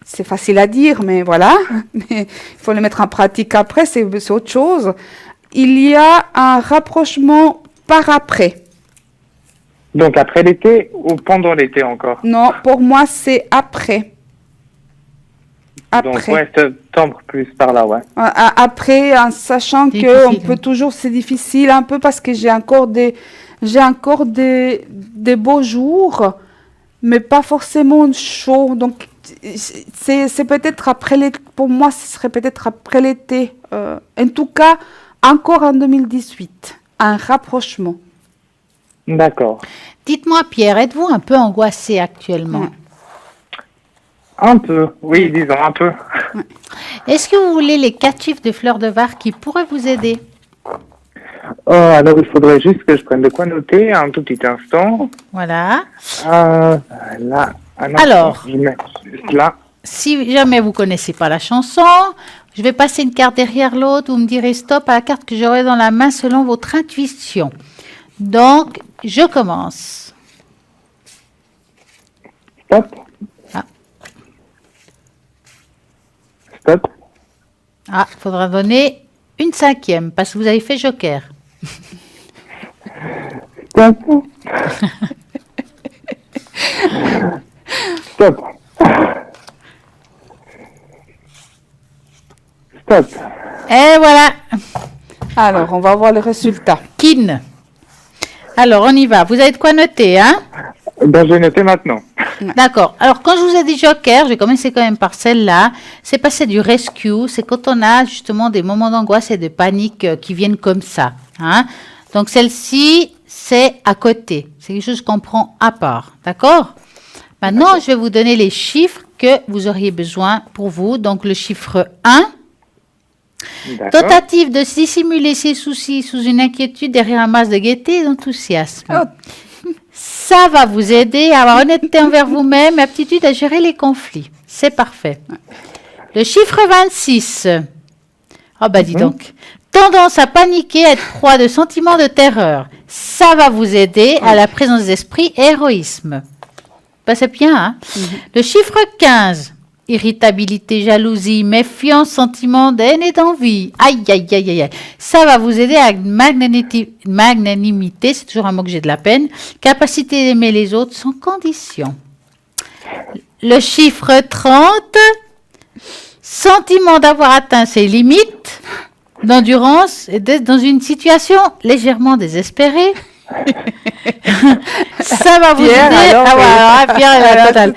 c'est facile à dire, mais voilà, mais il faut le mettre en pratique après, c'est autre chose. Il y a un rapprochement par après. Donc après l'été ou pendant l'été encore? Non, pour moi, c'est après. Donc, ouais, septembre plus par là, ouais. Après, en sachant que on peut toujours, c'est difficile un peu parce que j'ai encore des beaux jours, mais pas forcément chauds. Donc, c'est peut-être après l'été. Pour moi, ce serait peut-être après l'été. En tout cas, encore en 2018, un rapprochement. D'accord. Dites-moi, Pierre, êtes-vous un peu angoissé actuellement? Un peu, oui, disons un peu. Est-ce que vous voulez les 4 chiffres de fleurs de var qui pourraient vous aider? Alors, il faudrait juste que je prenne de quoi noter un tout petit instant. Voilà. Là, un instant, Alors. je mets juste là. Si jamais vous connaissez pas la chanson, je vais passer une carte derrière l'autre. Vous me direz stop à la carte que j'aurai dans la main selon votre intuition. Donc, je commence. Stop. Ah. Stop. Ah, il faudra donner une 5e parce que vous avez fait joker. Stop. Stop. Stop. Et voilà. Alors, on va voir le résultat. Kin. Alors, on y va. Vous avez de quoi noter, hein? Ben, je vais noter maintenant. D'accord. Alors, quand je vous ai dit joker, je vais commencer quand même par celle-là. C'est passer du rescue. C'est quand on a justement des moments d'angoisse et de panique qui viennent comme ça. Hein? Donc, celle-ci, c'est à côté. C'est quelque chose qu'on prend à part. D'accord? Maintenant, je vais vous donner les chiffres que vous auriez besoin pour vous. Donc, le chiffre 1. D'accord. Tentative de dissimuler ses soucis sous une inquiétude derrière un masque de gaieté et d'enthousiasme. Ça va vous aider à avoir honnêteté envers vous-même et aptitude à gérer les conflits. C'est parfait. Le chiffre 26. Oh bah dis donc. Tendance à paniquer, à être proie de sentiments de terreur. Ça va vous aider à la présence d'esprit et héroïsme. Bah, c'est bien, hein? Le chiffre 15. Irritabilité, jalousie, méfiance, sentiment d'haine et d'envie. Aïe, aïe, aïe, aïe, aïe. Ça va vous aider à magnanimité, c'est toujours un mot que j'ai de la peine. Capacité d'aimer les autres sans condition. Le chiffre 30. Sentiment d'avoir atteint ses limites d'endurance et d'être dans une situation légèrement désespérée. Ça va vous Pierre, aider. alors, Pierre est la totale.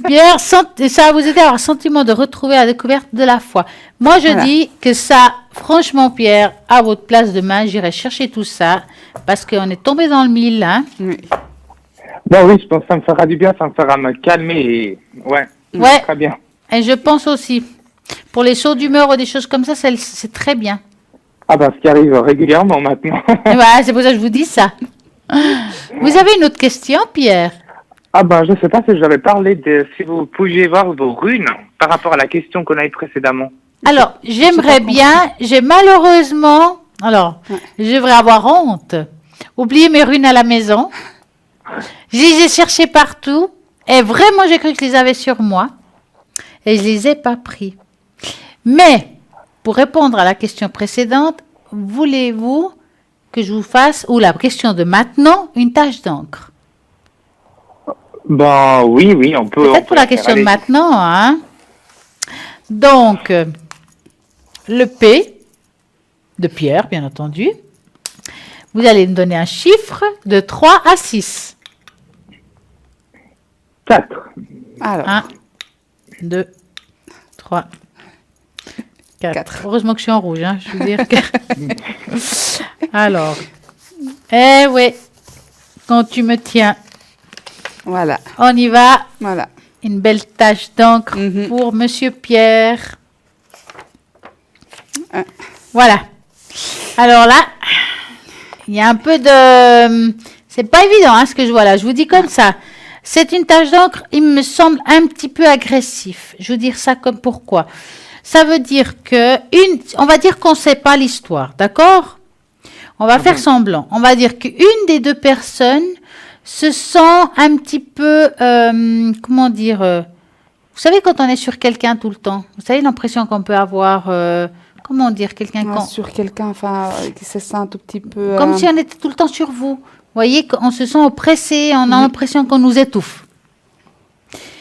Pierre, ça va vous aider à avoir un sentiment de retrouver la découverte de la foi. Moi, je dis que ça, franchement, Pierre, à votre place demain, j'irai chercher tout ça parce qu'on est tombé dans le mille. Hein. Oui. Bon, oui, je pense que ça me fera du bien, ça me fera me calmer. Et... Ouais. Très bien. Et je pense aussi, pour les sauts d'humeur ou des choses comme ça, c'est très bien. Ah ben, ce qui arrive régulièrement maintenant. Ouais, c'est pour ça que je vous dis ça. Vous avez une autre question, Pierre? Ah ben, je sais pas si j'avais parlé de si vous pouviez voir vos runes par rapport à la question qu'on a eue précédemment. Alors, j'aimerais bien, j'ai malheureusement, je devrais avoir honte, oublié mes runes à la maison. Je les ai cherchées partout et vraiment, j'ai cru que je les avais sur moi et je les ai pas pris. Mais, pour répondre à la question précédente, voulez-vous que je vous fasse, ou la question de maintenant, une tache d'encre? Ben oui, on peut. Peut-être pour la question de maintenant, hein. Donc, le P de Pierre, bien entendu. Vous allez me donner un chiffre de 3 à 6. 4. Alors. 1, 2, 3, 4. Heureusement que je suis en rouge, hein, je veux dire que... Alors, oui, quand tu me tiens, Voilà. on y va. Voilà. Une belle tache d'encre pour Monsieur Pierre. Voilà. Alors là, il y a un peu de... C'est pas évident, hein, ce que je vois là. Je vous dis comme ça. C'est une tache d'encre, il me semble un petit peu agressif. Je veux dire ça comme pourquoi. Ça veut dire que on va dire qu'on ne sait pas l'histoire, d'accord? On va faire semblant. On va dire qu'une des deux personnes se sent un petit peu, comment dire, vous savez quand on est sur quelqu'un tout le temps, vous savez l'impression qu'on peut avoir, comment dire, quelqu'un sur quelqu'un, enfin, qui se sent un tout petit peu... Comme si on était tout le temps sur vous. Vous voyez qu'on se sent oppressé, on a l'impression qu'on nous étouffe.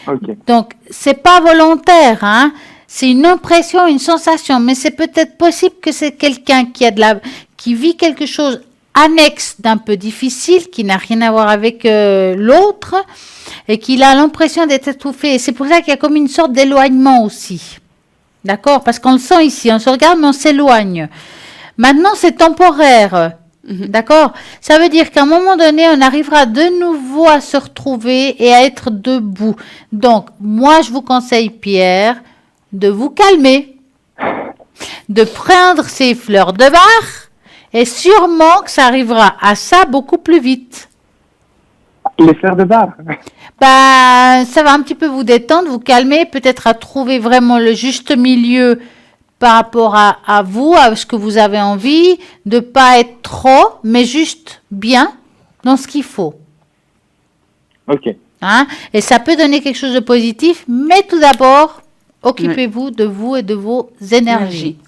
Okay. Donc, c'est pas volontaire, hein. C'est une impression, une sensation, mais c'est peut-être possible que c'est quelqu'un qui vit quelque chose annexe d'un peu difficile, qui n'a rien à voir avec l'autre, et qu'il a l'impression d'être étouffé. Et c'est pour ça qu'il y a comme une sorte d'éloignement aussi. D'accord? Parce qu'on le sent ici, on se regarde, mais on s'éloigne. Maintenant, c'est temporaire. D'accord? Ça veut dire qu'à un moment donné, on arrivera de nouveau à se retrouver et à être debout. Donc, moi, je vous conseille, Pierre, de vous calmer, de prendre ces fleurs de bar Et sûrement que ça arrivera à ça beaucoup plus vite. Les fleurs de bar. Ça va un petit peu vous détendre, vous calmer, peut-être à trouver vraiment le juste milieu par rapport à vous, à ce que vous avez envie, de pas être trop, mais juste bien dans ce qu'il faut. Ok. Hein? Et ça peut donner quelque chose de positif, mais tout d'abord, occupez-vous de vous et de vos énergies.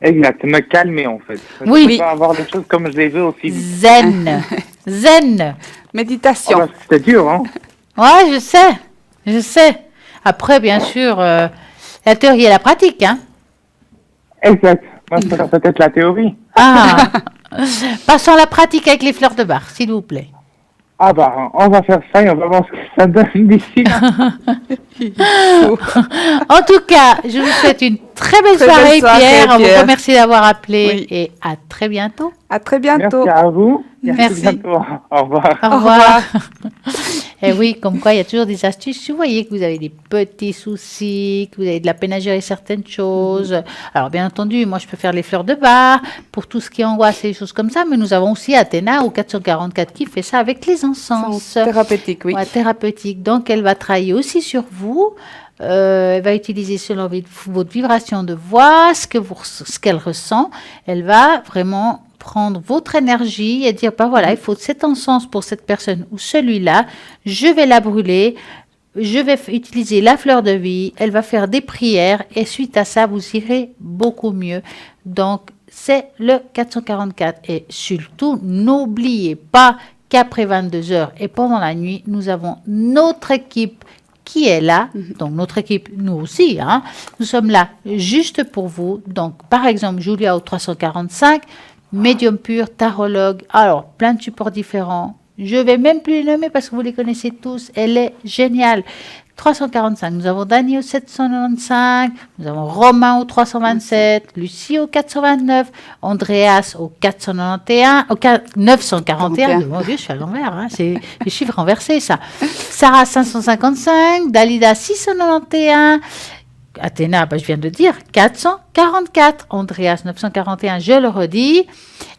Exact, me calmer en fait. Oui. Je peux pas avoir les choses comme je les veux aussi. Zen. Zen. Méditation. Oh, c'est dur, hein. Ouais, je sais. Après, bien sûr, la théorie et la pratique, hein. Exact. Moi, je ferais peut-être la théorie. Ah. Passons à la pratique avec les fleurs de bar, s'il vous plaît. Ah bah, on va faire ça et on va voir ce que ça donne d'ici là. En tout cas, je vous souhaite une très belle soirée, Pierre. On vous remercie d'avoir appelé et à très bientôt. À très bientôt. Merci à vous. Merci. Bientôt. Au revoir. Au revoir. Et oui, comme quoi, il y a toujours des astuces. Si vous voyez que vous avez des petits soucis, que vous avez de la peine à gérer certaines choses. Alors, bien entendu, moi, je peux faire les fleurs de bar pour tout ce qui est angoisse et des choses comme ça. Mais nous avons aussi Athéna au 444 qui fait ça avec les encens. Thérapeutique, oui. Ouais, thérapeutique. Donc, elle va travailler aussi sur vous. Elle va utiliser selon votre vibration de voix, ce qu'elle ressent. Elle va vraiment prendre votre énergie et dire, voilà, il faut cet encens pour cette personne ou celui-là, je vais la brûler, je vais utiliser la fleur de vie, elle va faire des prières et suite à ça, vous irez beaucoup mieux. Donc, c'est le 444 et surtout, n'oubliez pas qu'après 22 heures et pendant la nuit, nous avons notre équipe qui est là, donc notre équipe, nous aussi, hein, nous sommes là juste pour vous. Donc, par exemple, Julia au 345, médium pur, tarologue, alors plein de supports différents. Je vais même plus les nommer parce que vous les connaissez tous. Elle est géniale. 345, nous avons Dani au 795, nous avons Romain au 327, Lucie au 429, Andreas au 491, au 941. Mon Dieu, je suis à l'envers, hein, c'est les chiffres renversés, ça. Sarah 555, Dalida 691, Athéna, je viens de dire, 444. Andreas, 941, je le redis.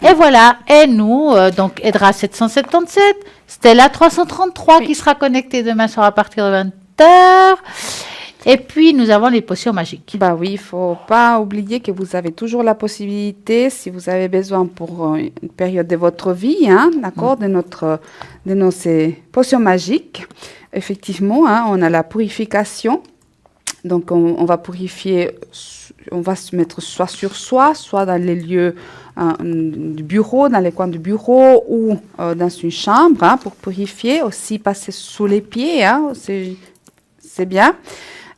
Et voilà. Et nous, donc, Edra 777, Stella 333 qui sera connectée demain soir à partir de 20h. Et puis, nous avons les potions magiques. Bah oui, il ne faut pas oublier que vous avez toujours la possibilité, si vous avez besoin pour une période de votre vie, hein, d'accord, de ces potions magiques. Effectivement, hein, on a la purification. Donc, on va purifier, on va se mettre soit sur soi, soit dans les lieux du bureau, dans les coins du bureau ou dans une chambre, hein, pour purifier. Aussi, passer sous les pieds, hein, c'est bien.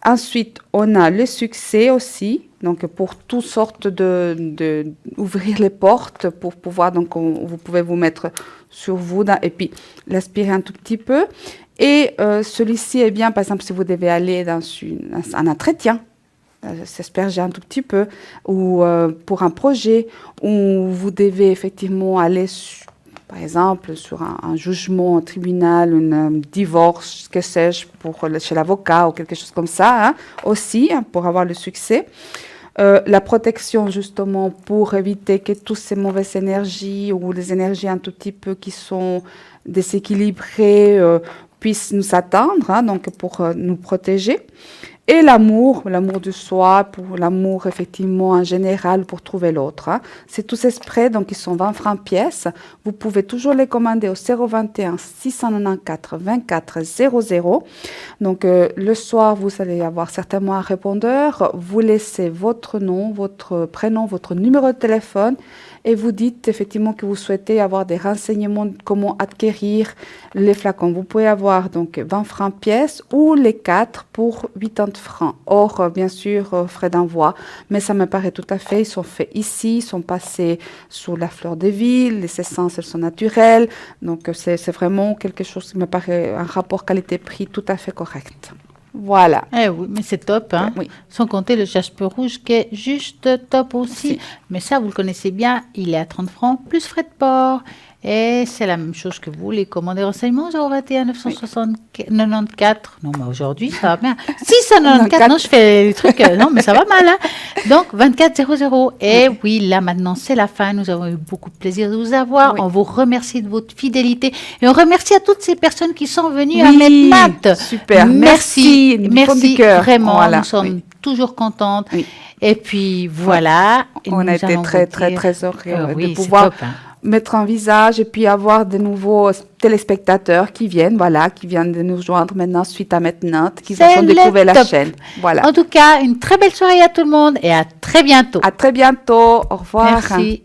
Ensuite, on a le succès aussi, donc pour toutes sortes ouvrir les portes pour pouvoir, donc vous pouvez vous mettre sur vous et puis l'aspirer un tout petit peu. Et celui-ci est bien, par exemple, si vous devez aller dans un entretien, s'asperger un tout petit peu, ou pour un projet, où vous devez effectivement aller, par exemple, sur un jugement, un tribunal, un divorce, que sais-je, chez l'avocat ou quelque chose comme ça, hein, aussi, hein, pour avoir le succès. La protection, justement, pour éviter que toutes ces mauvaises énergies ou les énergies un tout petit peu qui sont déséquilibrées puissent nous atteindre, hein, donc pour nous protéger. Et l'amour de soi, pour l'amour effectivement en général, pour trouver l'autre. Hein. C'est tous ces sprays, donc ils sont 20 francs pièce. Vous pouvez toujours les commander au 021 694 24 00. Donc le soir, vous allez avoir certainement un répondeur. Vous laissez votre nom, votre prénom, votre numéro de téléphone et vous dites effectivement que vous souhaitez avoir des renseignements de comment acquérir les flacons. Vous pouvez avoir donc 20 francs pièce ou les 4 pour 80 francs. Or, bien sûr, frais d'envoi, mais ça me paraît tout à fait, ils sont faits ici, ils sont passés sous la fleur de vie, les essences, elles sont naturelles, donc c'est vraiment quelque chose qui me paraît un rapport qualité-prix tout à fait correct. Voilà. Eh oui, mais c'est top, hein. Oui. Sans compter le jasper rouge qui est juste top aussi. Si. Mais ça, vous le connaissez bien, il est à 30 francs plus frais de port. Et c'est la même chose que vous, les commandes et renseignements 021 994. Non, mais aujourd'hui, ça va bien. 694, non, je fais les trucs, non, mais ça va mal, hein. Donc, 2400. Et oui, là, maintenant, c'est la fin. Nous avons eu beaucoup de plaisir de vous avoir. Oui. On vous remercie de votre fidélité. Et on remercie à toutes ces personnes qui sont venues à Oui, Medmat. super. Merci, Du fond merci, du cœur. vraiment. Voilà, Nous sommes oui. toujours contentes. Oui. Et puis, voilà. Et On nous a été allons très, vous très, dire- très heureux oui, de c'est pouvoir top, hein. mettre un visage et puis avoir de nouveaux téléspectateurs qui viennent, voilà, qui viennent de nous joindre maintenant suite à maintenant, qui C'est ont découvert le la top. chaîne. Voilà. En tout cas, une très belle soirée à tout le monde et à très bientôt. À très bientôt. Au revoir. Merci.